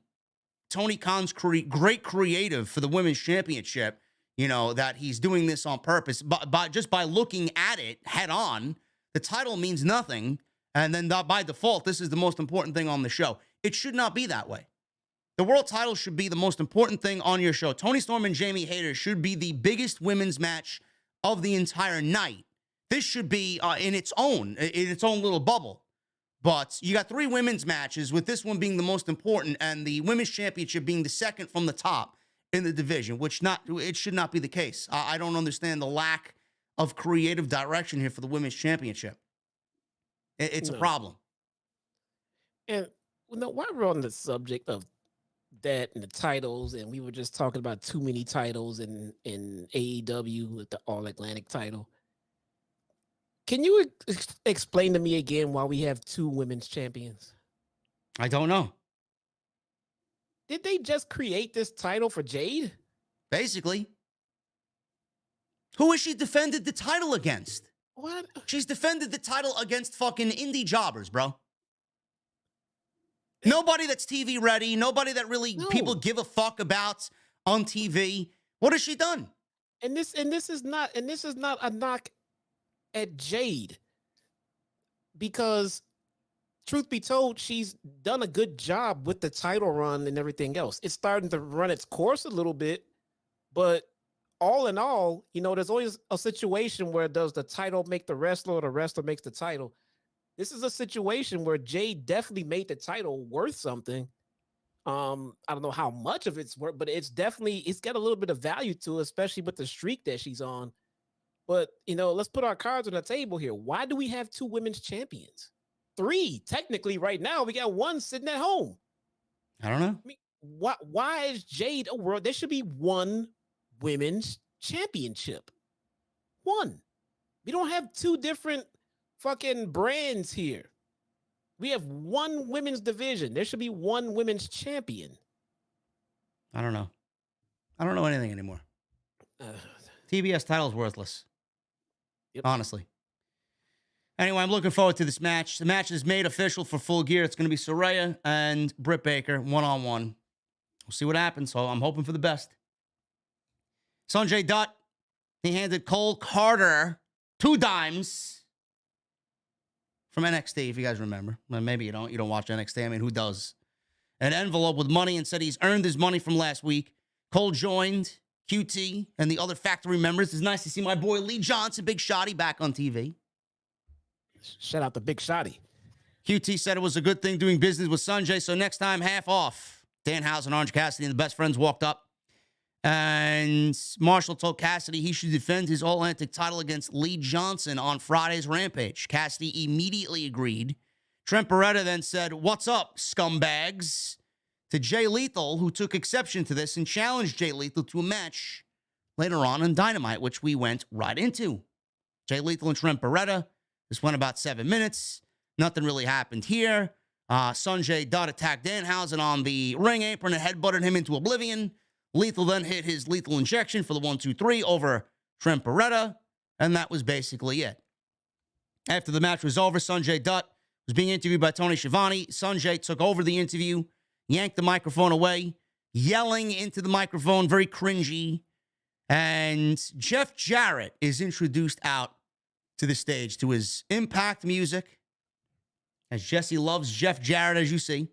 Tony Khan's great creative for the women's championship, that he's doing this on purpose. But just by looking at it head on, the title means nothing. And then by default, this is the most important thing on the show. It should not be that way. The world title should be the most important thing on your show. Toni Storm and Jamie Hayter should be the biggest women's match of the entire night. This should be in its own little bubble. But you got 3 women's matches, with this one being the most important and the women's championship being the second from the top in the division, it should not be the case. I don't understand the lack of creative direction here for the women's championship. It's a problem. And while we're on the subject of that and the titles, and we were just talking about too many titles in AEW with the All Atlantic title. Can you explain to me again why we have 2 women's champions? I don't know. Did they just create this title for Jade? Basically. Who has she defended the title against? What? She's defended the title against fucking indie jobbers, bro. Nobody that's TV ready, nobody that really people give a fuck about on TV. What has she done? And this is not a knock at Jade, because truth be told, she's done a good job with the title run and everything else. It's starting to run its course a little bit, but all in all, you know, there's always a situation where does the title make the wrestler or the wrestler makes the title. This is a situation where Jade definitely made the title worth something. I don't know how much of it's worth, but it's got a little bit of value to it, especially with the streak that she's on. But, you know, let's put our cards on the table here. Why do we have 2 women's champions? 3, technically, right now. We got 1 sitting at home. I don't know. I mean, why is Jade a world? There should be 1 women's championship. 1. We don't have 2 different fucking brands here. We have 1 women's division. There should be 1 women's champion. I don't know. I don't know anything anymore. TBS title's worthless. Yep. Honestly. Anyway, I'm looking forward to this match. The match is made official for Full Gear. It's going to be Saraya and Britt Baker, one-on-one. We'll see what happens. So I'm hoping for the best. Sanjay Dutt, he handed Cole Carter 2 dimes from NXT, if you guys remember. Well, maybe you don't. You don't watch NXT. I mean, who does? An envelope with money and said he's earned his money from last week. Cole joined QT and the other factory members. It's nice to see my boy Lee Johnson, Big Shotty, back on TV. Shout out to Big Shotty. QT said it was a good thing doing business with Sanjay, so next time, half off. Danhausen, Orange Cassidy, and the best friends walked up. And Marshall told Cassidy he should defend his All-Atlantic title against Lee Johnson on Friday's Rampage. Cassidy immediately agreed. Trent Beretta then said, "What's up, scumbags?" to Jay Lethal, who took exception to this and challenged Jay Lethal to a match later on Dynamite, which we went right into. Jay Lethal and Trent Beretta. This went about 7 minutes. Nothing really happened here. Sanjay Dutt attacked Danhausen on the ring apron and headbutted him into oblivion. Lethal then hit his lethal injection for the 1-2-3 over Trent Beretta, and that was basically it. After the match was over, Sanjay Dutt was being interviewed by Tony Schiavone. Sanjay took over the interview, yanked the microphone away, yelling into the microphone, very cringy. And Jeff Jarrett is introduced out to the stage to his Impact music, as Jesse loves Jeff Jarrett, as you see.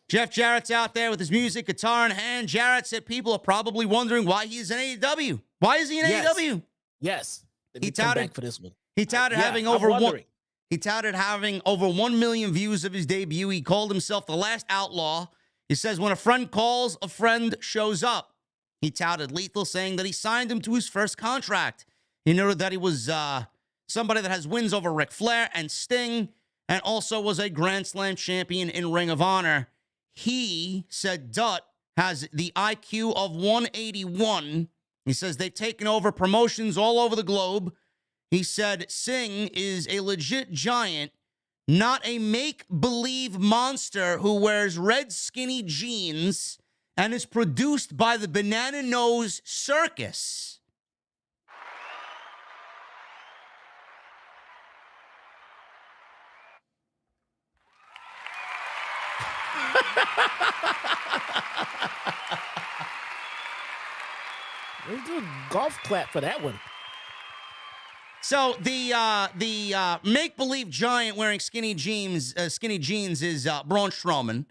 Jeff Jarrett's out there with his music, guitar in hand. Jarrett said people are probably wondering why he's in AEW. Why is he in AEW? Yes. He touted back for this one. He touted having over 1 million views of his debut. He called himself the last outlaw. He says when a friend calls, a friend shows up. He touted Lethal, saying that he signed him to his first contract. He noted that he was somebody that has wins over Ric Flair and Sting, and also was a Grand Slam champion in Ring of Honor. He said Dutt has the IQ of 181. He says they've taken over promotions all over the globe. He said Singh is a legit giant, not a make-believe monster who wears red skinny jeans and is produced by the Banana Nose Circus. Let's do a golf clap for that one. So the make-believe giant wearing skinny jeans is Braun Strowman,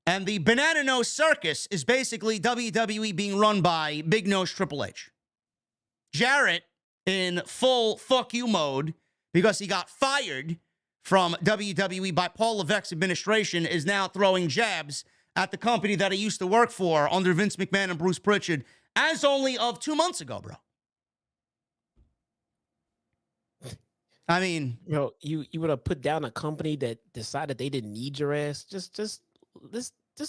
and the Banana Nose Circus is basically WWE being run by Big Nose Triple H. Jarrett, in full fuck you mode, because he got fired from WWE by Paul Levesque's administration, is now throwing jabs at the company that he used to work for under Vince McMahon and Bruce Pritchard as only of 2 months ago, bro. I mean, you would have put down a company that decided they didn't need your ass. Just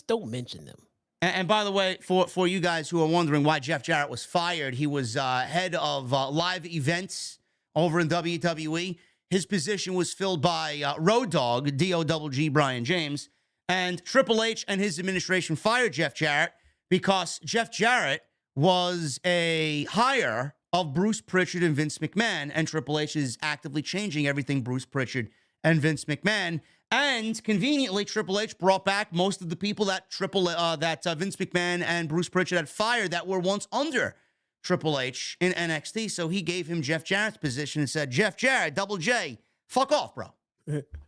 don't mention them. And by the way, for you guys who are wondering why Jeff Jarrett was fired, he was head of live events over in WWE. His position was filled by Road Dogg, D-O-G-G, Brian James. And Triple H and his administration fired Jeff Jarrett because Jeff Jarrett was a hire of Bruce Pritchard and Vince McMahon. And Triple H is actively changing everything Bruce Pritchard and Vince McMahon. And conveniently, Triple H brought back most of the people that Vince McMahon and Bruce Pritchard had fired that were once under Triple H in NXT. So he gave him Jeff Jarrett's position and said, Jeff Jarrett, Double J, fuck off, bro.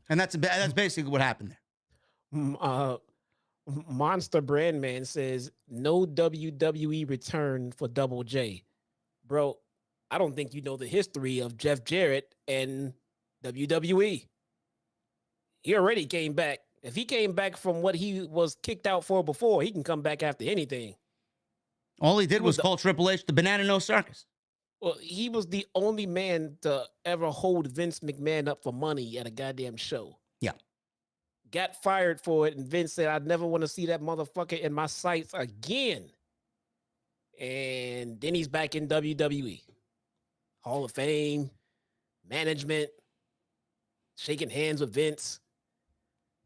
And that's basically what happened there. Monster Brand Man says, no WWE return for Double J. Bro, I don't think you know the history of Jeff Jarrett and WWE. He already came back. If he came back from what he was kicked out for before, he can come back after anything. All he did was call Triple H the Banana Nose Circus. Well, he was the only man to ever hold Vince McMahon up for money at a goddamn show. Yeah. Got fired for it, and Vince said, I never want to see that motherfucker in my sights again. And then he's back in WWE. Hall of Fame, management, shaking hands with Vince.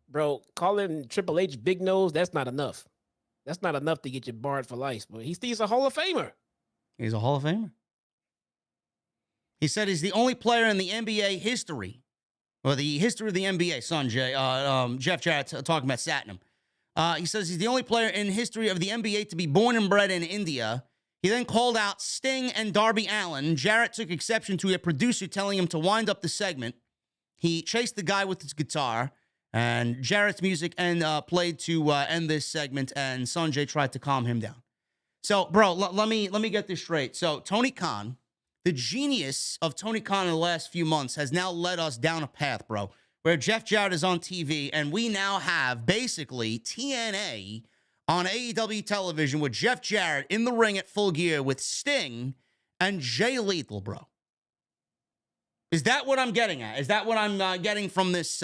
Bro, calling Triple H Big Nose, that's not enough. That's not enough to get you barred for life. But he's a Hall of Famer. He's a Hall of Famer. He said he's the only player in the NBA history, or the history of the NBA, Sanjay, Jeff Jarrett talking about Satnam. He says he's the only player in history of the NBA to be born and bred in India. He then called out Sting and Darby Allin. Jarrett took exception to a producer telling him to wind up the segment. He chased the guy with his guitar, and Jarrett's music played to end this segment, and Sanjay tried to calm him down. So, bro, let me get this straight. So, Tony Khan, the genius of Tony Khan in the last few months, has now led us down a path, bro, where Jeff Jarrett is on TV, and we now have basically TNA on AEW television with Jeff Jarrett in the ring at Full Gear with Sting and Jay Lethal, bro. Is that what I'm getting at? Is that what I'm getting from this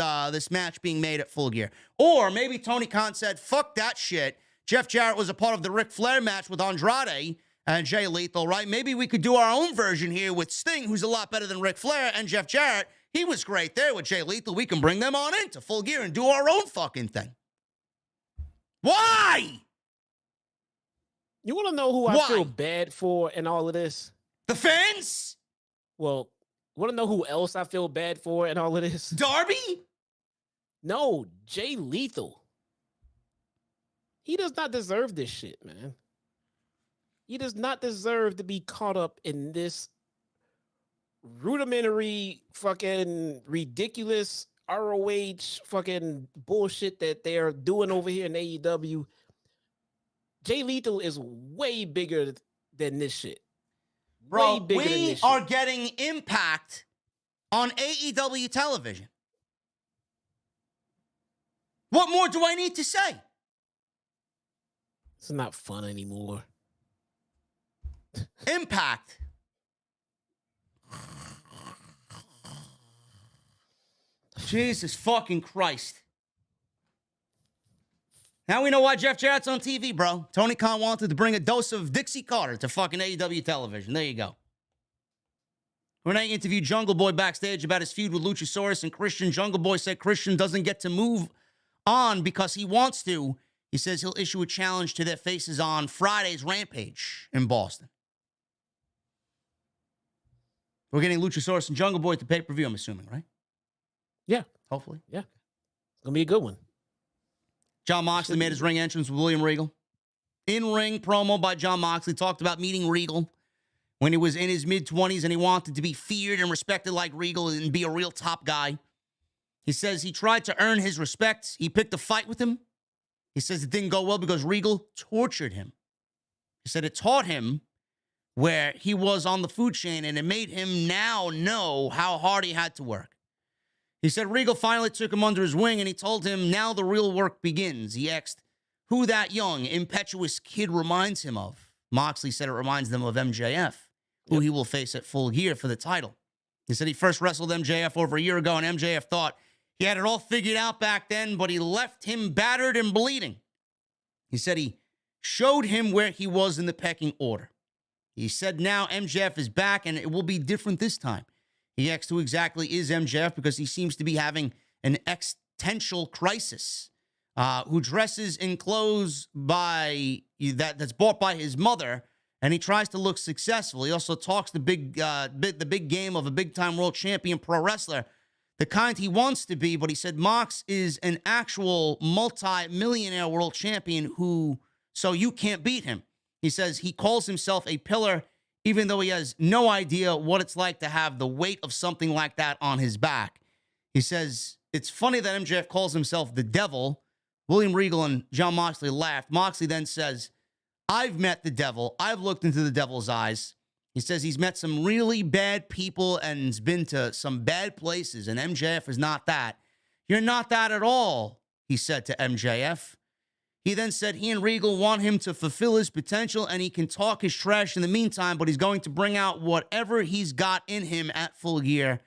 match being made at Full Gear? Or maybe Tony Khan said, fuck that shit. Jeff Jarrett was a part of the Ric Flair match with Andrade and Jay Lethal, right? Maybe we could do our own version here with Sting, who's a lot better than Ric Flair, and Jeff Jarrett. He was great there with Jay Lethal. We can bring them on into Full Gear and do our own fucking thing. Why? You want to know who I feel bad for in all of this? The fans? Well, want to know who else I feel bad for in all of this? Darby? No, Jay Lethal. He does not deserve this shit, man. He does not deserve to be caught up in this rudimentary, fucking ridiculous ROH fucking bullshit that they're doing over here in AEW. Jay Lethal is way bigger than this shit. Bro, we are getting Impact on AEW television. What more do I need to say? It's not fun anymore. Impact. Jesus fucking Christ. Now we know why Jeff Jarrett's on TV, bro. Tony Khan wanted to bring a dose of Dixie Carter to fucking AEW television. There you go. Renee interviewed Jungle Boy backstage about his feud with Luchasaurus and Christian. Jungle Boy said Christian doesn't get to move on because he wants to. He says he'll issue a challenge to their faces on Friday's Rampage in Boston. We're getting Luchasaurus and Jungle Boy at the pay-per-view, I'm assuming, right? Yeah. Hopefully. Yeah. It's going to be a good one. John Moxley made his ring entrance with William Regal. In-ring promo by John Moxley talked about meeting Regal when he was in his mid-20s and he wanted to be feared and respected like Regal and be a real top guy. He says he tried to earn his respect. He picked a fight with him. He says it didn't go well because Regal tortured him. He said it taught him where he was on the food chain and it made him now know how hard he had to work. He said Regal finally took him under his wing and he told him now the real work begins. He asked who that young, impetuous kid reminds him of. Moxley said it reminds them of MJF, who he will face at Full Gear for the title. He said he first wrestled MJF over a year ago and MJF thought he had it all figured out back then, but he left him battered and bleeding. He said he showed him where he was in the pecking order. He said now MJF is back and it will be different this time. He asked who exactly is MJF because he seems to be having an existential crisis. Who dresses in clothes that's bought by his mother, and he tries to look successful. He also talks the big game of a big-time world champion pro wrestler, the kind he wants to be, but he said Mox is an actual multi-millionaire world champion so you can't beat him. He says he calls himself a pillar, even though he has no idea what it's like to have the weight of something like that on his back. He says, it's funny that MJF calls himself the devil. William Regal and Jon Moxley laughed. Moxley then says, I've met the devil. I've looked into the devil's eyes. He says he's met some really bad people and has been to some bad places, and MJF is not that. You're not that at all, he said to MJF. He then said he and Regal want him to fulfill his potential, and he can talk his trash in the meantime, but he's going to bring out whatever he's got in him at Full Gear.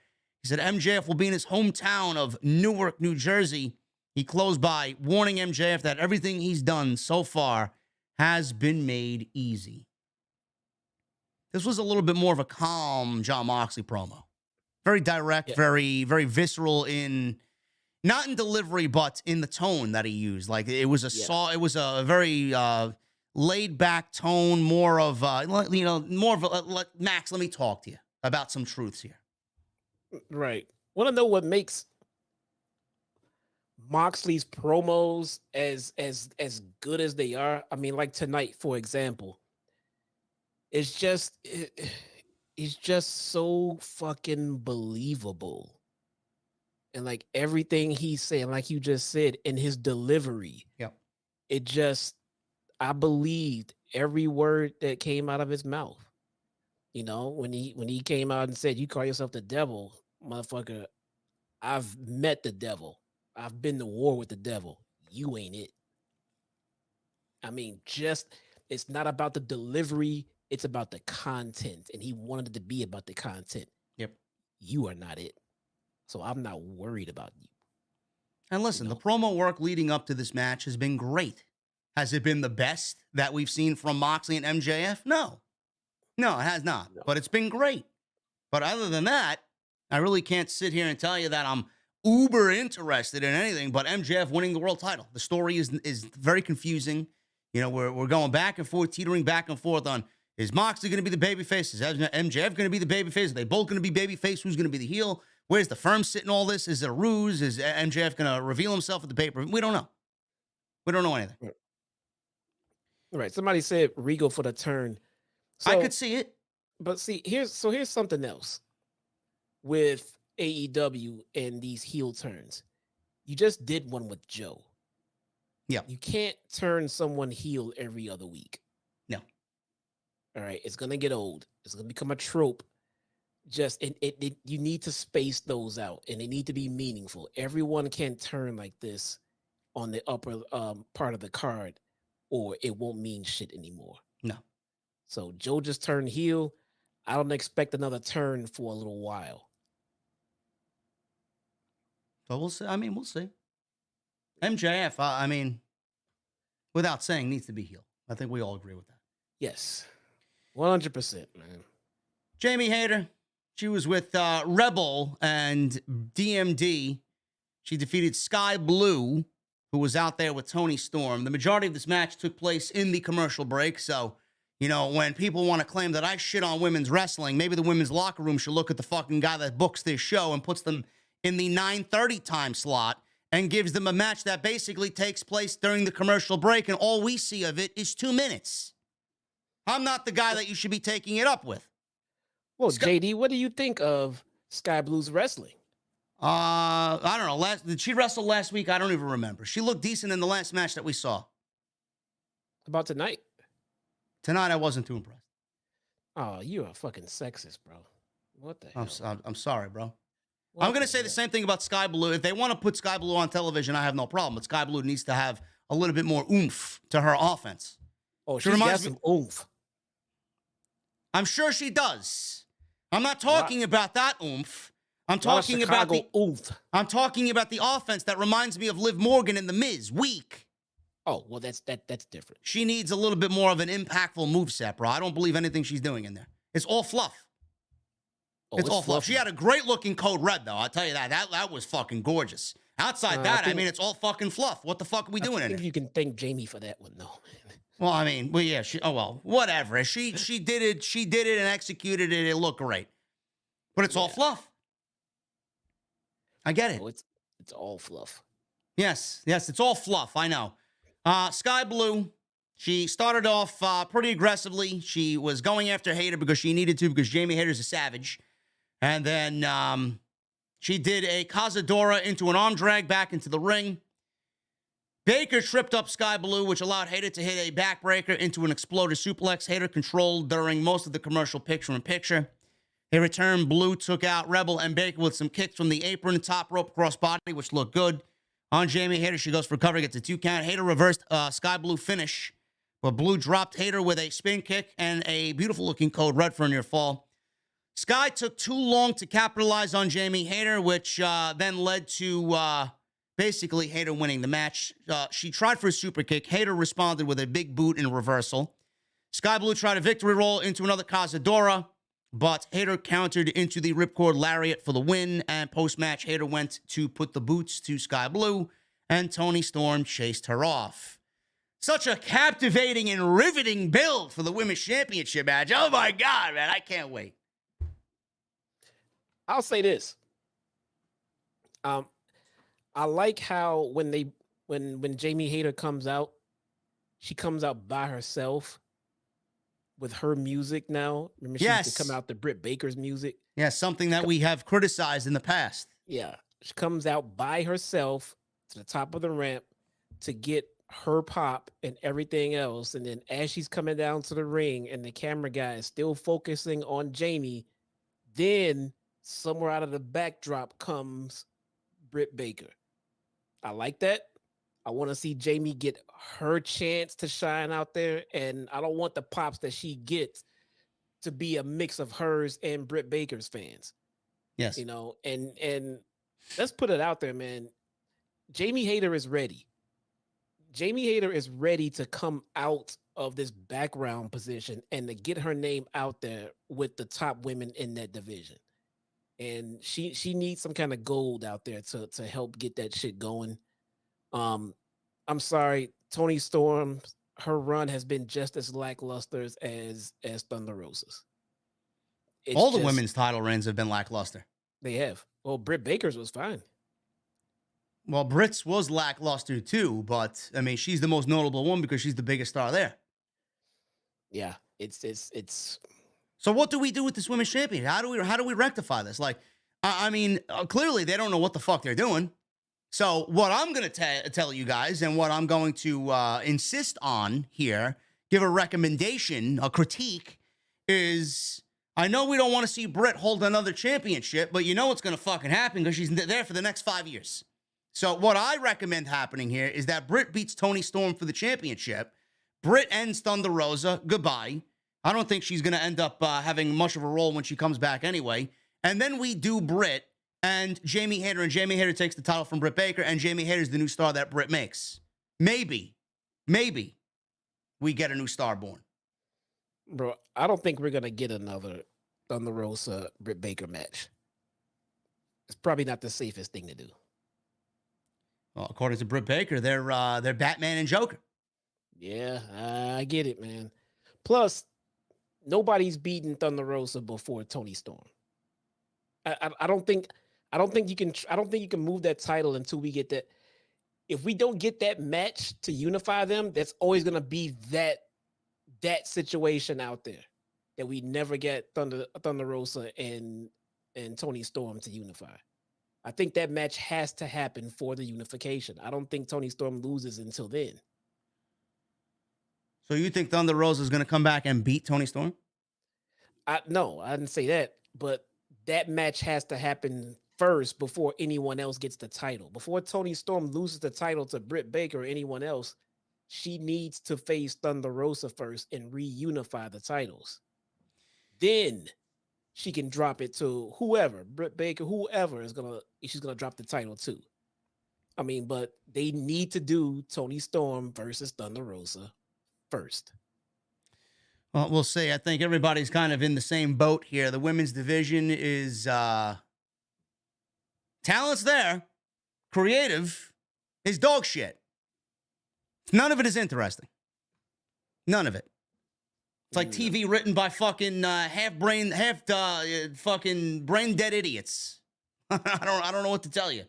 He said MJF will be in his hometown of Newark, New Jersey. He closed by warning MJF that everything he's done so far has been made easy. This was a little bit more of a calm Jon Moxley promo. Very direct, very, very visceral not in delivery, but in the tone that he used. Like it was a very laid back tone, more of Max, let me talk to you about some truths here. Right. Want to know what makes Moxley's promos as good as they are? I mean, like tonight, for example, he's just so fucking believable. And like everything he's saying, like you just said, in his delivery, I believed every word that came out of his mouth. You know, when he came out and said, you call yourself the devil, motherfucker, I've met the devil. I've been to war with the devil. You ain't it. I mean, it's not about the delivery. It's about the content. And he wanted it to be about the content. Yep. You are not it. So I'm not worried about you. And listen, the promo work leading up to this match has been great. Has it been the best that we've seen from Moxley and MJF? No. No, it has not. No. But it's been great. But other than that, I really can't sit here and tell you that I'm uber interested in anything but MJF winning the world title. The story is very confusing. You know, we're going back and forth, teetering back and forth on, is Moxley going to be the babyface? Is MJF going to be the babyface? Are they both going to be babyface? Who's going to be the heel? Where's the firm sitting all this? Is it a ruse? Is MJF going to reveal himself at the paper? We don't know. We don't know anything. Right. Somebody said Regal for the turn. So, I could see it. But see, here's something else with AEW and these heel turns. You just did one with Joe. Yeah. You can't turn someone heel every other week. No. All right. It's going to get old. It's going to become a trope. You need to space those out, and they need to be meaningful. Everyone can't turn like this on the upper part of the card, or it won't mean shit anymore. No. So Joe just turned heel. I don't expect another turn for a little while. So we'll see. I mean, we'll see. MJF, I mean, without saying, needs to be heel. I think we all agree with that. Yes. 100%, man. Jamie Hayter, she was with Rebel and DMD. She defeated Sky Blue, who was out there with Tony Storm. The majority of this match took place in the commercial break. So, you know, when people want to claim that I shit on women's wrestling, maybe the women's locker room should look at the fucking guy that books this show and puts them in the 9:30 time slot and gives them a match that basically takes place during the commercial break, and all we see of it is 2 minutes. I'm not the guy that you should be taking it up with. Well, JD, what do you think of Sky Blue's wrestling? I don't know. Did she wrestle last week? I don't even remember. She looked decent in the last match that we saw. About tonight? Tonight, I wasn't too impressed. Oh, you're a fucking sexist, bro. What the hell? I'm sorry, bro. I'm going to say the same thing about Sky Blue. If they want to put Sky Blue on television, I have no problem. But Sky Blue needs to have a little bit more oomph to her offense. Oh, she's got some oomph. I'm sure she does. I'm not talking about that oomph. I'm talking about the oomph. I'm talking about the offense that reminds me of Liv Morgan and The Miz. Weak. Oh, well, that's different. She needs a little bit more of an impactful moveset, bro. I don't believe anything she's doing in there. It's all fluff. Oh, It's all fluff. fluffy. She had a great looking code red, though. I'll tell you that. That was fucking gorgeous. Outside that, I mean, it's all fucking fluff. What the fuck are we doing I in think it? you can thank Jamie for that one, though. Well, I mean, well, yeah. Whatever. She did it. She did it and executed it. It looked great. But it's all fluff. I get it. Oh, it's all fluff. Yes, it's all fluff. I know. Sky Blue, she started off pretty aggressively. She was going after Hayter because she needed to, because Jamie Hayter's a savage. And then she did a Cazadora into an arm drag back into the ring. Baker tripped up Sky Blue, which allowed Hayter to hit a backbreaker into an exploder suplex. Hayter controlled during most of the commercial picture-in-picture. They returned. Blue took out Rebel and Baker with some kicks from the apron, top rope, crossbody, which looked good. On Jamie Hayter, she goes for cover, gets a 2 count. Hayter reversed Sky Blue finish, but Blue dropped Hayter with a spin kick and a beautiful-looking code red for a near fall. Sky took too long to capitalize on Jamie Hayter, which then led to basically Hayter winning the match. She tried for a super kick. Hayter responded with a big boot in reversal. Sky Blue tried a victory roll into another Cazadora, but Hayter countered into the ripcord lariat for the win, and post-match, Hayter went to put the boots to Sky Blue, and Toni Storm chased her off. Such a captivating and riveting build for the Women's Championship match. Oh my God, man, I can't wait. I'll say this. I like how when Jamie Hayter comes out, she comes out by herself with her music now. Remember, she used to come out to Britt Baker's music. Yeah, something that we have criticized in the past. Yeah, she comes out by herself to the top of the ramp to get her pop and everything else. And then as she's coming down to the ring and the camera guy is still focusing on Jamie, then somewhere out of the backdrop comes Britt Baker. I like that. I want to see Jamie get her chance to shine out there, and I don't want the pops that she gets to be a mix of hers and Britt Baker's fans. Yes. You know, and let's put it out there, man. Jamie Hayter is ready. Jamie Hayter is ready to come out of this background position and to get her name out there with the top women in that division. And she needs some kind of gold out there to help get that shit going. I'm sorry, Toni Storm, her run has been just as lackluster as Thunder Rosa's. All the women's title reigns have been lackluster. They have. Well, Britt Baker's was fine. Well, Britt's was lackluster too, but I mean, she's the most notable one because she's the biggest star there. Yeah, it's. So what do we do with this women's champion? How do we rectify this? Like, I mean, clearly they don't know what the fuck they're doing. So what I'm going to tell you guys, and what I'm going to insist on here, give a recommendation, a critique, is I know we don't want to see Britt hold another championship, but you know what's going to fucking happen because she's there for the next 5 years. So what I recommend happening here is that Britt beats Toni Storm for the championship. Britt ends Thunder Rosa. Goodbye. I don't think she's going to end up having much of a role when she comes back anyway. And then we do Britt and Jamie Hayter, and Jamie Hayter takes the title from Britt Baker, and Jamie Hayter's the new star that Britt makes. Maybe we get a new star born. Bro, I don't think we're going to get another Thunder Rosa Britt Baker match. It's probably not the safest thing to do. Well, according to Britt Baker, they're Batman and Joker. Yeah, I get it, man. Plus, nobody's beaten Thunder Rosa before Toni Storm. I don't think you can move that title until we get that. If we don't get that match to unify them, that's always gonna be that situation out there that we never get Thunder Rosa and Toni Storm to unify. I think that match has to happen for the unification. I don't think Toni Storm loses until then. So you think Thunder Rosa is going to come back and beat Toni Storm? No, I didn't say that, but that match has to happen first before anyone else gets the title. Before Toni Storm loses the title to Britt Baker or anyone else, she needs to face Thunder Rosa first and reunify the titles. Then she can drop it to whoever, Britt Baker, whoever she's gonna drop the title to. I mean, but they need to do Tony Storm versus Thunder Rosa first. Well, we'll see. I think everybody's kind of in the same boat here. The women's division is talent's there. Creative is dog shit. None of it is interesting. None of it. It's like TV written by fucking fucking brain dead idiots. I don't know what to tell you.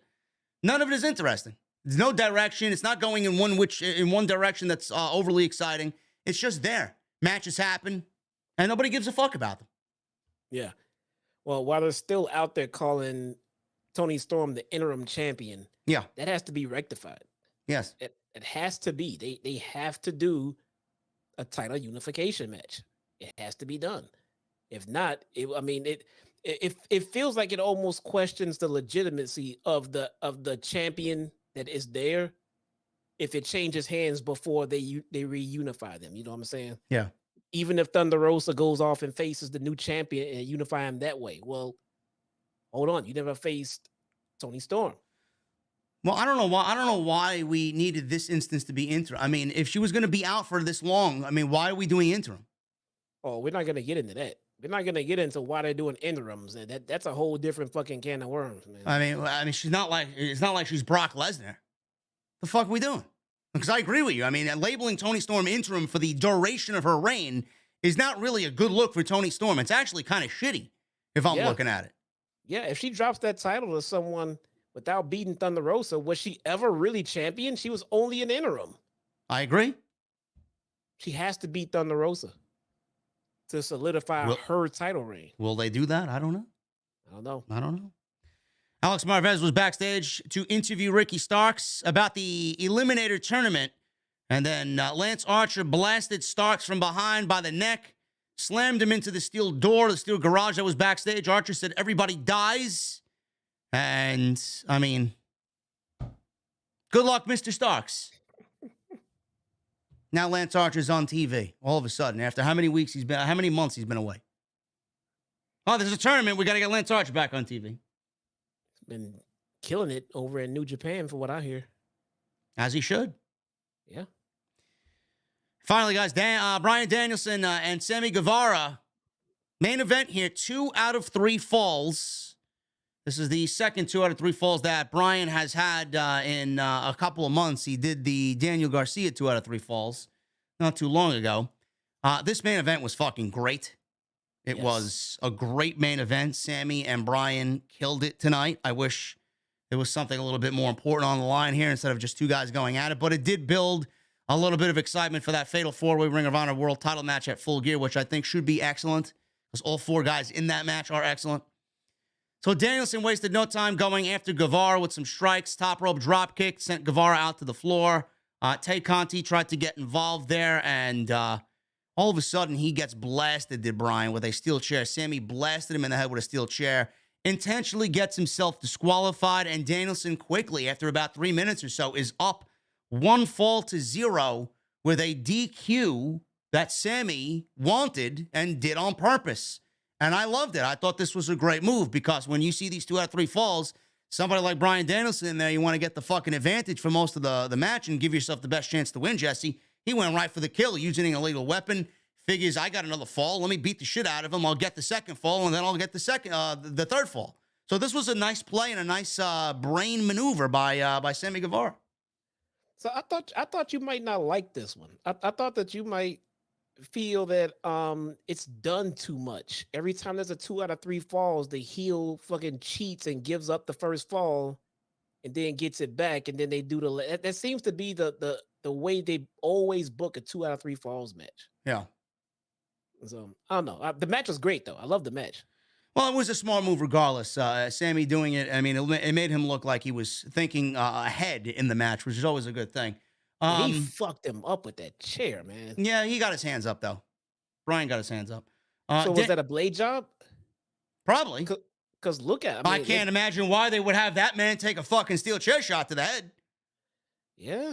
None of it is interesting. There's no direction. It's not going in one direction that's overly exciting. It's just there. Matches happen, and nobody gives a fuck about them. Yeah. Well, while they're still out there calling Tony Storm the interim champion, Yeah. that has to be rectified. Yes. It has to be. They have to do a title unification match. It has to be done. If not, it feels like it almost questions the legitimacy of the champion that is there if it changes hands before they reunify them. You know what I'm saying? Yeah. Even if Thunder Rosa goes off and faces the new champion and unify him that way. Well, hold on. You never faced Tony Storm. Well, I don't know why we needed this instance to be interim. I mean, if she was going to be out for this long, I mean, why are we doing interim? Oh, we're not going to get into that. We're not going to get into why they're doing interims. That's a whole different fucking can of worms, man. I mean, it's not like she's Brock Lesnar. The fuck are we doing? Because I agree with you. I mean, labeling Tony Storm interim for the duration of her reign is not really a good look for Tony Storm. It's actually kind of shitty if I'm looking at it. Yeah, if she drops that title to someone without beating Thunder Rosa, was she ever really champion? She was only an interim. I agree. She has to beat Thunder Rosa to solidify her title reign. Will they do that? I don't know. I don't know. Alex Marvez was backstage to interview Ricky Starks about the Eliminator tournament. And then Lance Archer blasted Starks from behind by the neck, slammed him into the steel door, the steel garage that was backstage. Archer said, "Everybody dies." And, I mean, good luck, Mr. Starks. Now Lance Archer's on TV all of a sudden after how many months he's been away. Oh, there's a tournament. We got to get Lance Archer back on TV. Been killing it over in New Japan for what I hear. As he should. Yeah. Finally, guys, Bryan Danielson and Sammy Guevara. Main event here, 2 out of 3 falls. This is the second 2 out of 3 falls that Bryan has had in a couple of months. He did the Daniel Garcia 2 out of 3 falls not too long ago. This main event was fucking great. It was a great main event. Sammy and Bryan killed it tonight. I wish there was something a little bit more important on the line here instead of just 2 guys going at it. But it did build a little bit of excitement for that Fatal 4-Way Ring of Honor World title match at Full Gear, which I think should be excellent because all 4 guys in that match are excellent. So Danielson wasted no time going after Guevara with some strikes, top rope drop kick, sent Guevara out to the floor. Tay Conti tried to get involved there, and all of a sudden he gets blasted, did Bryan, with a steel chair. Sammy blasted him in the head with a steel chair, intentionally gets himself disqualified, and Danielson quickly, after about 3 minutes or so, is up 1-0 with a DQ that Sammy wanted and did on purpose. And I loved it. I thought this was a great move because when you see these 2 out of 3 falls, somebody like Bryan Danielson in there, you want to get the fucking advantage for most of the match and give yourself the best chance to win, Jesse. He went right for the kill, using an illegal weapon. Figures, I got another fall. Let me beat the shit out of him. I'll get the second fall, and then I'll get the third fall. So this was a nice play and a nice brain maneuver by Sammy Guevara. So I thought you might not like this one. I thought that you might feel that it's done too much. Every time there's a 2 out of 3 falls, the heel fucking cheats and gives up the first fall and then gets it back, and then they do that seems to be the way they always book a 2 out of 3 falls match. Yeah. So I don't know. The match was great though. I love the match. Well, it was a smart move regardless. Sammy doing it, I mean, it made him look like he was thinking ahead in the match, which is always a good thing. He fucked him up with that chair, man. Yeah, he got his hands up, though. Bryan got his hands up. So was that a blade job? Probably. Because look at it. I can't imagine why they would have that man take a fucking steel chair shot to the head. Yeah.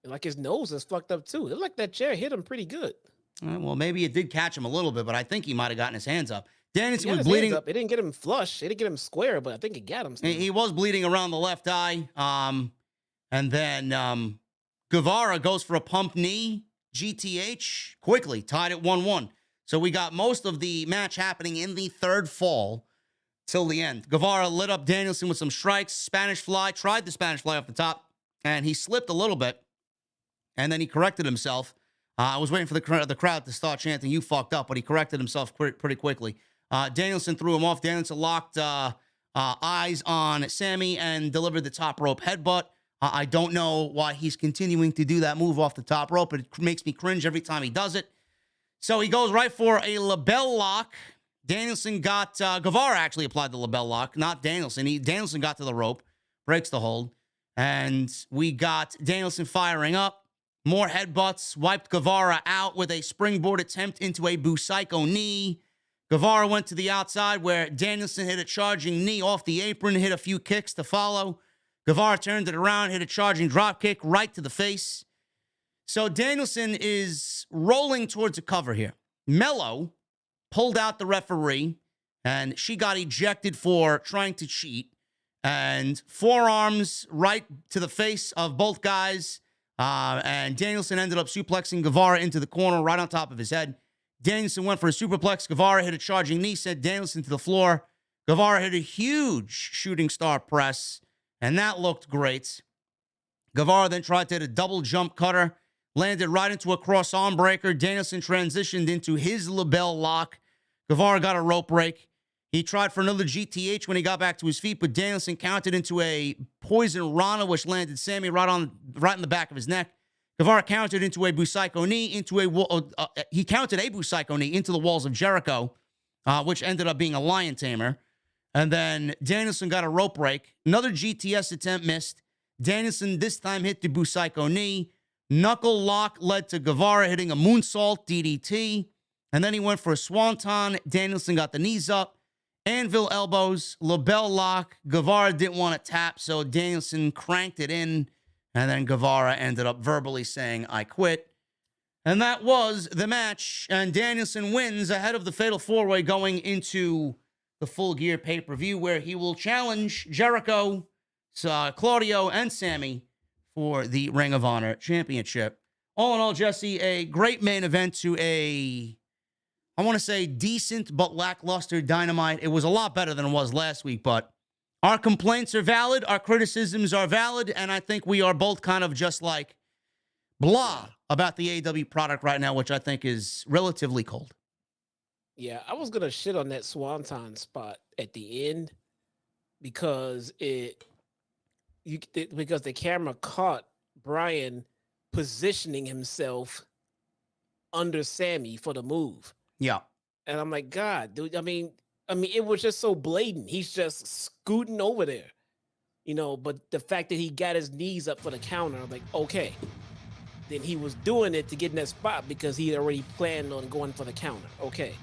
And like his nose is fucked up, too. It looked like that chair hit him pretty good. Well, maybe it did catch him a little bit, but I think he might have gotten his hands up. Danielson was bleeding. It didn't get him flush. It didn't get him square, but I think it got him. He was bleeding around the left eye. And then Guevara goes for a pump knee. GTH quickly tied at 1-1. So we got most of the match happening in the third fall till the end. Guevara lit up Danielson with some strikes. Spanish fly. Tried the Spanish fly off the top. And he slipped a little bit. And then he corrected himself. I was waiting for the crowd to start chanting, "You fucked up," but he corrected himself pretty quickly. Danielson threw him off. Danielson locked eyes on Sammy and delivered the top rope headbutt. I don't know why he's continuing to do that move off the top rope. It makes me cringe every time he does it. So he goes right for a label lock. Danielson got, Guevara actually applied the label lock, not Danielson. Danielson got to the rope, breaks the hold. And we got Danielson firing up. More headbutts, wiped Guevara out with a springboard attempt into a Busaiku knee. Guevara went to the outside where Danielson hit a charging knee off the apron, hit a few kicks to follow. Guevara turned it around, hit a charging drop kick right to the face. So Danielson is rolling towards a cover here. Mello pulled out the referee, and she got ejected for trying to cheat. And forearms right to the face of both guys. And Danielson ended up suplexing Guevara into the corner right on top of his head. Danielson went for a superplex. Guevara hit a charging knee, sent Danielson to the floor. Guevara hit a huge shooting star press, and that looked great. Guevara then tried to hit a double jump cutter, landed right into a cross arm breaker. Danielson transitioned into his label lock. Guevara got a rope break. He tried for another GTH when he got back to his feet, but Danielson countered into a poison Rana, which landed Sammy right in the back of his neck. Guevara countered into a Busaiku knee, he counted a Busaiku knee into the walls of Jericho, which ended up being a lion tamer. And then Danielson got a rope break. Another GTS attempt missed. Danielson this time hit the Busaiku knee. Knuckle lock led to Guevara hitting a moonsault DDT. And then he went for a swanton. Danielson got the knees up. Anvil elbows, label lock. Guevara didn't want to tap, so Danielson cranked it in. And then Guevara ended up verbally saying, "I quit." And that was the match. And Danielson wins ahead of the Fatal 4-Way going into the Full Gear pay-per-view, where he will challenge Jericho, Claudio, and Sammy for the Ring of Honor Championship. All in all, Jesse, a great main event to I want to say decent but lackluster Dynamite. It was a lot better than it was last week, but our complaints are valid, our criticisms are valid, and I think we are both kind of just like blah about the AEW product right now, which I think is relatively cold. Yeah, I was gonna shit on that swanton spot at the end because because the camera caught Bryan positioning himself under Sammy for the move. Yeah. And I'm like, God, dude, I mean, it was just so blatant. He's just scooting over there, but the fact that he got his knees up for the counter, I'm like, okay. Then he was doing it to get in that spot because he already planned on going for the counter. Okay.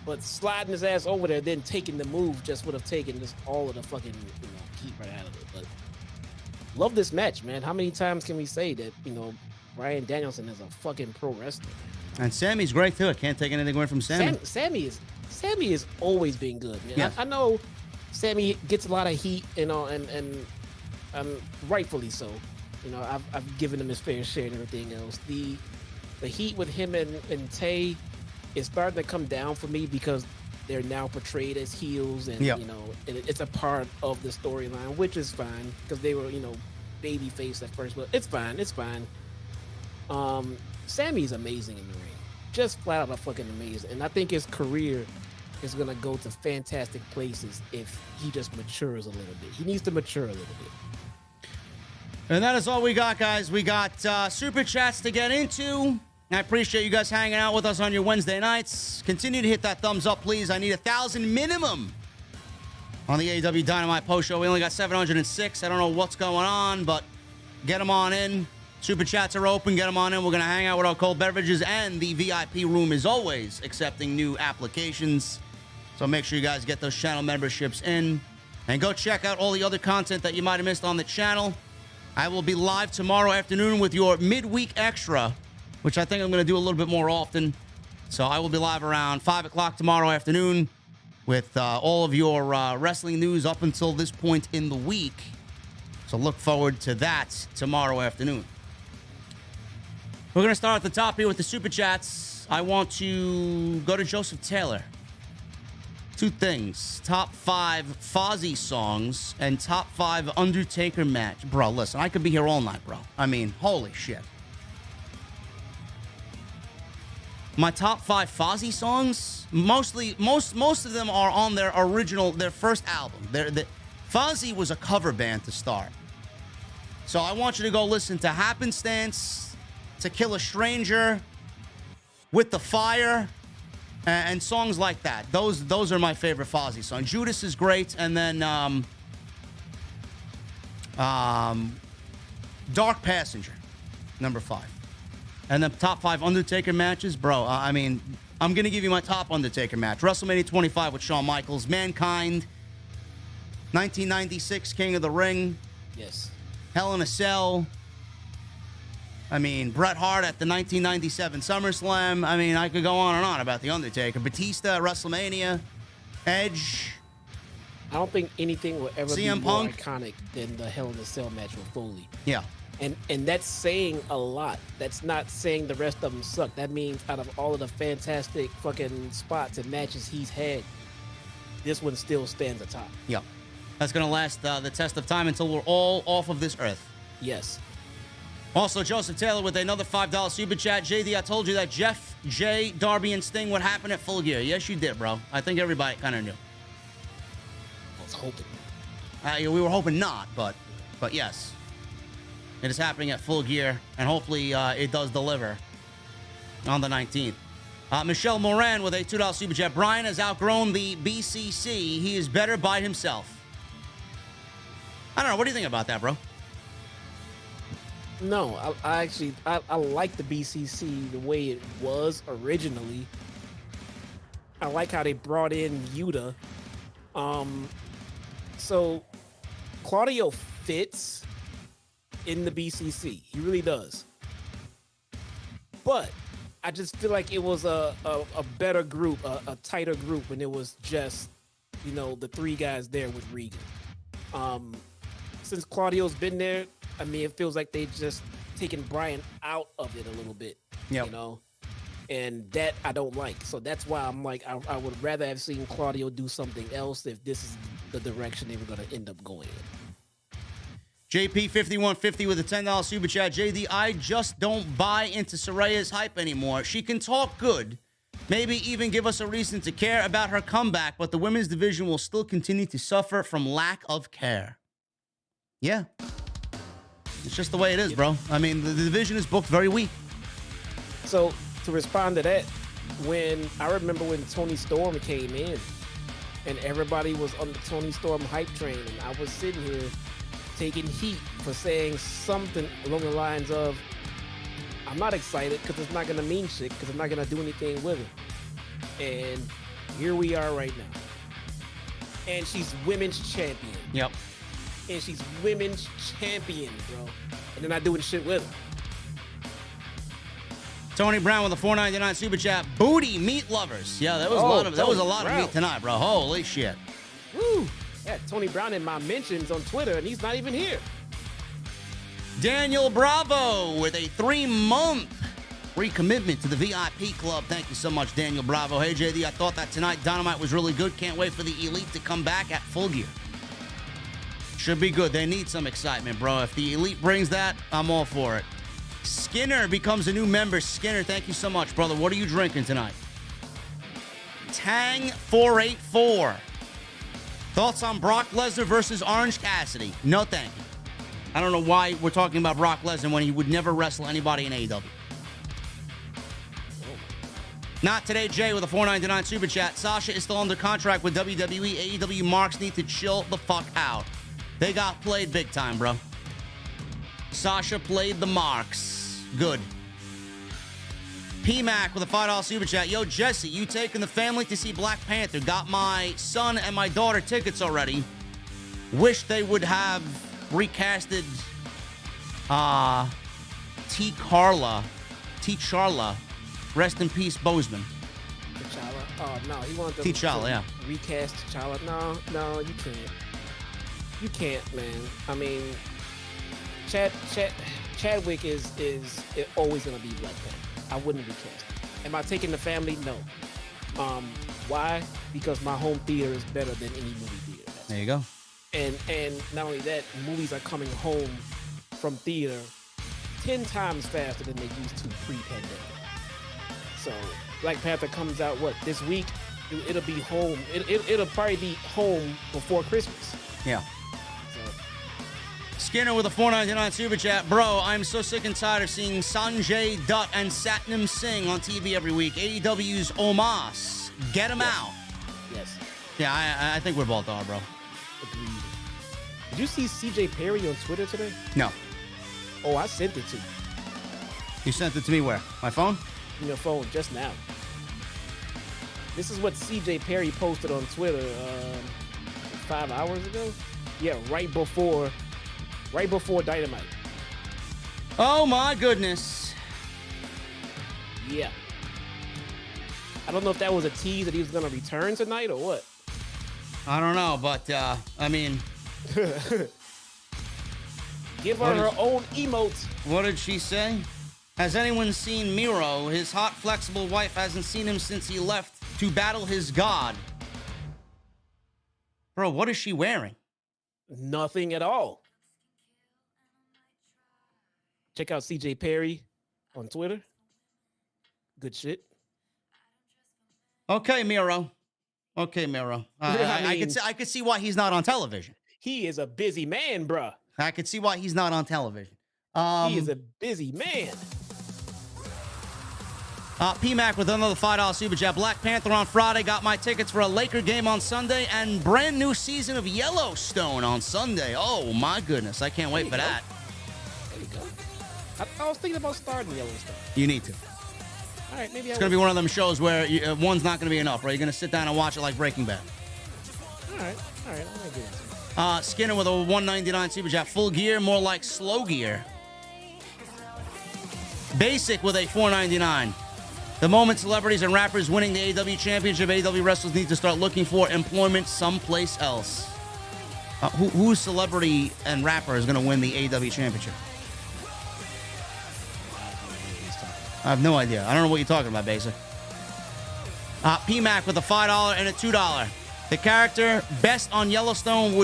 But sliding his ass over there, then taking the move just would have taken just all of the fucking, heat right out of it. But love this match, man. How many times can we say that, Bryan Danielson is a fucking pro wrestler? And Sammy's great too. I can't take anything away from Sammy. Sammy is always been good, man. Yeah. I know Sammy gets a lot of heat, and rightfully so. I've given him his fair share and everything else. The heat with him and Tay is starting to come down for me because they're now portrayed as heels, and it's a part of the storyline, which is fine because they were baby face at first, but it's fine. Sammy's amazing in the ring. Just flat out fucking amazing. And I think his career is going to go to fantastic places if he just matures a little bit. He needs to mature a little bit. And that is all we got, guys. We got super chats to get into. I appreciate you guys hanging out with us on your Wednesday nights. Continue to hit that thumbs up, please. I need 1,000 minimum on the AEW Dynamite post show. We only got 706. I don't know what's going on, but get them on in. Super chats are open. Get them on in. We're going to hang out with our cold beverages, and the VIP room is always accepting new applications. So make sure you guys get those channel memberships in, and go check out all the other content that you might have missed on the channel. I will be live tomorrow afternoon with your midweek extra, which I think I'm going to do a little bit more often. So I will be live around 5 o'clock tomorrow afternoon with all of your wrestling news up until this point in the week. So look forward to that tomorrow afternoon. We're going to start at the top here with the Super Chats. I want to go to Joseph Taylor. 2 things. Top 5 Fozzy songs and top 5 Undertaker match. Bro, listen, I could be here all night, bro. I mean, holy shit. My top 5 Fozzy songs, most of them are on their original, their first album. Fozzy was a cover band to start. So I want you to go listen to Happenstance, To Kill a Stranger, With the Fire, and songs like that. Those are my favorite Fozzy songs. Judas is great, and then Dark Passenger, number 5. And then top 5 Undertaker matches, bro. I mean, I'm gonna give you my top Undertaker match: WrestleMania 25 with Shawn Michaels, Mankind, 1996 King of the Ring, Yes. Hell in a Cell. I mean, Bret Hart at the 1997 SummerSlam. I mean, I could go on and on about The Undertaker. Batista at WrestleMania. Edge. I don't think anything will ever CM be more Punk? iconic than the Hell in a Cell match with Foley. Yeah. And that's saying a lot. That's not saying the rest of them suck. That means out of all of the fantastic fucking spots and matches he's had, this one still stands atop. Yeah. That's going to last the test of time until we're all off of this earth. Yes. Also, Joseph Taylor with another $5 super chat. JD, I told you that Jeff, Jay, Darby, and Sting would happen at Full Gear. Yes, you did, bro. I think everybody kind of knew. I was hoping. We were hoping not, but yes. It is happening at Full Gear, and hopefully it does deliver on the 19th. Michelle Moran with a $2 super chat. Bryan has outgrown the BCC. He is better by himself. I don't know. What do you think about that, bro? No, I actually like the BCC the way it was originally. I like how they brought in Yuta. So Claudio fits in the BCC. He really does. But I just feel like it was a better group, a tighter group when it was just, the 3 guys there with Regan. Since Claudio's been there, I mean, it feels like they just taken Bryan out of it a little bit, and that I don't like. So that's why I'm like, I would rather have seen Claudio do something else if this is the direction they were going to end up going in. JP5150 with a $10 super chat. JD, I just don't buy into Saraya's hype anymore. She can talk good, maybe even give us a reason to care about her comeback, but the women's division will still continue to suffer from lack of care. Yeah. It's just the way it is, bro. I mean, the division is booked very weak. So to respond to that, I remember when Tony Storm came in and everybody was on the Tony Storm hype train, and I was sitting here taking heat for saying something along the lines of, I'm not excited because it's not going to mean shit because I'm not going to do anything with it. And here we are right now. And she's women's champion. Yep. And she's women's champion, bro. And they're not doing shit with her. Tony Brown with a $4.99 super chat. Booty meat lovers. Yeah, that was a lot of meat tonight, bro. Holy shit. Woo. Yeah, Tony Brown in my mentions on Twitter, and he's not even here. Daniel Bravo with a 3-month recommitment to the VIP club. Thank you so much, Daniel Bravo. Hey, JD, I thought that tonight Dynamite was really good. Can't wait for the Elite to come back at Full Gear. Should be good. They need some excitement, bro. If the Elite brings that, I'm all for it. Skinner becomes a new member. Skinner, thank you so much, brother. What are you drinking tonight? Tang 484. Thoughts on Brock Lesnar versus Orange Cassidy? No, thank you. I don't know why we're talking about Brock Lesnar when he would never wrestle anybody in AEW. Not today, Jay, with a $4.99 super chat. Sasha is still under contract with WWE. AEW marks need to chill the fuck out. They got played big time, bro. Sasha played the marks. Good. P-Mac with a $5 super chat. Yo, Jesse, you taking the family to see Black Panther. Got my son and my daughter tickets already. Wish they would have recasted T. Charla. Rest in peace, Bozeman. T'Challa. Oh no, he wanted to T'Challa, yeah. recast T'Challa. No, you can't. You can't, man. I mean, Chadwick is always gonna be Black Panther. I wouldn't recast him. Am I taking the family? No. Why? Because my home theater is better than any movie theater. There you go. And not only that, movies are coming home from theater 10 times faster than they used to pre-pandemic. So Black Panther comes out this week? It'll be home. It'll probably be home before Christmas. Yeah. So. Skinner with a $4.99 super chat. Bro, I'm so sick and tired of seeing Sanjay Dutt and Satnam Singh on TV every week. AEW's Omos. Get him out. Yes. Yeah, I think we both are, bro. Agreed. Did you see CJ Perry on Twitter today? No. Oh, I sent it to you. You sent it to me where? My phone? On your phone just now. This is what CJ Perry posted on Twitter 5 hours ago. Yeah, right before Dynamite. Oh my goodness. Yeah. I don't know if that was a tease that he was gonna return tonight or what. I don't know, but I mean, give her own emotes. What did she say? Has anyone seen Miro? His hot, flexible wife hasn't seen him since he left to battle his god. Bro, what is she wearing? Nothing at all. Check out CJ Perry on Twitter. Good shit. Okay, Miro. I could see why he's not on television. He is a busy man, bruh. I could see why he's not on television. He is a busy man. PMAC with another $5 super chat. Black Panther on Friday. Got my tickets for a Laker game on Sunday and brand new season of Yellowstone on Sunday. Oh my goodness, I can't wait for that. There you go. I was thinking about starting Yellowstone. You need to. All right, maybe it's going to be one of them shows where one's not going to be enough, right? You're going to sit down and watch it like Breaking Bad. All right, I'm going to get into it. Skinner with a $1.99 super chat. Full gear, more like slow gear. Basic with a $4.99. The moment celebrities and rappers winning the AEW Championship, AEW wrestlers need to start looking for employment someplace else. Whose celebrity and rapper is going to win the AEW Championship? I have no idea. I don't know what you're talking about, Basic. PMAC with a $5 and a $2. The character best on Yellowstone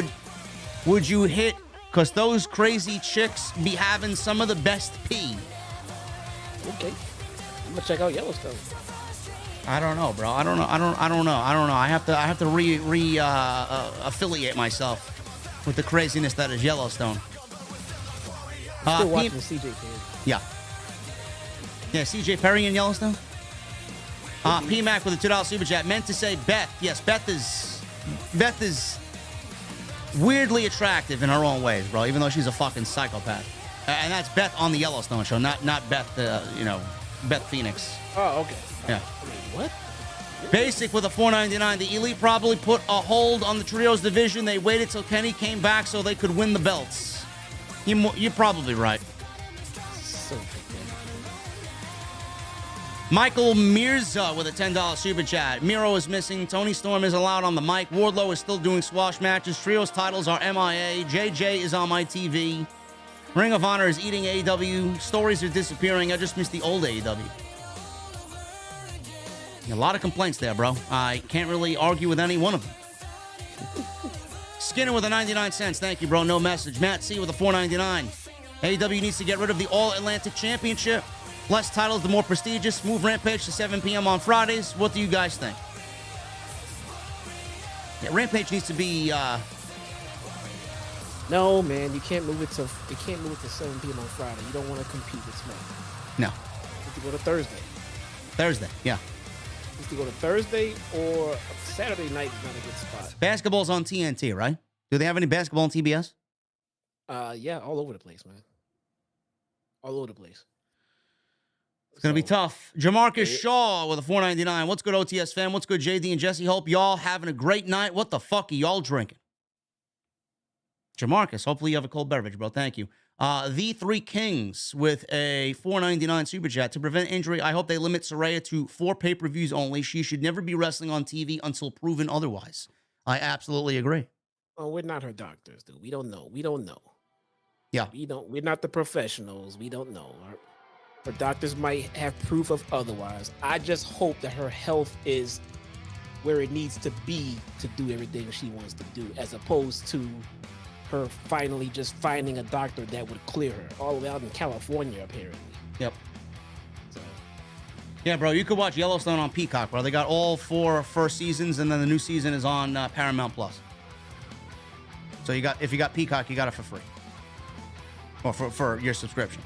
would you hit? Because those crazy chicks be having some of the best pee. Okay. I'm gonna check out Yellowstone. I don't know, bro. I don't know. I have to affiliate myself with the craziness that is Yellowstone. Still watching CJ Perry. Yeah. Yeah, CJ Perry in Yellowstone. PMAC with a $2 super chat. Meant to say Beth. Yes, Beth is weirdly attractive in her own ways, bro. Even though she's a fucking psychopath. And that's Beth on the Yellowstone show, not Beth. Beth Phoenix. Oh, okay. Yeah. Wait, what? Basic with a $4.99. The Elite probably put a hold on the Trios division. They waited till Kenny came back so they could win the belts. You're probably right. So Michael Mirza with a $10 super chat. Miro is missing. Tony Storm is allowed on the mic. Wardlow is still doing squash matches. Trios titles are MIA. JJ is on my TV. Ring of Honor is eating AEW. Stories are disappearing. I just miss the old AEW. A lot of complaints there, bro. I can't really argue with any one of them. Skinner with a 99 cents. Thank you, bro. No message. Matt C with a $4.99. AEW needs to get rid of the All-Atlantic Championship. Less titles, the more prestigious. Move Rampage to 7 p.m. on Fridays. What do you guys think? Yeah, Rampage needs to be... No, man, you can't move it to 7 p.m. on Friday. You don't want to compete with SmackDown. No. You have to go to Thursday. Thursday, yeah. You have to go to Thursday, or Saturday night is not a good spot. Basketball's on TNT, right? Do they have any basketball on TBS? Yeah, all over the place, man. All over the place. It's going to be tough. Jamarcus Shaw with a $4.99. What's good, OTS fam? What's good, JD and Jesse? Hope y'all having a great night. What the fuck are y'all drinking? Jamarcus, hopefully you have a cold beverage, bro. Thank you. The Three Kings with a $4.99 super chat. To prevent injury, I hope they limit Saraya to 4 pay-per-views only. She should never be wrestling on TV until proven otherwise. I absolutely agree. Oh, we're not her doctors, dude. We don't know. We don't know. Yeah. We're not the professionals. We don't know. Her doctors might have proof of otherwise. I just hope that her health is where it needs to be to do everything she wants to do, as opposed to her finally just finding a doctor that would clear her all the way out in California, apparently. Yep. So, yeah, bro, you could watch Yellowstone on Peacock, bro. They got all 4 first seasons, and then the new season is on Paramount Plus. So if you got Peacock, you got it for free, or for your subscription.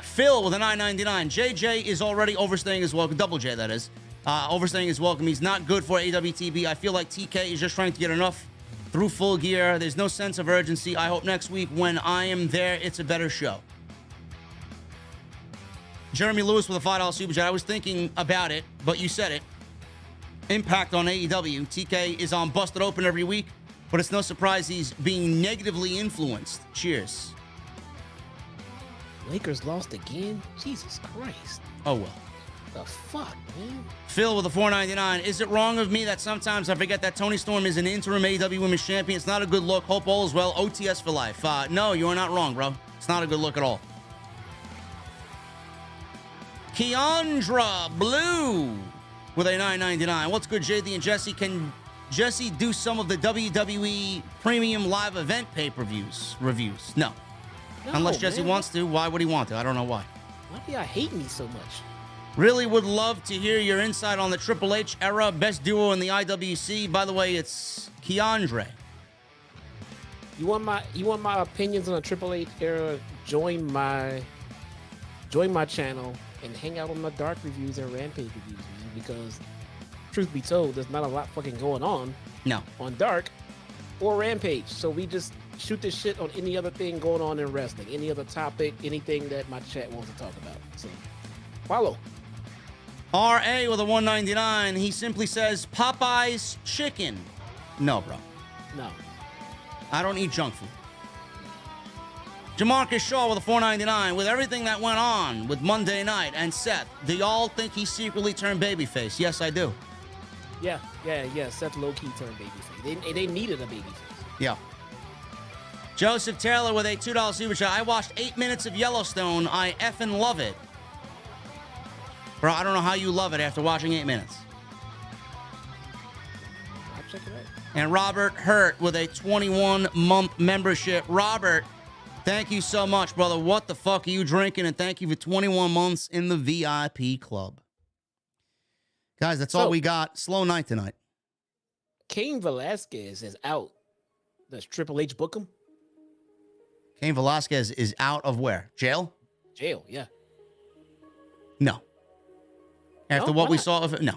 Phil with a $9.99. JJ is already overstaying his welcome. Double J, that is. Overstaying his welcome. He's not good for AWTB. I feel like TK is just trying to get enough through Full Gear. There's no sense of urgency. I hope next week when I am there, it's a better show. Jeremy Lewis with a $5 super chat. I was thinking about it, but you said it. Impact on AEW. TK is on Busted Open every week, but it's no surprise he's being negatively influenced. Cheers. Lakers lost again? Jesus Christ. Oh, well. The fuck, man? Phil with a $4.99. Is it wrong of me that sometimes I forget that Tony Storm is an interim AEW Women's Champion? It's not a good look. Hope all is well. OTS for life. No, you are not wrong, bro. It's not a good look at all. Keandra Blue with a $9.99. What's good, JD and Jesse? Can Jesse do some of the WWE Premium Live Event pay-per-views reviews? No. Unless Jesse wants to. Why would he want to? I don't know why. Why do y'all hate me so much? Really would love to hear your insight on the Triple H era. Best duo in the IWC. By the way, it's Keandre. You want my opinions on the Triple H era? Join my channel and hang out on my Dark reviews and Rampage reviews, man, because truth be told, there's not a lot fucking going on. No. On Dark or Rampage. So we just shoot this shit on any other thing going on in wrestling, any other topic, anything that my chat wants to talk about. So follow. RA with a $1.99. He simply says Popeye's chicken. No, bro. No. I don't eat junk food. Jamarcus Shaw with a $4.99. With everything that went on with Monday Night and Seth, do y'all think he secretly turned babyface? Yes, I do. Yeah. Seth low-key turned babyface. They needed a babyface. Yeah. Joseph Taylor with a $2 super chat. I watched 8 minutes of Yellowstone. I effing love it. Bro, I don't know how you love it after watching 8 minutes. I'll check it out. And Robert Hurt with a 21-month membership. Robert, thank you so much, brother. What the fuck are you drinking? And thank you for 21 months in the VIP club. Guys, that's all we got. Slow night tonight. Cain Velasquez is out. Does Triple H book him? Cain Velasquez is out of where? Jail? Jail, yeah. No. After what we saw of it, no.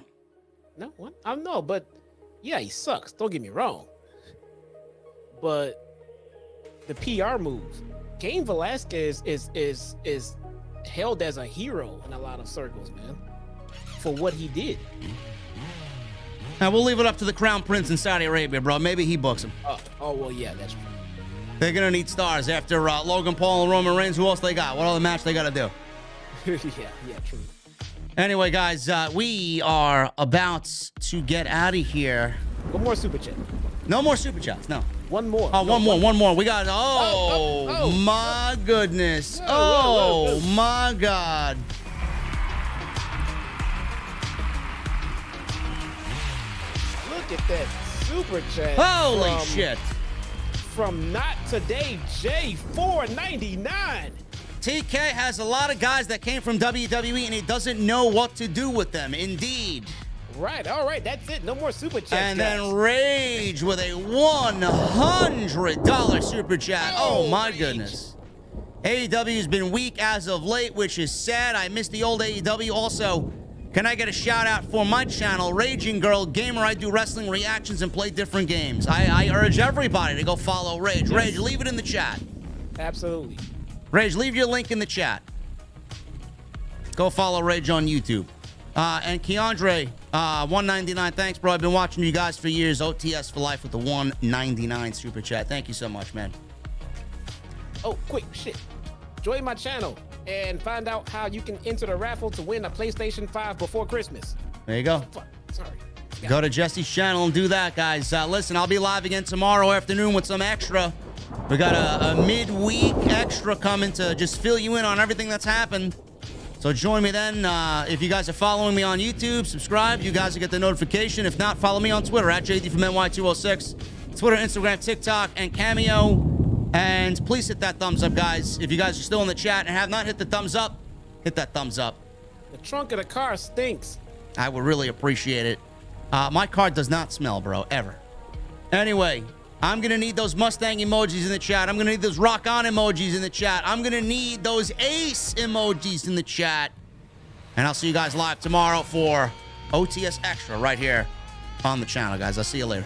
No, what? I don't know, but yeah, he sucks. Don't get me wrong. But the PR move, Cain Velasquez is held as a hero in a lot of circles, man, for what he did. Now we'll leave it up to the Crown Prince in Saudi Arabia, bro. Maybe he books him. Oh well, yeah, that's true. They're gonna need stars after Logan Paul and Roman Reigns. Who else they got? What other match they gotta do? yeah, true. Anyway, guys, we are about to get out of here. One more super chat. No more super chats. No. One more. Oh, no, one more. We got. My goodness. Whoa. My God. Look at that super chat. Holy shit. From Not Today J 499. TK has a lot of guys that came from WWE and he doesn't know what to do with them. Indeed. Right. All right. That's it. No more super chats. And then Rage with a $100 super chat. Oh, my goodness. AEW has been weak as of late, which is sad. I miss the old AEW. Also, can I get a shout out for my channel, Raging Girl Gamer? I do wrestling reactions and play different games. I urge everybody to go follow Rage. Yes. Rage, leave it in the chat. Absolutely. Rage, leave your link in the chat. Go follow Rage on YouTube. And Keandre, 199. Thanks, bro. I've been watching you guys for years. OTS for life with the 199 super chat. Thank you so much, man. Oh, quick shit. Join my channel and find out how you can enter the raffle to win a PlayStation 5 before Christmas. There you go. Fuck, sorry. Go to Jesse's channel and do that, guys. Listen, I'll be live again tomorrow afternoon with some extra. We got a midweek extra coming to just fill you in on everything that's happened. So join me then. If you guys are following me on YouTube, subscribe. You guys will get the notification. If not, follow me on Twitter at JDfromNY206. Twitter, Instagram, TikTok, and Cameo. And please hit that thumbs up, guys. If you guys are still in the chat and have not hit the thumbs up, hit that thumbs up. The trunk of the car stinks. I would really appreciate it. My car does not smell, bro, ever. Anyway, I'm going to need those Mustang emojis in the chat. I'm going to need those Rock On emojis in the chat. I'm going to need those Ace emojis in the chat. And I'll see you guys live tomorrow for OTS Extra right here on the channel, guys. I'll see you later.